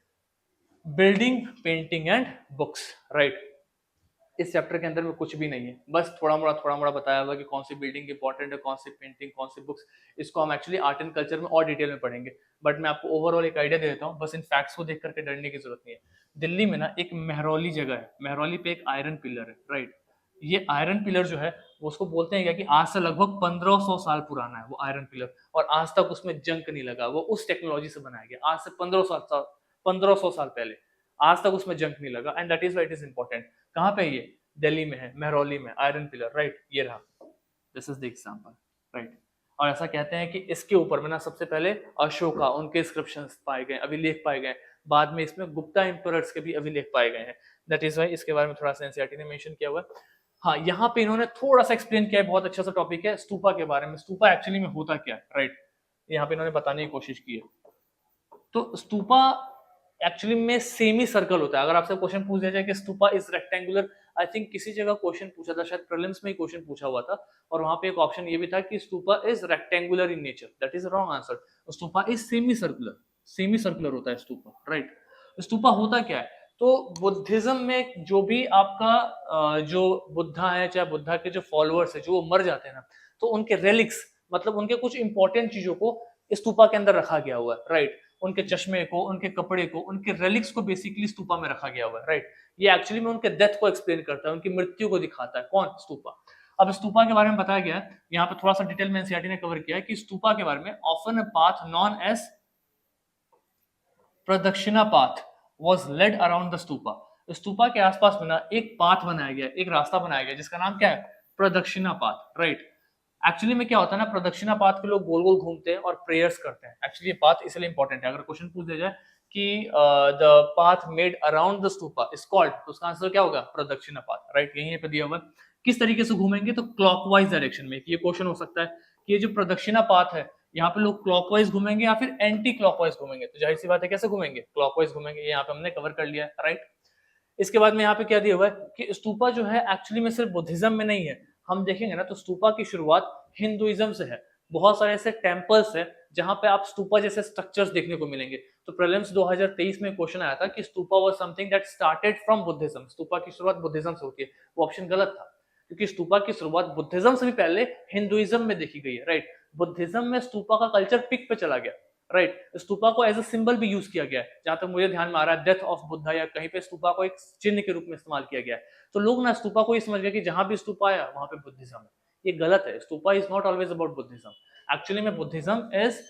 building, painting and books, right. इस चैप्टर के अंदर में कुछ भी नहीं है, बस थोड़ा मोड़ा बताया हुआ कि कौन सी बिल्डिंग इंपॉर्टेंट है, कौन सी पेंटिंग, कौन सी बुक्स। इसको हम एक्चुअली आर्ट एंड कल्चर में और डिटेल में पढ़ेंगे, बट मैं आपको ओवरऑल एक आइडिया दे देता हूँ। बस इन फैक्ट्स को देख करके डरने की जरूरत नहीं है। दिल्ली में ना एक मेहरौली जगह है, मेहरौली पे एक आयरन पिलर है, राइट। ये आयरन पिलर जो है वो उसको बोलते हैं क्या कि आज से लगभग 1500 साल पुराना है वो आयरन पिलर, और आज तक उसमें जंक नहीं लगा। वो उस टेक्नोलॉजी से बनाया गया, आज से 1500 साल पहले, आज तक उसमें जंक नहीं लगा। And that is why it is important. कहाँ पे ये? दिल्ली में है, मेहरौली में, आयरन पिलर, राइट। ये रहा, this is the example, right. और ऐसा कहते हैं कि इसके ऊपर में ना सबसे पहले अशोका, उनके इंस्क्रिप्शंस पाए गए, अभिलेख पाए गए। बाद में इसमें गुप्ता एम्परर्स के भी अभिलेख पाए गए हैं। दैट इज वाई इसके बारे में थोड़ा सा एनसीईआरटी ने मेंशन किया हुआ है। हाँ, यहाँ पे इन्होंने थोड़ा सा एक्सप्लेन किया है, बहुत अच्छा सा टॉपिक है स्तूपा के बारे में। स्तूपा एक्चुअली में होता क्या है, राइट। यहाँ पे इन्होंने बताने की कोशिश की है। तो स्तूपा एक्चुअली में सेमी सर्कल होता है। अगर आपसे क्वेश्चन पूछ दिया जाए कि stupa is rectangular, I think किसी जगह क्वेश्चन पूछा था, शायद प्रीलिम्स में ही क्वेश्चन पूछा हुआ था, और वहां पे एक ऑप्शन ये भी था कि stupa is rectangular in nature. That is wrong answer. Stupa is semi circular, semi circular होता है स्तूपा, राइट। स्तूपा होता क्या है? तो बुद्धिज्म में जो भी आपका जो बुद्धा है, चाहे बुद्धा के जो फॉलोअर्स है, जो वो मर जाते हैं ना, तो उनके रेलिक्स, मतलब उनके कुछ इंपॉर्टेंट चीजों को स्तूपा के अंदर रखा गया हुआ है, राइट। उनके चश्मे को, उनके कपड़े को, उनके रेलिक्स को बेसिकली स्तूपा में रखा गया हुआ है, राइट। ये एक्चुअली में उनके डेथ को एक्सप्लेन करता है, उनकी मृत्यु को दिखाता है। कौन? स्तूपा। अब स्तूपा के बारे में बताया गया है, यहाँ पे थोड़ा सा डिटेल में एनसीईआरटी ने कवर किया है कि स्तूपा के बारे में often a path known as pradakshina path was laid around the stupa. Stupa के आसपास में ना एक पाथ बनाया गया, एक रास्ता बनाया गया, जिसका नाम क्या है? प्रदक्षिणा पाथ, राइट। एक्चुअली में क्या होता है ना, प्रदक्षिणा पाथ के लोग गोल गोल घूमते हैं और प्रेयर्स करते हैं। एक्चुअली ये पाथ इसलिए इंपॉर्टेंट है, अगर क्वेश्चन पूछ दिया जाए कि the path made around the stupa is called, तो उसका आंसर क्या होगा? प्रदक्षिणा पाथ, राइट। यहीं पे दिया हुआ है। किस तरीके से घूमेंगे? तो क्लॉकवाइज डायरेक्शन में। ये क्वेश्चन हो सकता है कि ये जो प्रदक्षिणा पाथ है, यहाँ पे लोग क्लॉकवाइज घूमेंगे या फिर एंटी क्लॉकवाइज घूमेंगे। तो जाहिर सी बात है कैसे घूमेंगे? क्लॉकवाइज घूमेंगे। यहाँ पे हमने कवर कर लिया है, राइट। इसके बाद में यहाँ पे क्या दिया हुआ है कि स्तूपा जो है एक्चुअली में सिर्फ बुद्धिज्म में नहीं है। हम देखेंगे ना तो स्तूपा की शुरुआत हिंदुइज्म से है। बहुत सारे ऐसे टेम्पल्स है जहां पे आप स्तूपा जैसे स्ट्रक्चर्स देखने को मिलेंगे। तो प्रीलिम्स 2023 में क्वेश्चन आया था कि stupa was something that started from Buddhism. Stupa की शुरुआत बुद्धिज्म से होती है। वो ऑप्शन गलत था, क्योंकि स्तूपा की शुरुआत बुद्धिज्म से भी पहले हिंदुइज्म में देखी गई है, राइट। बुद्धिज्म में स्तूपा का कल्चर पिक पे चला गया, राइट। स्तूपा को एज अ सिंबल भी यूज किया गया है, जहां तक मुझे ध्यान में आ रहा है डेथ ऑफ बुद्धा, या कहीं पे स्तूपा को एक चिन्ह के रूप में इस्तेमाल किया गया है। तो लोग ना स्तूपा को ये समझ गए कि जहां भी स्तूपा आया वहां पे बुद्धिज्म है। ये गलत है। Stupa is not always about Buddhism. Actually में बुद्धिज्म इज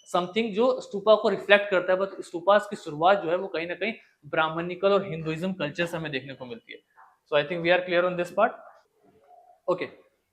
समथिंग जो स्तूपा को रिफ्लेक्ट करता है, बट स्तूपा की शुरुआत जो है वो कहीं ना कहीं ब्राह्मणिकल और हिंदुइज्म कल्चर से हमें देखने को मिलती है। So I think we are clear on this part. Okay,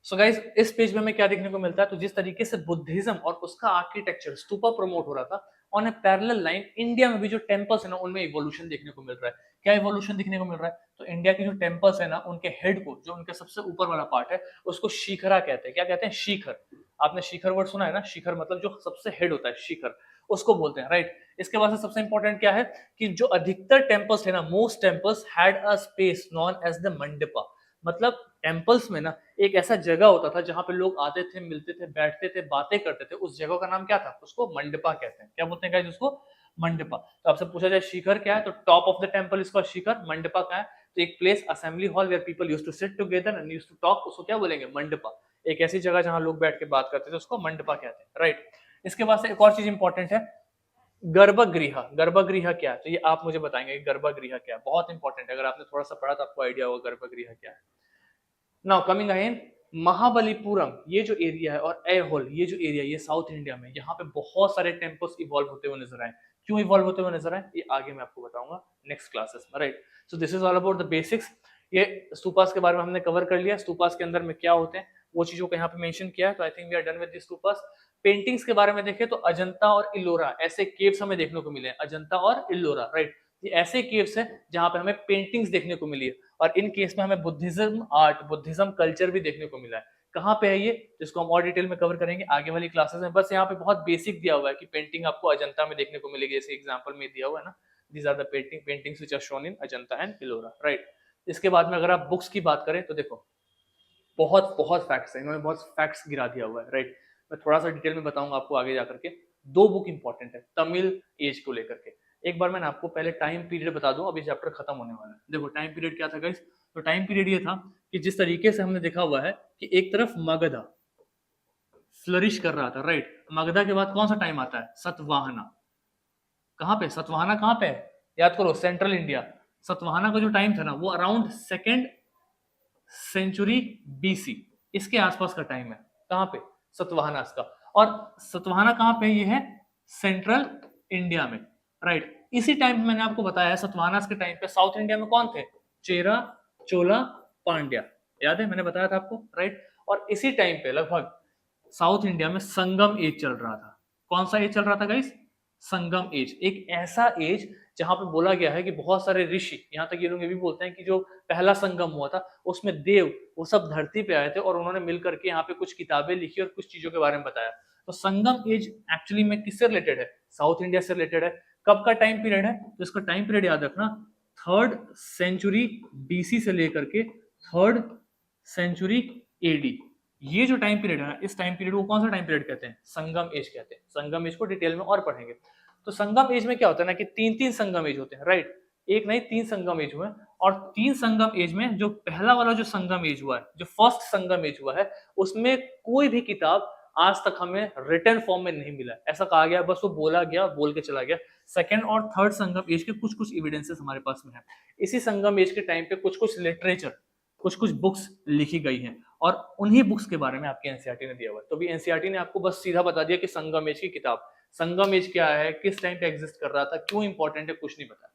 so guys इस पेज में हमें क्या देखने को मिलता है? तो जिस तरीके से बुद्धिज्म और उसका आर्किटेक्चर स्तूपा प्रमोट हो रहा था, on A parallel line India में भी जो टेम्पल्स है ना, उनमें इवोल्यूशन देखने को मिल रहा है। क्या इवोल्यूशन देखने को मिल रहा है? तो इंडिया के जो टेम्पल्स है ना, उनके हेड को, जो उनके सबसे ऊपर वाला पार्ट है, उसको शिखरा कहते हैं। क्या कहते हैं? शिखर। आपने शिखर वर्ड सुना है ना? शिखर मतलब जो सबसे हेड होता है, शिखर, उसको बोलते हैं, राइट। इसके बाद से सबसे इंपॉर्टेंट क्या है कि जो अधिकतर टेम्पल्स है ना, most temples had a space known as the mandapa. मतलब टेम्पल्स में ना एक ऐसा जगह होता था जहां पे लोग आते थे, मिलते थे, बैठते थे, बातें करते थे। उस जगह का नाम क्या था? उसको मंडपा कहते हैं। क्या बोलते हैं गाइस उसको? मंडपा। तो आपसे पूछा जाए शिखर क्या है, तो टॉप ऑफ द टेम्पल इसका शिखर। मंडपा क्या है? तो एक place, assembly hall where people used to sit together and used to talk, उसको क्या बोलेंगे? मंडपा। एक ऐसी जगह जहां लोग बैठ के बात करते थे, उसको मंडपा कहते हैं, राइट। इसके बाद से एक और चीज इंपॉर्टेंट है, गर्भगृह। गर्भगृह क्या है? तो ये आप मुझे बताएंगे कि गर्भगृह क्या है। बहुत इंपॉर्टेंट है, अगर आपने थोड़ा सा पढ़ा तो आपको आइडिया होगा गर्भगृह क्या है। नाउ कमिंग अगेन, महाबलीपुरम ये जो एरिया है और ऐहोल ये जो एरिया, ये साउथ इंडिया में, यहाँ पे बहुत सारे टेम्पल्स इवॉल्व होते हुए नजर आए। क्यों इवॉल्व होते हुए नजर आए, ये आगे मैं आपको बताऊंगा नेक्स्ट क्लासेस में, right. So this is all about the basics. ये स्तूपास के बारे में हमने कवर कर लिया। स्तूपास के अंदर में क्या होते हैं वो चीजों को यहाँ पे मेंशन किया है। तो I think we are done with this stupas. Paintings के बारे में देखें तो अजंता और इल्लोरा ऐसे केव्स हमें देखने को मिले, अजंता और इल्लोरा, राइट। ये ऐसे केव्स हैं जहाँ पे हमें पेंटिंग्स देखने को मिली है, और इन केस में हमें बुद्धिज्म आर्ट, बुद्धिज्म कल्चर भी देखने को मिला है। कहाँ पे है ये, जिसको हम और डिटेल में कवर करेंगे आगे वाली क्लासेस में। बस यहाँ पे बहुत बेसिक दिया हुआ है कि पेंटिंग आपको अजंता में देखने को मिलेगी, जैसे एग्जांपल में दिया हुआ है ना, these are the paintings which are shown in Ajanta and Ellora, right. इसके बाद में अगर आप बुक्स की बात करें तो देखो बहुत बहुत फैक्ट्स है, इन्होंने बहुत फैक्ट्स गिरा दिया हुआ है, राइट। मैं थोड़ा सा डिटेल में बताऊंगा आपको आगे जाकर के। दो बुक इंपॉर्टेंट है तमिल एज को लेकर के। एक बार मैंने आपको पहले टाइम पीरियड बता दूं, अभी चैप्टर खत्म होने वाला है। देखो टाइम पीरियड क्या था गाइस, तो टाइम पीरियड ये था कि जिस तरीके से हमने देखा हुआ है कि एक तरफ मगधा फ्लरिश कर रहा था, राइट। मगधा के बाद कौन सा टाइम आता है, सतवाहना। कहाँ पे सतवाहना, कहाँ पे है, याद करो, सेंट्रल इंडिया। सतवाहना का जो टाइम था ना वो अराउंड सेकेंड सेंचुरी बीसी, इसके आसपास का टाइम है। कहाँ पे, सतवाहनास का। और सतवाहना कहाँ पे, ये है सेंट्रल इंडिया में, राइट। इसी टाइम पे मैंने आपको बताया है सतवाहनास के टाइम पे साउथ इंडिया में कौन थे, चेरा, चोला, पांड्या, याद है मैंने बताया था आपको, राइट। और इसी टाइम पे लगभग साउथ इंडिया में संगम एज चल रहा था। कौन सा एज चल रहा था गाइस, संगम एज। एक ऐसा एज जहां पे बोला गया है कि बहुत सारे ऋषि, यहाँ तक ये लोग ये भी बोलते हैं कि जो पहला संगम हुआ था उसमें देव वो सब धरती पे आए थे और उन्होंने मिलकर के यहाँ पे कुछ किताबें लिखी और कुछ चीजों के बारे में बताया। तो संगम एज एक्चुअली में किससे रिलेटेड है, साउथ इंडिया से रिलेटेड है। कब का टाइम पीरियड है, तो इसका टाइम पीरियड याद रखना, थर्ड सेंचुरी बीसी से लेकर के थर्ड सेंचुरी एडी। ये जो टाइम पीरियड है, इस टाइम पीरियड को कौन सा टाइम पीरियड कहते हैं, संगम एज कहते हैं। संगम एज को डिटेल में और पढ़ेंगे। तो संगम एज में क्या होता है ना कि तीन तीन संगम एज होते हैं, राइट। एक नहीं, तीन संगम एज हुए। और तीन संगम एज में जो पहला वाला जो संगम एज हुआ है, जो फर्स्ट संगम एज हुआ है, उसमें कोई भी किताब आज तक हमें रिटन फॉर्म में नहीं मिला। ऐसा कहा गया, बस वो बोला गया, बोल के चला गया। सेकेंड और थर्ड संगम एज के कुछ कुछ एविडेंसेस हमारे पास में है। इसी संगम एज के टाइम पे कुछ कुछ लिटरेचर, कुछ कुछ बुक्स लिखी गई हैं, और उन्हीं बुक्स के बारे में आपके एनसीईआरटी ने दिया हुआ है। तो भी एनसीईआरटी ने आपको बस सीधा बता दिया कि संगम एज की किताब, संगम एज क्या है, किस टाइम पे एग्जिस्ट कर रहा था, क्यों इंपॉर्टेंट है, कुछ नहीं बताया।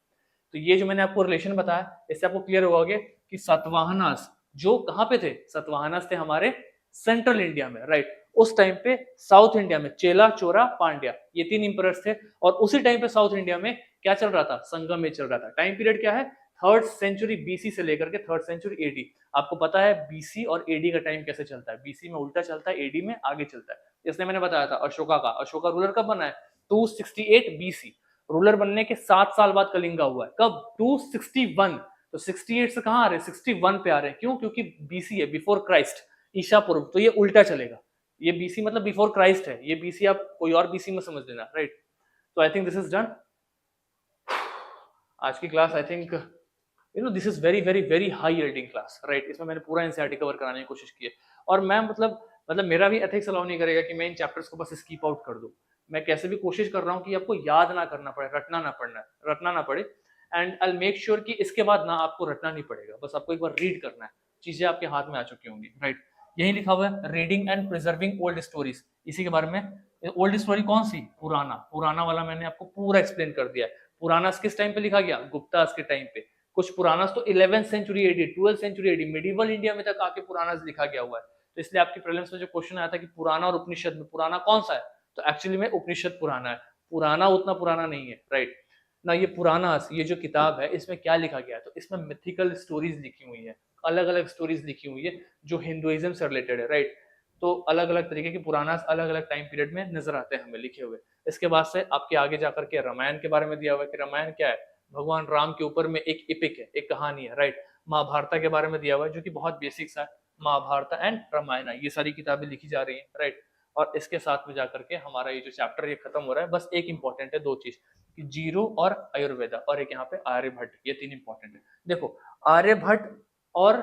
तो ये जो मैंने आपको रिलेशन बताया, इससे आपको क्लियर होगा कि सतवाहनास जो कहाँ पे थे, सतवाहनास थे हमारे सेंट्रल इंडिया में, राइट। उस टाइम पे साउथ इंडिया में चेला, चोरा, पांड्या, ये तीन इंपरर्स थे। और उसी टाइम पे साउथ इंडिया में क्या चल रहा था, संगम एज चल रहा था। टाइम पीरियड क्या है, थर्ड सेंचुरी बीसी से लेकर के थर्ड सेंचुरी एडी। आपको पता है बीसी और एडी का टाइम कैसे चलता है, बीसी में उल्टा चलता है, एडी में आगे चलता है। इसलिए मैंने बताया था अशोका का, अशोका रूलर कब बना है, 268 बीसी। रूलर बनने के 7 साल बाद कलिंगा हुआ है, कब, 261। तो 68 से कहां आ रहे हैं, 61 पे आ रहे हैं। क्यों, क्योंकि बीसी है, बिफोर क्राइस्ट, ईशा पूर्व, तो ये उल्टा चलेगा। ये बीसी मतलब बिफोर क्राइस्ट है, ये बीसी आप कोई और बीसी में समझ लेना, राइट। तो I think this is done आज की class. I think this is very very very high yielding class, right. इसमें मैंने पूरा एनसीईआरटी कवर कराने की कोशिश की है। और मैं मतलब मेरा भी एथिक्स अलाउ नहीं करेगा कि मैं इन चैप्टर्स को बस स्कीप आउट कर दूं। मैं कैसे भी कोशिश कर रहा हूँ कि आपको याद ना करना पड़े, रटना ना पड़े। एंड आई मेक श्योर कि इसके बाद ना आपको रटना नहीं पड़ेगा, बस आपको एक बार रीड करना है, चीजें आपके हाथ में आ चुकी होंगी, राइट। यही लिखा हुआ है, reading and preserving old stories, इसी के बारे में। ओल्ड स्टोरी कौन सी, पुराना वाला मैंने आपको पूरा एक्सप्लेन कर दिया है। पुराना किस टाइम पे लिखा गया, गुप्तास के टाइम पे। कुछ पुरानास तो 11th century AD, 12th century AD, medieval India में तक आके पुरानास लिखा गया हुआ है। तो इसलिए आपकी प्रीलिम्स में जो क्वेश्चन आया था कि पुराना और उपनिषद में पुराना कौन सा है, तो एक्चुअली में उपनिषद पुराना है, पुराना उतना पुराना नहीं है, राइट ना। ये पुरानास, ये जो किताब है, इसमें क्या लिखा गया है, तो इसमें मिथिकल स्टोरीज लिखी हुई है, अलग अलग स्टोरीज लिखी हुई है जो हिंदुइज्म से रिलेटेड है, राइट। तो अलग अलग तरीके के पुरानास अलग अलग टाइम पीरियड में नजर आते हैं हमें लिखे हुए। इसके बाद से आपके आगे जाकर के रामायण के बारे में दिया हुआ है कि रामायण क्या है, भगवान राम के ऊपर में एक इपिक है, एक कहानी है, राइट। महाभारत के बारे में दिया हुआ है जो कि बहुत बेसिक सा है, महाभारत एंड रामायण, ये सारी किताबें लिखी जा रही हैं, राइट। और इसके साथ में जाकर के हमारा ये जो चैप्टर ये खत्म हो रहा है। बस एक इंपॉर्टेंट है, दो चीज, कि जीरो और आयुर्वेदा, और एक यहाँ पे आर्यभट्ट, ये तीन इंपॉर्टेंट है। देखो आर्यभट्ट और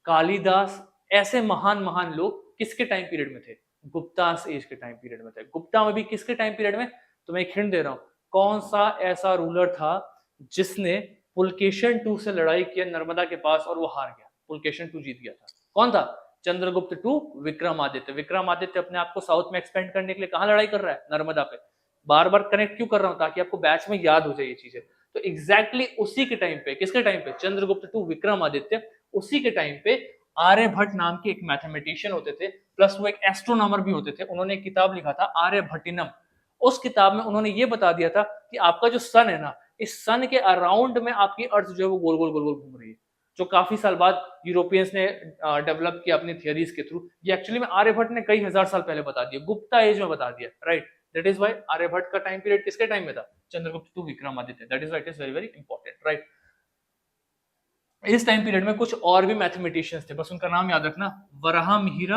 कालिदास ऐसे महान महान लोग किसके टाइम पीरियड में थे, गुप्तास एज के टाइम पीरियड में थे। गुप्ता में भी किसके टाइम पीरियड में, तो मैं एक हिंट दे रहा हूं, कौन सा ऐसा रूलर था जिसने पुलकेशन टू से लड़ाई किया नर्मदा के पास और वो हार गया, पुलकेशन टू जीत गया था, कौन था, चंद्रगुप्त टू विक्रमादित्य। विक्रमादित्य अपने आप को साउथ में एक्सपेंड करने के लिए कहां लड़ाई कर रहा है, नर्मदा पे। बार बार कनेक्ट क्यों कर रहा हूं, ताकि आपको बैच में याद हो जाए ये चीजें। तो एग्जैक्टली उसी के टाइम पे, किसके टाइम पे, चंद्रगुप्त टू विक्रमादित्य, उसी के टाइम पे आर्यभट्ट नाम के एक मैथमेटिशियन होते थे, प्लस वो एक एस्ट्रोनॉमर भी होते थे। उन्होंने एक किताब लिखा था आर्यभट्टिनम। उस किताब में उन्होंने ये बता दिया था कि आपका जो सन है ना, इस सन के अराउंड में आपकी अर्थ जो है वो गोल गोल गोल गोल घूम रही है, जो काफी साल बाद यूरोपियंस ने डेवलप किया अपनी थियरीज के थ्रू। ये एक्चुअली में आर्यभट्ट ने कई हजार साल पहले बता दिया, गुप्ता एज में बता दिया, right. That is why Aryabhatta का टाइम पीरियड किसके टाइम में था, Chandragupta two Vikramaditya, that is why it is very very important, right. इस टाइम पीरियड में कुछ और भी मैथमेटिशियंस थे, बस उनका नाम याद रखना, वराहमिहिर,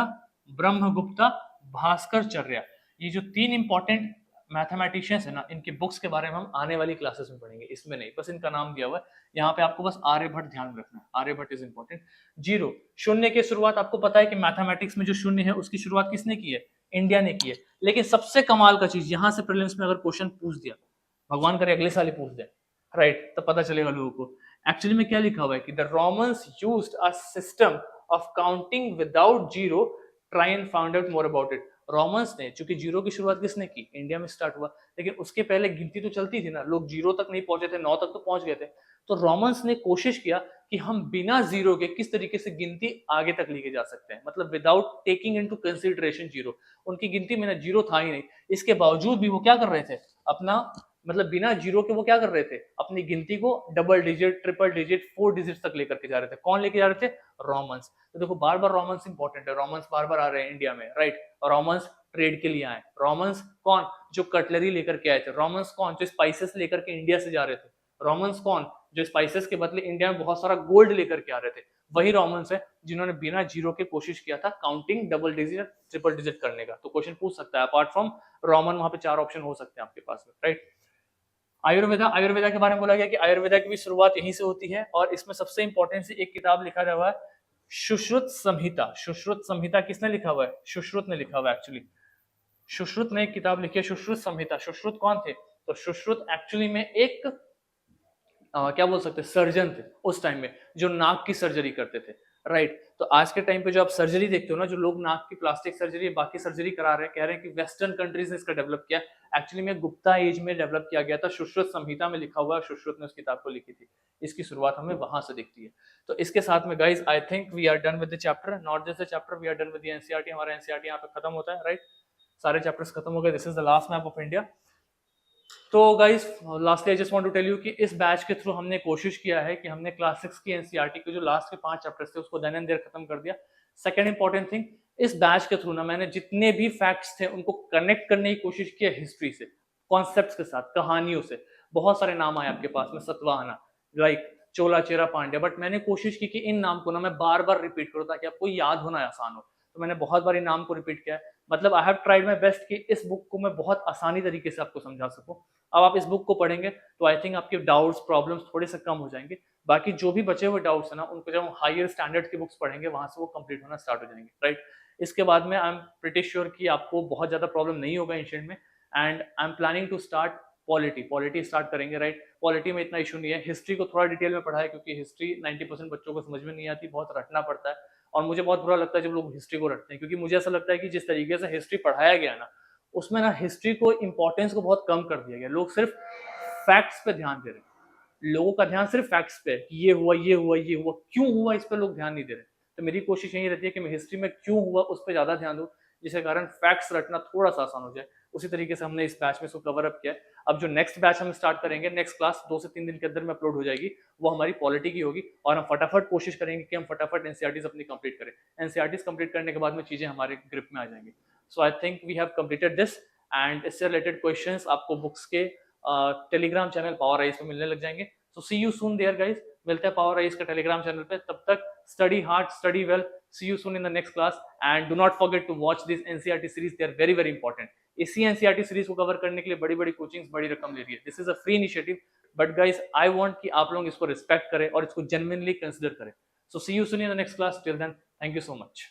ब्रह्मगुप्ता, भास्करचर्या। ये जो तीन इंपॉर्टेंट मैथमेटिशियंस है ना, इनके बुक्स के बारे में हम आने वाली क्लासेस में पढ़ेंगे, इसमें नहीं, बस इनका नाम दिया हुआ है यहाँ पे, आपको बस आर्यभट्ट ध्यान रखना है, आर्यभट्ट इज इंपॉर्टेंट। जीरो, शून्य की शुरुआत आपको पता है कि मैथमेटिक्स में जो शून्य है उसकी शुरुआत किसने की है, इंडिया ने की है। लेकिन सबसे कमाल का चीज यहाँ से प्रीलिम्स में अगर क्वेश्चन पूछ दिया, भगवान करे अगले साल ही पूछ दे, राइट, तब पता चलेगा लोगों को एक्चुअली में क्या लिखा हुआ है कि the Romans used a system of counting without zero, try and find out more about it. Romans ने, चूंकि जीरो की शुरुआत किसने की, इंडिया में स्टार्ट हुआ, लेकिन उसके पहले गिनती तो चलती थी ना, लोग जीरो तक नहीं पहुंचे थे, 9 तक तो पहुंच गए थे। तो रोमन्स ने कोशिश किया कि हम बिना जीरो के किस तरीके से गिनती आगे तक लेके जा सकते हैं, मतलब without taking into consideration zero. उनकी गिनती में ना जीरो था ही नहीं, इसके बावजूद भी वो क्या कर रहे थे, अपना मतलब बिना जीरो के वो क्या कर रहे थे, अपनी गिनती को double digit, triple digit, 4 digit तक लेकर के जा रहे थे। कौन लेके जा रहे थे, रोमन्स। तो देखो बार बार रोमन्स इंपॉर्टेंट है, रोमन्स बार बार आ रहे हैं इंडिया में, राइट। रोमन्स ट्रेड के लिए आए, रोमन्स कौन, जो कटलरी लेकर के आए थे, रोमन्स कौन, जो स्पाइसेस लेकर के इंडिया से जा रहे थे, रोमन्स कौन, जो स्पाइसेस के बदले इंडिया में बहुत सारा गोल्ड लेकर के आ रहे थे, वही रोमन्स है जिन्होंने बिना जीरो के कोशिश किया था counting double digit, triple digit करने का। तो क्वेश्चन पूछ सकता है, अपार्ट फ्रॉम रोमन वहां पे 4 ऑप्शन हो सकते हैं आपके पास में, राइट। आयुर्वेदा, आयुर्वेदा के बारे में बोला गया कि आयुर्वेदा की भी शुरुआत यहीं से होती है, और इसमें सबसे इंपॉर्टेंट सी एक किताब लिखा हुआ है, सुश्रुत संहिता। सुश्रुत संहिता किसने लिखा हुआ है, सुश्रुत ने लिखा हुआ है एक्चुअली। सुश्रुत ने एक किताब लिखी है, सुश्रुत संहिता। सुश्रुत कौन थे, तो सुश्रुत एक्चुअली में एक क्या बोल सकते हैं, सर्जन थे उस टाइम में, जो नाक की सर्जरी करते थे, राइट। तो आज के टाइम पे जो आप सर्जरी देखते हो ना, जो लोग नाक की प्लास्टिक सर्जरी, बाकी सर्जरी करा रहे हैं, कह रहे हैं कि वेस्टर्न कंट्रीज ने इसका डेवलप किया, एक्चुअली में गुप्ता एज में डेवलप किया गया था, सुश्रुत संहिता में लिखा हुआ है, सुश्रुत ने उस किताब को लिखी थी। इसकी शुरुआत हमें वहां से दिखती है। तो इसके साथ में guys I think we are done with the chapter, not just the chapter, we are done with the NCERT. हमारा एनसीईआरटी यहाँ पे खत्म होता है, राइट। सारे चैप्टर्स खत्म हो गए, this is the last map of India. तो guys lastly I just want to tell you कि इस बैच के थ्रू हमने कोशिश किया है कि हमने क्लास 6 की एनसीईआरटी के जो लास्ट के 5 चैप्टर्स थे उसको देन एंड देयर खत्म कर दिया। सेकंड इंपॉर्टेंट थिंग, इस बैच के थ्रू ना मैंने जितने भी फैक्ट्स थे उनको कनेक्ट करने की कोशिश की है हिस्ट्री से, कॉन्सेप्ट्स के साथ, कहानियों से। बहुत सारे नाम आए आपके पास में, Satavahana, like Chola Chera Pandya, but मैंने कोशिश की कि इन नाम को ना मैं बार बार रिपीट करूँ ताकि आपको याद होना आसान हो। तो मैंने बहुत बार इन नाम को रिपीट किया है, मतलब I have tried my best कि इस बुक को मैं बहुत आसानी तरीके से आपको समझा सकूं। अब आप इस बुक को पढ़ेंगे तो आई थिंक आपके डाउट्स, प्रॉब्लम्स थोड़े से कम हो जाएंगे। बाकी जो भी बचे हुए डाउट्स है ना, उनको जब हम हायर स्टैंडर्ड की बुक्स पढ़ेंगे वहां से वो कंप्लीट होना स्टार्ट हो जाएंगे, राइट। इसके बाद में आई एम प्रिटी श्योर कि आपको बहुत ज्यादा प्रॉब्लम नहीं होगा एंशिएंट में, and I am planning to start polity start करेंगे, राइट। पॉलिटी में इतना इशू नहीं है, हिस्ट्री को थोड़ा डिटेल में पढ़ा है क्योंकि हिस्ट्री 90% बच्चों को समझ में नहीं आती, बहुत रटना पड़ता है, और मुझे बहुत बुरा लगता है जब लोग हिस्ट्री को रटते हैं, क्योंकि मुझे ऐसा लगता है कि जिस तरीके से हिस्ट्री पढ़ाया गया ना, उसमें ना हिस्ट्री को इंपॉर्टेंस को बहुत कम कर दिया गया। लोग सिर्फ फैक्ट्स पे ध्यान दे रहे हैं, लोगों का ध्यान सिर्फ फैक्ट्स पे, ये हुआ ये हुआ ये हुआ, क्यों हुआ इस पे लोग ध्यान नहीं दे रहे। तो मेरी कोशिश यही रहती है कि मैं हिस्ट्री में क्यों हुआ उस पर ज्यादा ध्यान दूं, जिसके कारण फैक्ट्स रटना थोड़ा सा आसान हो जाए। उसी तरीके से हमने इस बैच में इसको कवर अप किया है। अब जो नेक्स्ट बैच हम स्टार्ट करेंगे, नेक्स्ट क्लास 2 से 3 दिन के अंदर में अपलोड हो जाएगी, वो हमारी पॉलिटी की होगी, और हम फटाफट कोशिश करेंगे कि हम फटाफट एनसीईआरटीज अपनी कंप्लीट करें। एनसीईआरटीज कंप्लीट करने के बाद में चीजें हमारे ग्रिप में आ जाएंगी। So I think we have completed this, and इससे रिलेटेड क्वेश्चंस आपको बुक्स के टेलीग्राम चैनल पावर आइज पे मिलने लग जाएंगे। So see you soon there guys, मिलते हैं पावर आइज का टेलीग्राम चैनल पे। तब तक study hard, study well, see you soon in the next class, and do not forget to watch this NCERT series, they are very very important. इसी NCERT series को cover करने के लिए बड़ी बड़ी कोचिंग्स बड़ी रकम ले रही है। This is a free initiative, but guys I want कि आप लोग इसको रिस्पेक्ट करें और इसको जेन्युइनली कंसिडर करें। So see you soon in the next class, till then thank you so much.